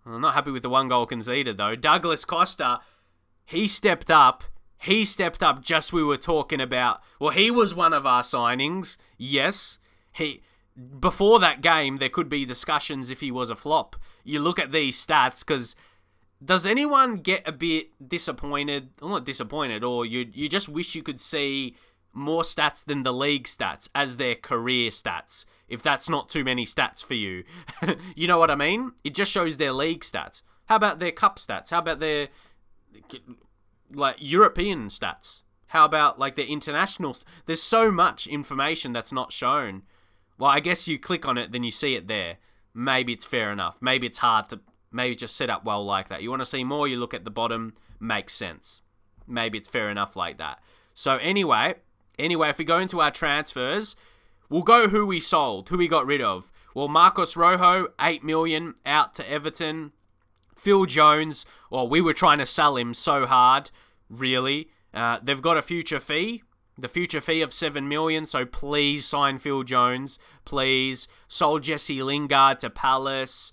I'm not happy with the 1 goal conceded, though. Douglas Costa, he stepped up. Just we were talking about. Well, he was one of our signings. Yes. Before that game, there could be discussions if he was a flop. You look at these stats, because does anyone get a bit disappointed? Well, not disappointed, or you just wish you could see more stats than the league stats as their career stats, if that's not too many stats for you. You know what I mean? It just shows their league stats. How about their cup stats? How about their like European stats? How about like their international? There's so much information that's not shown. Well, I guess you click on it, then you see it there. Maybe it's fair enough. Maybe it's hard to... Maybe just set up well like that. You want to see more, you look at the bottom. Makes sense. Maybe it's fair enough like that. So anyway, if we go into our transfers, we'll go who we sold, who we got rid of. Well, Marcos Rojo, 8 million out to Everton. Phil Jones, well, we were trying to sell him so hard, really. They've got a future fee. The future fee of 7 million, so please sign Phil Jones. Please. Sold Jesse Lingard to Palace.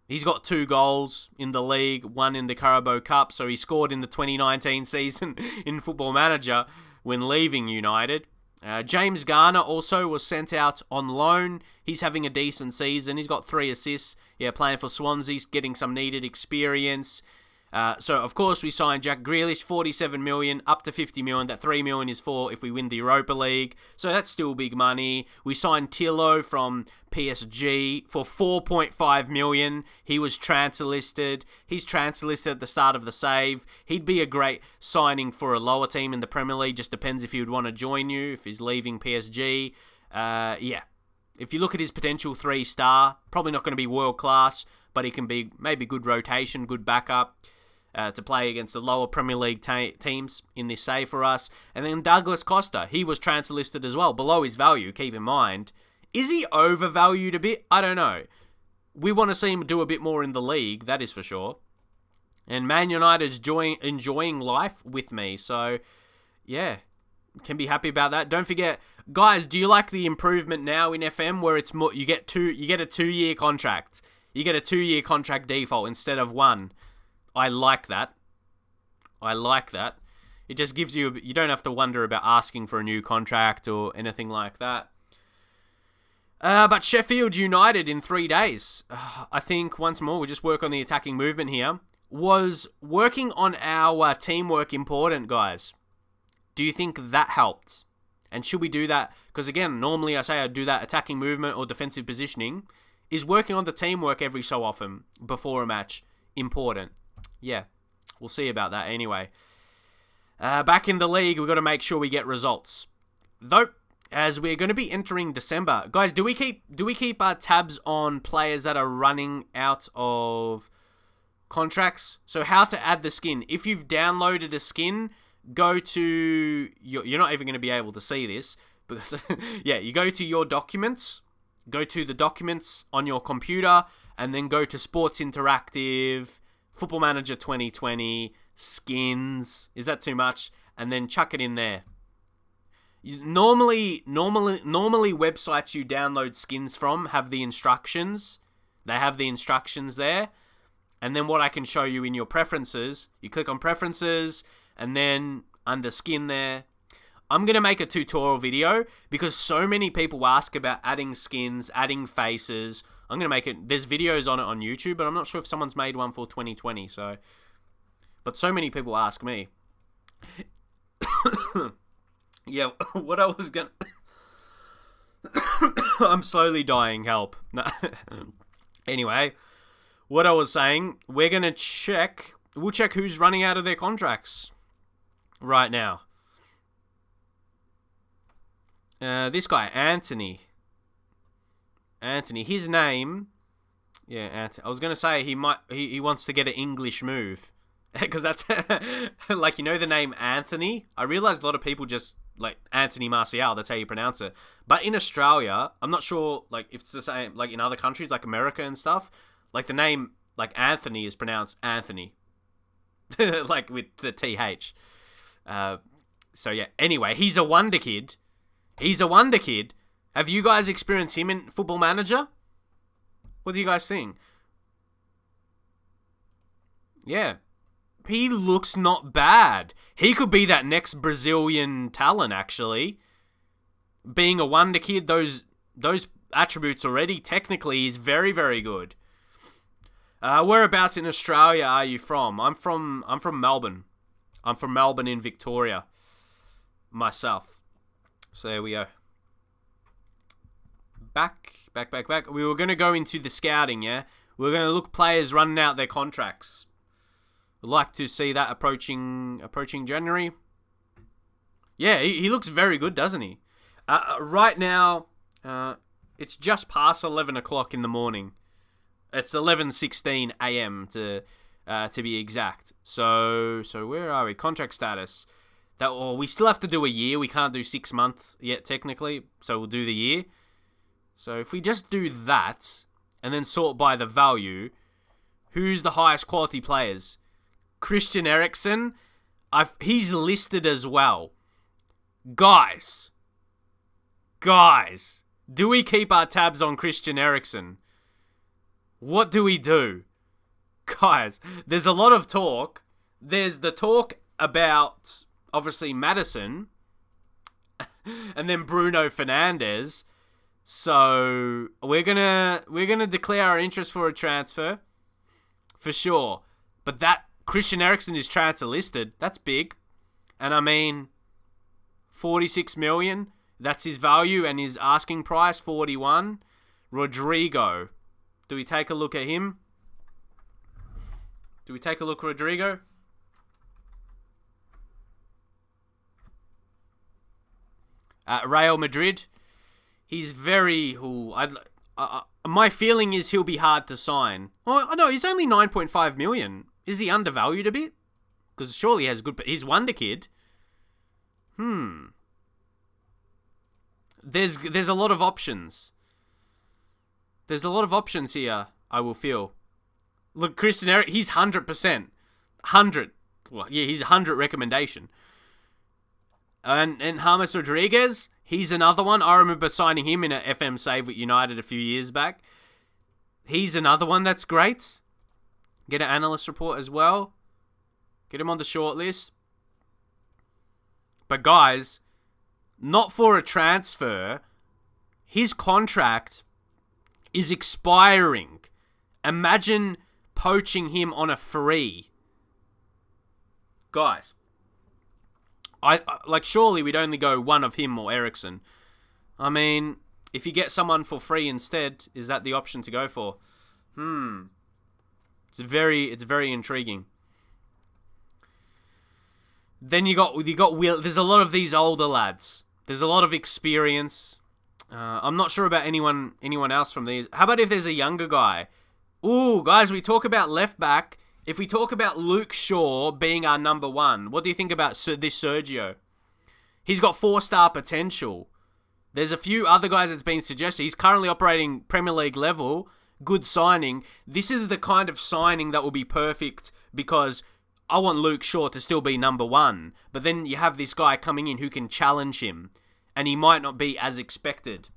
He's got 2 goals in the league, 1 in the Carabao Cup, so he scored in the 2019 season in Football Manager when leaving United. James Garner also was sent out on loan. He's having a decent season. He's got 3 assists. Yeah, playing for Swansea, getting some needed experience. So, of course, we signed Jack Grealish, 47 million, up to 50 million. That 3 million is for if we win the Europa League. So that's still big money. We signed Tillo from PSG for 4.5 million. He was transfer listed. He's transfer listed at the start of the save. He'd be a great signing for a lower team in the Premier League. Just depends if he would want to join you, if he's leaving PSG. Yeah. If you look at his potential 3-star, probably not going to be world class, but he can be maybe good rotation, good backup. To play against the lower Premier League teams in this save for us. And then Douglas Costa, he was transfer listed as well, below his value, keep in mind. Is he overvalued a bit? I don't know. We want to see him do a bit more in the league, that is for sure. And Man United's enjoying life with me. So, yeah, can be happy about that. Don't forget, guys, do you like the improvement now in FM where it's more, you get a 2-year contract. You get a 2-year contract default instead of 1. I like that. It just gives you don't have to wonder about asking for a new contract or anything like that. But Sheffield United in 3 days. I think, once more, we just work on the attacking movement here. Was working on our teamwork important, guys? Do you think that helped? And should we do that? Because again, normally I say I do that attacking movement or defensive positioning. Is working on the teamwork every so often before a match important? Yeah, we'll see about that anyway. Back in the league, we've got to make sure we get results. Though, as we're going to be entering December, guys, do we keep our tabs on players that are running out of contracts? So how to add the skin. If you've downloaded a skin, go to you're not even going to be able to see this because yeah, you go to your documents, go to the documents on your computer, and then go to Sports Interactive, Football Manager 2020, skins. Is that too much? And then chuck it in there. Normally websites you download skins from have the instructions. They have the instructions there. And then what I can show you in your preferences, you click on preferences, and then under skin there, I'm going to make a tutorial video because so many people ask about adding skins, adding faces. I'm going to make it, there's videos on it on YouTube, but I'm not sure if someone's made one for 2020. But so many people ask me. Yeah, what I was going to... I'm slowly dying, help. No. Anyway, what I was saying, we'll check who's running out of their contracts right now. This guy, Anthony, his name, yeah, Anthony. I was going to say he wants to get an English move. Because that's, like, you know the name Anthony? I realized a lot of people just, like, Anthony Martial, that's how you pronounce it. But in Australia, I'm not sure, like, if it's the same, like, in other countries, like America and stuff, like, the name, like, Anthony is pronounced Anthony. Like, with the TH. So, yeah. Anyway, he's a wonder kid. Have you guys experienced him in Football Manager? What do you guys think? Yeah. He looks not bad. He could be that next Brazilian talent, actually. Being a wonder kid, those attributes already, technically, is very, very good. Whereabouts in Australia are you from? I'm from Melbourne. I'm from Melbourne in Victoria. Myself. So there we go. Back. We were going to go into the scouting, yeah? We're going to look players running out their contracts. We'd like to see that approaching January. Yeah, he looks very good, doesn't he? Right now, it's just past 11 o'clock in the morning. It's 11:16 a.m. to be exact. So where are we? Contract status. We still have to do a year. We can't do 6 months yet, technically. So we'll do the year. So if we just do that and then sort by the value, who's the highest quality players? Christian Eriksen, he's listed as well. Guys, do we keep our tabs on Christian Eriksen? What do we do? Guys, there's a lot of talk. There's the talk about, obviously, Maddison, and then Bruno Fernandes. So we're gonna declare our interest for a transfer, for sure. But that Christian Eriksen is transfer listed. That's big. And I mean, 46 million. That's his value, and his asking price 41. Rodrigo. Do we take a look at him? Rodrigo? Real Madrid. He's very... my feeling is he'll be hard to sign. Oh, no, he's only 9.5 million. Is he undervalued a bit? Because surely he has good... He's wonder kid. There's a lot of options. There's a lot of options here, I will feel. Look, Christian Eriksen, he's 100%. 100. Well, yeah, he's 100 recommendation. And James Rodriguez, he's another one. I remember signing him in an FM save with United a few years back. He's another one that's great. Get an analyst report as well. Get him on the short list. But guys, not for a transfer. His contract is expiring. Imagine poaching him on a free. Guys, I surely we'd only go one of him or Ericsson. I mean, if you get someone for free instead, is that the option to go for? It's very intriguing. Then you got Will. There's a lot of these older lads. There's a lot of experience. I'm not sure about anyone else from these. How about if there's a younger guy? Ooh, guys, we talk about left back. If we talk about Luke Shaw being our number one, what do you think about this Sergio? He's got 4-star potential. There's a few other guys that's been suggested. He's currently operating Premier League level. Good signing. This is the kind of signing that will be perfect because I want Luke Shaw to still be number one. But then you have this guy coming in who can challenge him. And he might not be as expected.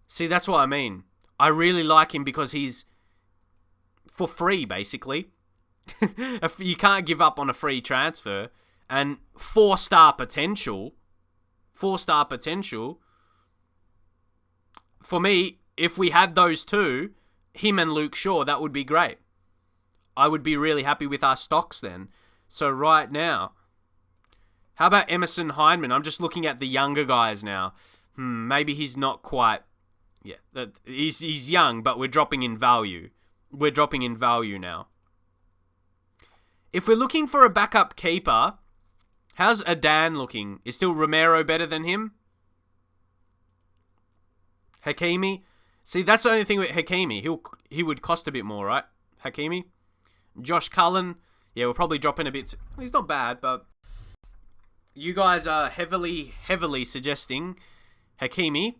See, that's what I mean. I really like him because he's for free, basically. You can't give up on a free transfer. And 4-star potential. 4-star potential. For me, if we had those two, him and Luke Shaw, that would be great. I would be really happy with our stocks then. So right now, how about Emerson Hyndman? I'm just looking at the younger guys now. Maybe he's not quite... Yeah, he's young, but we're dropping in value. We're dropping in value now. If we're looking for a backup keeper, how's Adan looking? Is still Romero better than him? Hakimi? See, that's the only thing with Hakimi. He would cost a bit more, right? Hakimi? Josh Cullen? Yeah, we'll probably drop in a bit. He's not bad, but... You guys are heavily suggesting Hakimi.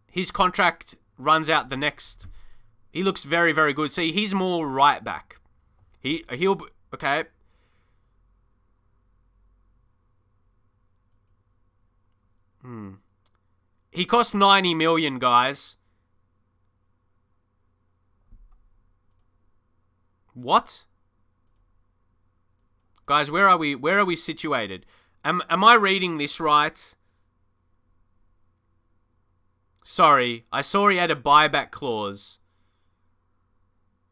His contract runs out the next... He looks very, very good. See, he's more right back. He'll... Okay. He cost 90 million, guys. What? Guys, where are we? Where are we situated? Am I reading this right? Sorry, I saw he had a buyback clause.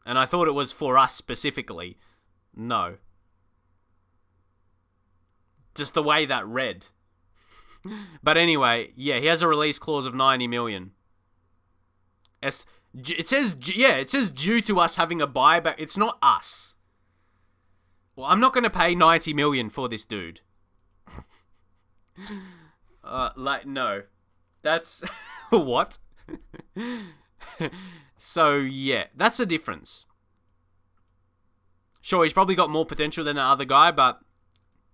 And I thought it was for us specifically. No. Just the way that read. But anyway, yeah, he has a release clause of 90 million. It says due to us having a buyback. It's not us. Well, I'm not going to pay 90 million for this dude. No. That's... What? So, yeah, that's the difference. Sure, he's probably got more potential than the other guy, but...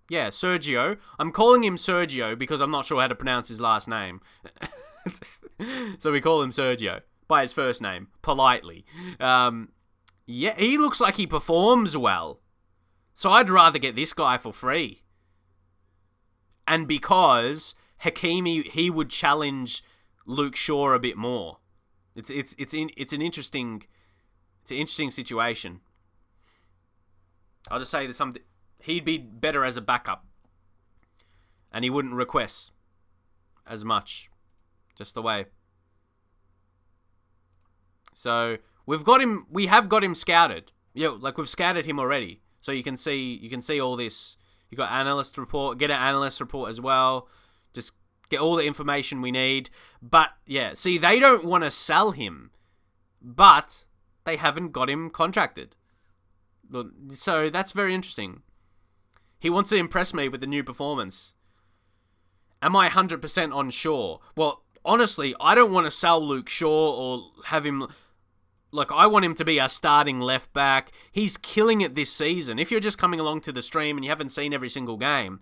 Yeah, Sergio. I'm calling him Sergio because I'm not sure how to pronounce his last name. So we call him Sergio by his first name, politely. Yeah, he looks like he performs well. So I'd rather get this guy for free. And because Hakimi, he would challenge Luke Shaw a bit more. It's an interesting situation. I'll just say there's something. He'd be better as a backup. And he wouldn't request as much. Just the way. So we have got him scouted. Yeah, like we've scouted him already. So you can see all this. You got analyst report, get an analyst report as well. Just get all the information we need. But yeah, see, they don't want to sell him, but they haven't got him contracted. So that's very interesting. He wants to impress me with the new performance. Am I 100% on Shaw? Well, honestly, I don't want to sell Luke Shaw or have him... Like, I want him to be our starting left back. He's killing it this season. If you're just coming along to the stream and you haven't seen every single game,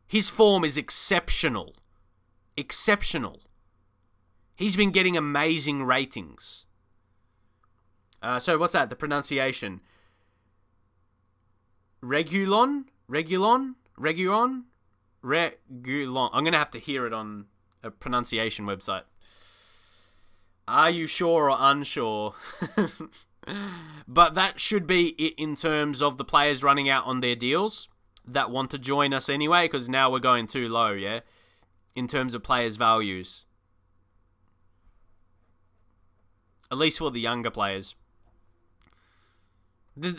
his form is exceptional. Exceptional. He's been getting amazing ratings. So what's that? The pronunciation. Regulon. I'm gonna have to hear it on a pronunciation website. Are you sure or unsure? But that should be it in terms of the players running out on their deals that want to join us anyway, because now we're going too low, yeah? In terms of players' values. At least for the younger players.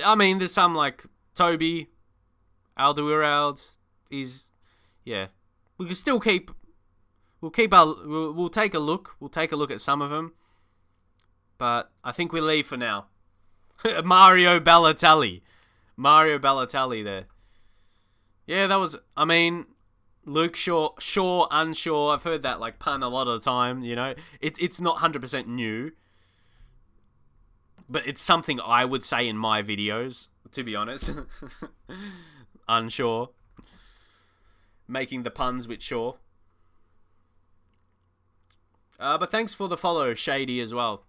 I mean, there's some like Toby, Alderweireld. Yeah. We can still keep. We'll take a look. We'll take a look at some of them. But I think we leave for now. Mario Balotelli there. Yeah, that was. I mean, Luke Shaw, unsure. I've heard that like pun a lot of the time. You know, it's not 100% new. But it's something I would say in my videos, to be honest. Unsure. Making the puns with Shaw. But thanks for the follow, Shady, as well.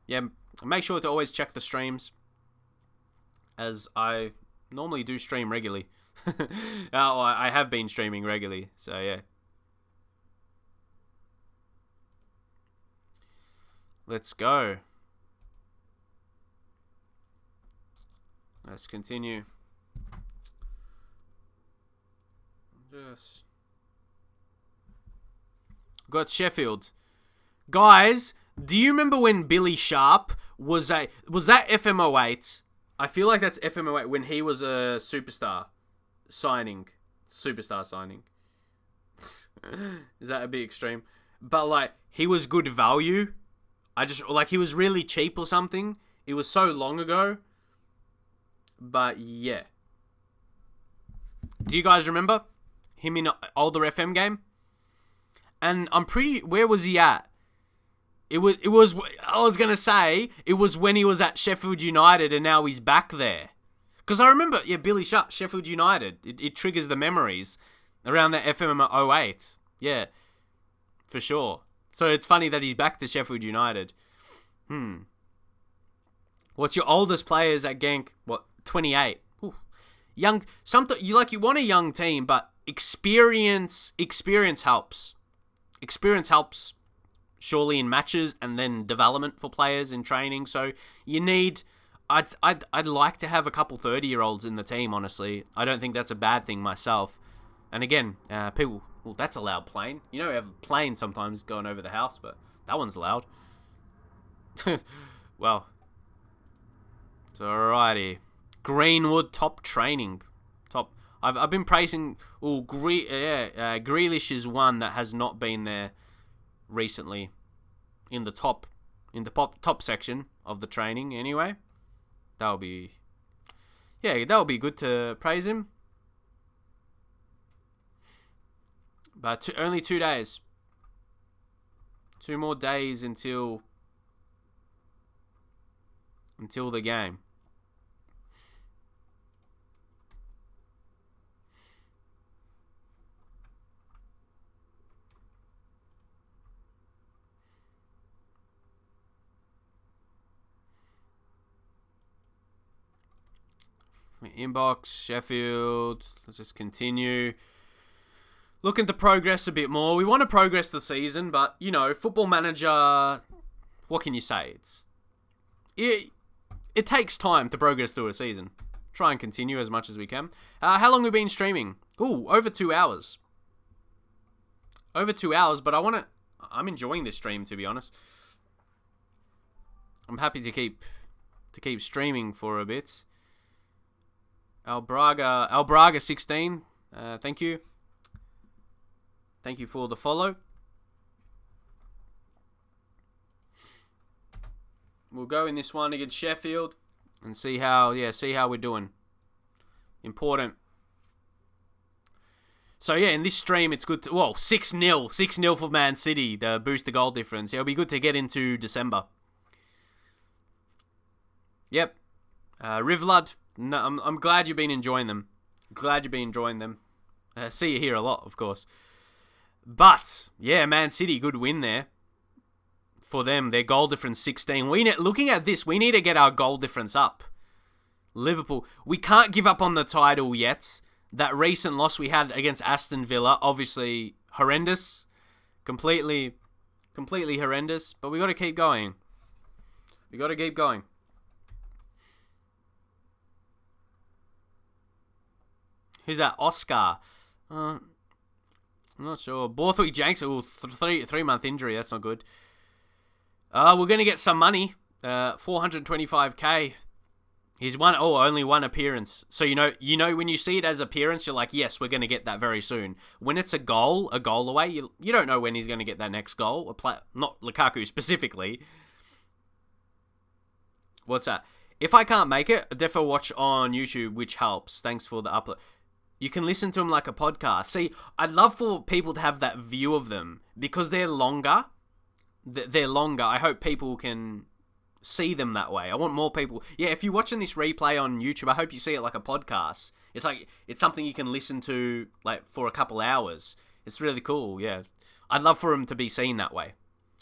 Yeah, make sure to always check the streams, as I normally do stream regularly. I have been streaming regularly, so yeah. Let's go. Let's continue. Just got Sheffield. Guys, do you remember when Billy Sharp was that FM08? I feel like that's FM08 when he was a superstar signing. Is that a bit extreme? But like, he was good value. He was really cheap or something. It was so long ago. But yeah. Do you guys remember him in an older FM game? And where was he at? It was I was going to say, it was when he was at Sheffield United and now he's back there. Because I remember, yeah, Billy Sharp, Sheffield United. It triggers the memories around that FM 08. Yeah, for sure. So it's funny that he's back to Sheffield United. What's your oldest players at Genk? What, 28? Ooh. Young. You want a young team, but experience helps. Experience helps surely in matches and then development for players in training. So you need. I'd like to have a couple 30-year-olds in the team. Honestly, I don't think that's a bad thing myself. And again, people. Well, that's a loud plane. You know, we have a plane sometimes going over the house, but that one's loud. Well, it's alrighty. Greenwood top training. Top. I've been praising. Oh, Grealish is one that has not been there recently in the top section of the training. Anyway, that'll be good to praise him. But only 2 days. 2 more days until the game. Inbox, Sheffield. Let's just continue. Looking to progress a bit more. We want to progress the season, but, you know, Football Manager, what can you say? It takes time to progress through a season. Try and continue as much as we can. How long have we been streaming? Ooh, over 2 hours. Over 2 hours, but I'm enjoying this stream, to be honest. I'm happy to keep streaming for a bit. Albraga 16, thank you. Thank you for the follow. We'll go in this one against Sheffield and see how we're doing. Important. So yeah, in this stream it's good to 6-0 for Man City, the boost the goal difference. It'll be good to get into December. Yep. Rivlud, no, I'm glad you've been enjoying them. See you here a lot, of course. But, yeah, Man City, good win there for them. Their goal difference 16. Looking at this, we need to get our goal difference up. Liverpool. We can't give up on the title yet. That recent loss we had against Aston Villa, obviously horrendous. Completely horrendous. But we got to keep going. We got to keep going. Who's that? Oscar. I'm not sure. Borthwick Jenks. Oh, 3-month injury. That's not good. We're going to get some money. 425k. He's only one appearance. So you know when you see it as appearance, you're like, yes, we're going to get that very soon. When it's a goal away, you don't know when he's going to get that next goal. Not Lukaku specifically. What's that? If I can't make it, defo watch on YouTube, which helps. Thanks for the upload. You can listen to them like a podcast. See, I'd love for people to have that view of them because they're longer. I hope people can see them that way. I want more people. Yeah, if you're watching this replay on YouTube, I hope you see it like a podcast. It's something you can listen to like for a couple hours. It's really cool. Yeah, I'd love for them to be seen that way.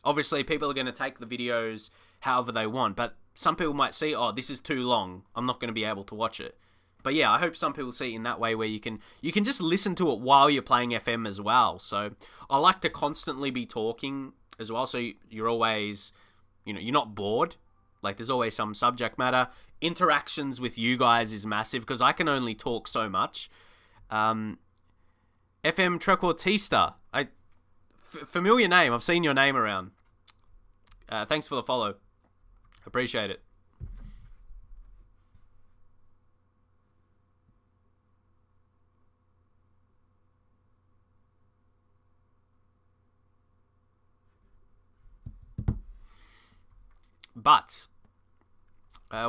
Obviously, people are going to take the videos however they want, but some people might see, oh, this is too long. I'm not going to be able to watch it. But yeah, I hope some people see it in that way where you can just listen to it while you're playing FM as well. So I like to constantly be talking as well, so you're always, you're not bored. Like there's always some subject matter. Interactions with you guys is massive because I can only talk so much. FM Trequartista, familiar name. I've seen your name around. Thanks for the follow. Appreciate it. But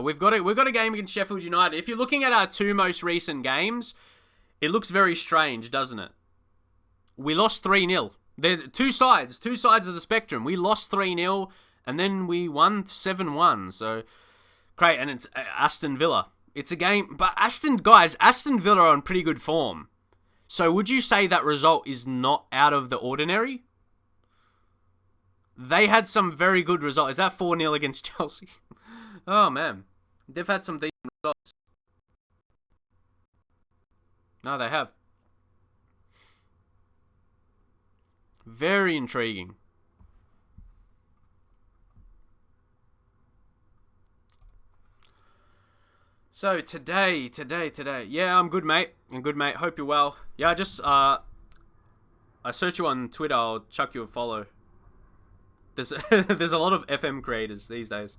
we've got a game against Sheffield United. If you're looking at our two most recent games, it looks very strange, doesn't it? We lost 3-0. They're two sides of the spectrum. We lost 3-0 and then we won 7-1. So great, and it's Aston Villa. It's a game, but Aston Villa are on pretty good form. So would you say that result is not out of the ordinary? They had some very good results. Is that 4-0 against Chelsea? Oh, man. They've had some decent results. No, they have. Very intriguing. So, today. Yeah, I'm good, mate. Hope you're well. Yeah, I search you on Twitter. I'll chuck you a follow. There's a lot of FM creators these days.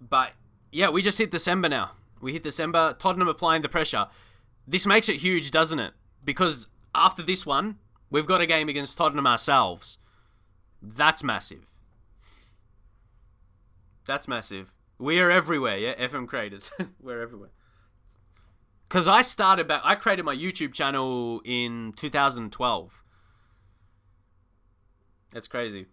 But, yeah, we just hit December now. We hit December. Tottenham applying the pressure. This makes it huge, doesn't it? Because after this one, we've got a game against Tottenham ourselves. That's massive. We are everywhere, yeah? FM creators. We're everywhere. Because I created my YouTube channel in 2012. That's crazy.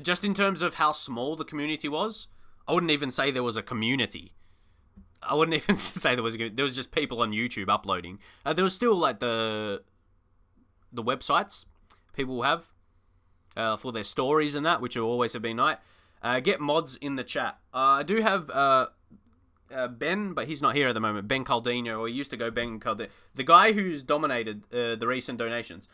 Just in terms of how small the community was, I wouldn't even say there was a community. I wouldn't even say there was just people on YouTube uploading. There was still like the websites people have for their stories and that, which always have been nice. Get mods in the chat. I do have Ben, but he's not here at the moment. Ben Caldino, or he used to go Ben Caldino. The guy who's dominated the recent donations.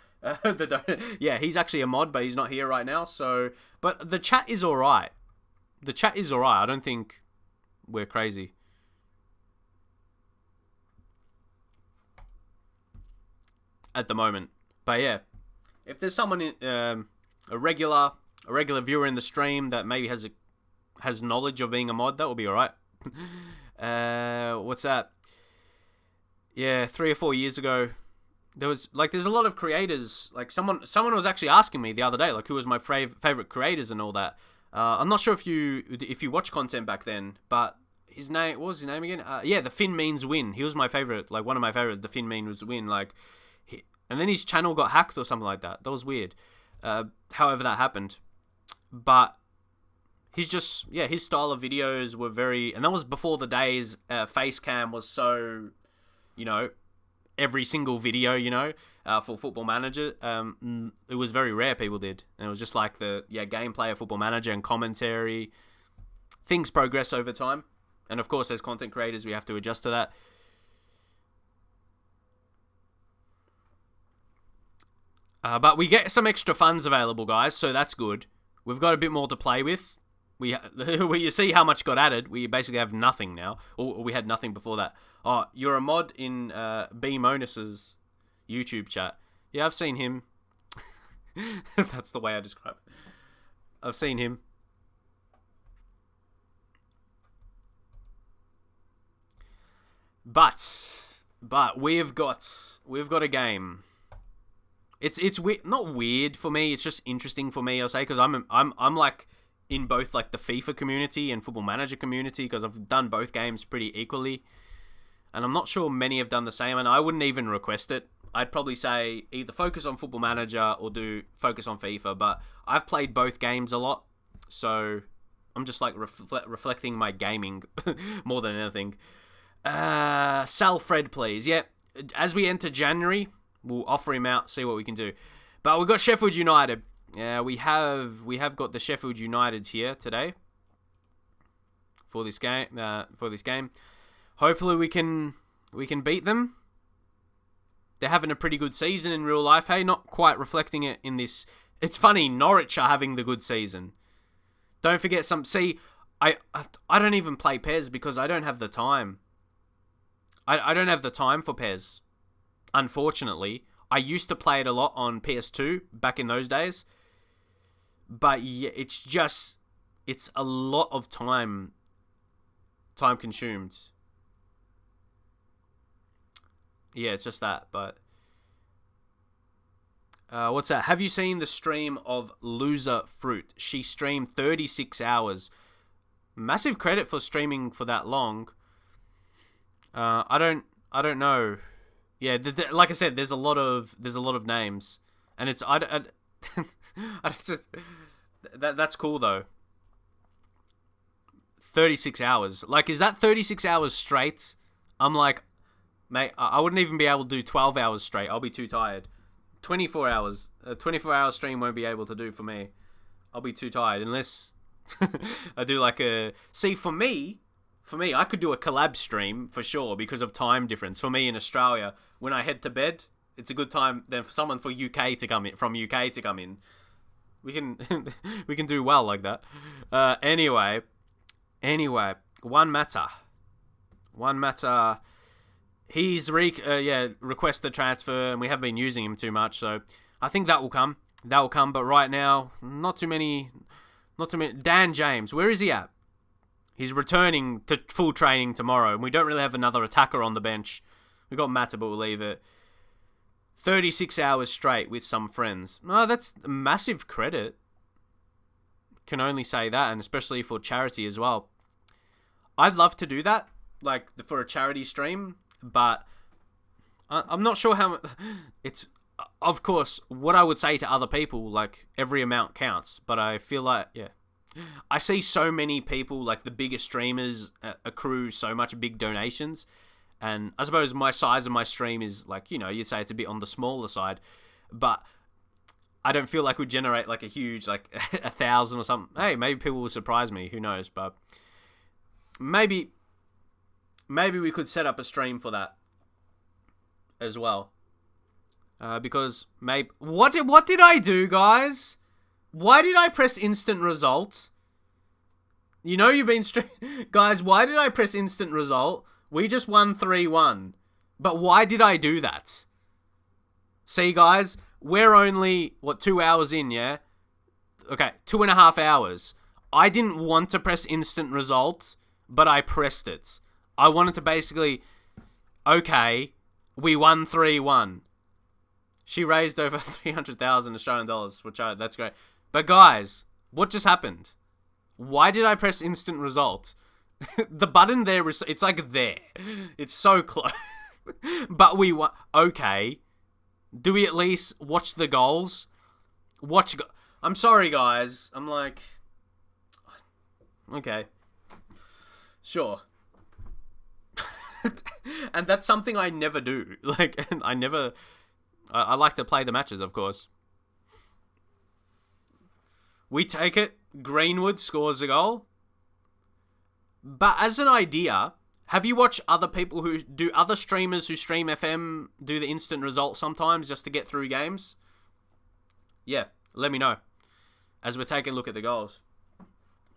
Yeah, he's actually a mod, but he's not here right now. So, but the chat is alright. I don't think we're crazy. At the moment. But yeah, if there's someone, a regular viewer in the stream that maybe has knowledge of being a mod, that will be alright. What's that? Yeah, 3 or 4 years ago, there's a lot of creators. Like someone was actually asking me the other day, like who was my favorite creators and all that. I'm not sure if you watch content back then, but what was his name again? Yeah, the Finn Means Win. He was my favorite, like one of my favorite. The Finn Means Win, and then his channel got hacked or something like that. That was weird. However that happened, but his style of videos were very, and that was before the days face cam was so, every single video, for Football Manager. It was very rare people did. And it was just like the gameplay of Football Manager and commentary. Things progress over time. And of course, as content creators, we have to adjust to that. But we get some extra funds available, guys, so that's good. We've got a bit more to play with. You see how much got added. We basically have nothing now. Or we had nothing before that. Oh, you're a mod in B. Monus's YouTube chat. Yeah, I've seen him. That's the way I describe it. I've seen him. But we've got a game. It's not weird for me. It's just interesting for me. I'll say because I'm like in both like the FIFA community and Football Manager community because I've done both games pretty equally, and I'm not sure many have done the same. And I wouldn't even request it. I'd probably say either focus on Football Manager or do focus on FIFA. But I've played both games a lot, so I'm just like reflecting my gaming more than anything. Sell Fred, please. Yeah, as we enter January, we'll offer him out, see what we can do. But we've got Sheffield United. Yeah, we have got the Sheffield United here today for this game. Hopefully we can beat them. They're having a pretty good season in real life. Hey, not quite reflecting it in this. It's funny, Norwich are having the good season. Don't forget I don't even play PES because I don't have the time. I don't have the time for PES. Unfortunately, I used to play it a lot on PS2 back in those days. But yeah, it's a lot of time consumed. Yeah, it's just that. But what's that? Have you seen the stream of Loser Fruit? She streamed 36 hours. Massive credit for streaming for that long. I don't know. Yeah, like I said, there's a lot of names, and it's that's cool though. 36 hours. Like, is that 36 hours straight? I'm like, mate, I wouldn't even be able to do 12 hours straight. I'll be too tired. 24 hours. A 24-hour stream won't be able to do for me. I'll be too tired unless I do like a... See, for me, I could do a collab stream for sure because of time difference. For me in Australia, when I head to bed, it's a good time then for someone from UK to come in. We can we can do well like that. Anyway, one matter. He's requested the transfer, and we haven't been using him too much, so I think that will come. But right now, not too many. Dan James, where is he at? He's returning to full training tomorrow, and we don't really have another attacker on the bench. We got Mata, but we'll leave it. 36 hours straight with some friends. Oh, that's massive credit. Can only say that, and especially for charity as well. I'd love to do that, like for a charity stream, but I'm not sure how. It's, of course, what I would say to other people, like every amount counts, but I feel like, yeah. I see so many people, like the bigger streamers, accrue so much big donations. And I suppose my size of my stream is like, you'd say it's a bit on the smaller side. But I don't feel like we generate like a huge, like 1,000 or something. Hey, maybe people will surprise me. Who knows? But maybe we could set up a stream for that as well. Because maybe... What did I do, guys? Why did I press instant result? You've been guys, why did I press instant result? We just won 3-1. But why did I do that? See, guys, we're only, 2 hours in, yeah? Okay, 2.5 hours. I didn't want to press instant result, but I pressed it. I wanted to basically, okay, we won 3-1. She raised over 300,000 Australian dollars for charity. That's great. But guys, what just happened? Why did I press instant result? The button there is, it's like there. It's so close. But we won. Okay. Do we at least watch the goals? I'm sorry, guys. I'm like, okay. Sure. And that's something I never do. Like, I like to play the matches, of course. We take it. Greenwood scores a goal. But as an idea, have you watched other people other streamers who stream FM do the instant result sometimes just to get through games? Yeah, let me know. As we're taking a look at the goals.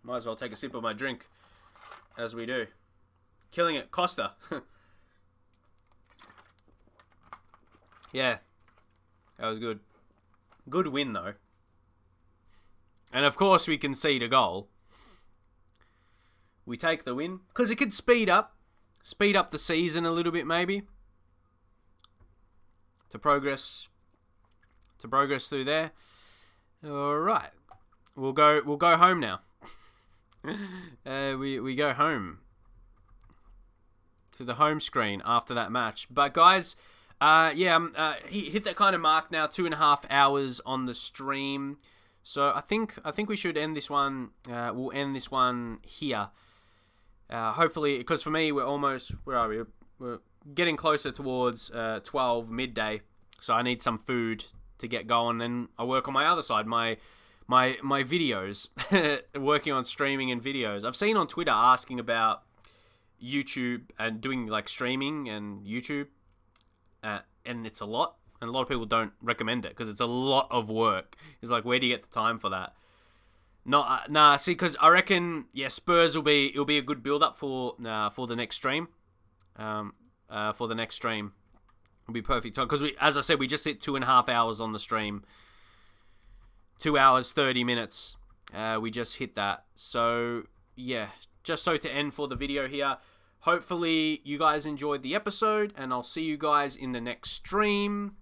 Might as well take a sip of my drink as we do. Killing it. Costa. Yeah, that was good. Good win, though. And of course, we concede a goal. We take the win. Because it could speed up the season a little bit, maybe. To progress through there. Alright. We'll go home now. We go home. To the home screen after that match. But guys, he hit that kind of mark now, 2.5 hours on the stream. So I think we should end this one. We'll end this one here. Hopefully, because for me, we're almost, where are we? We're getting closer towards 12 midday. So I need some food to get going. Then I work on my other side, my videos, working on streaming and videos. I've seen on Twitter asking about YouTube and doing like streaming and YouTube, and it's a lot, and a lot of people don't recommend it because it's a lot of work. It's like, where do you get the time for that? See, because I reckon, Spurs it'll be a good build up for the next stream. For the next stream, it'll be perfect time because as I said, we just hit 2.5 hours on the stream. 2 hours 30 minutes. We just hit that. So yeah, just so to end for the video here. Hopefully you guys enjoyed the episode, and I'll see you guys in the next stream.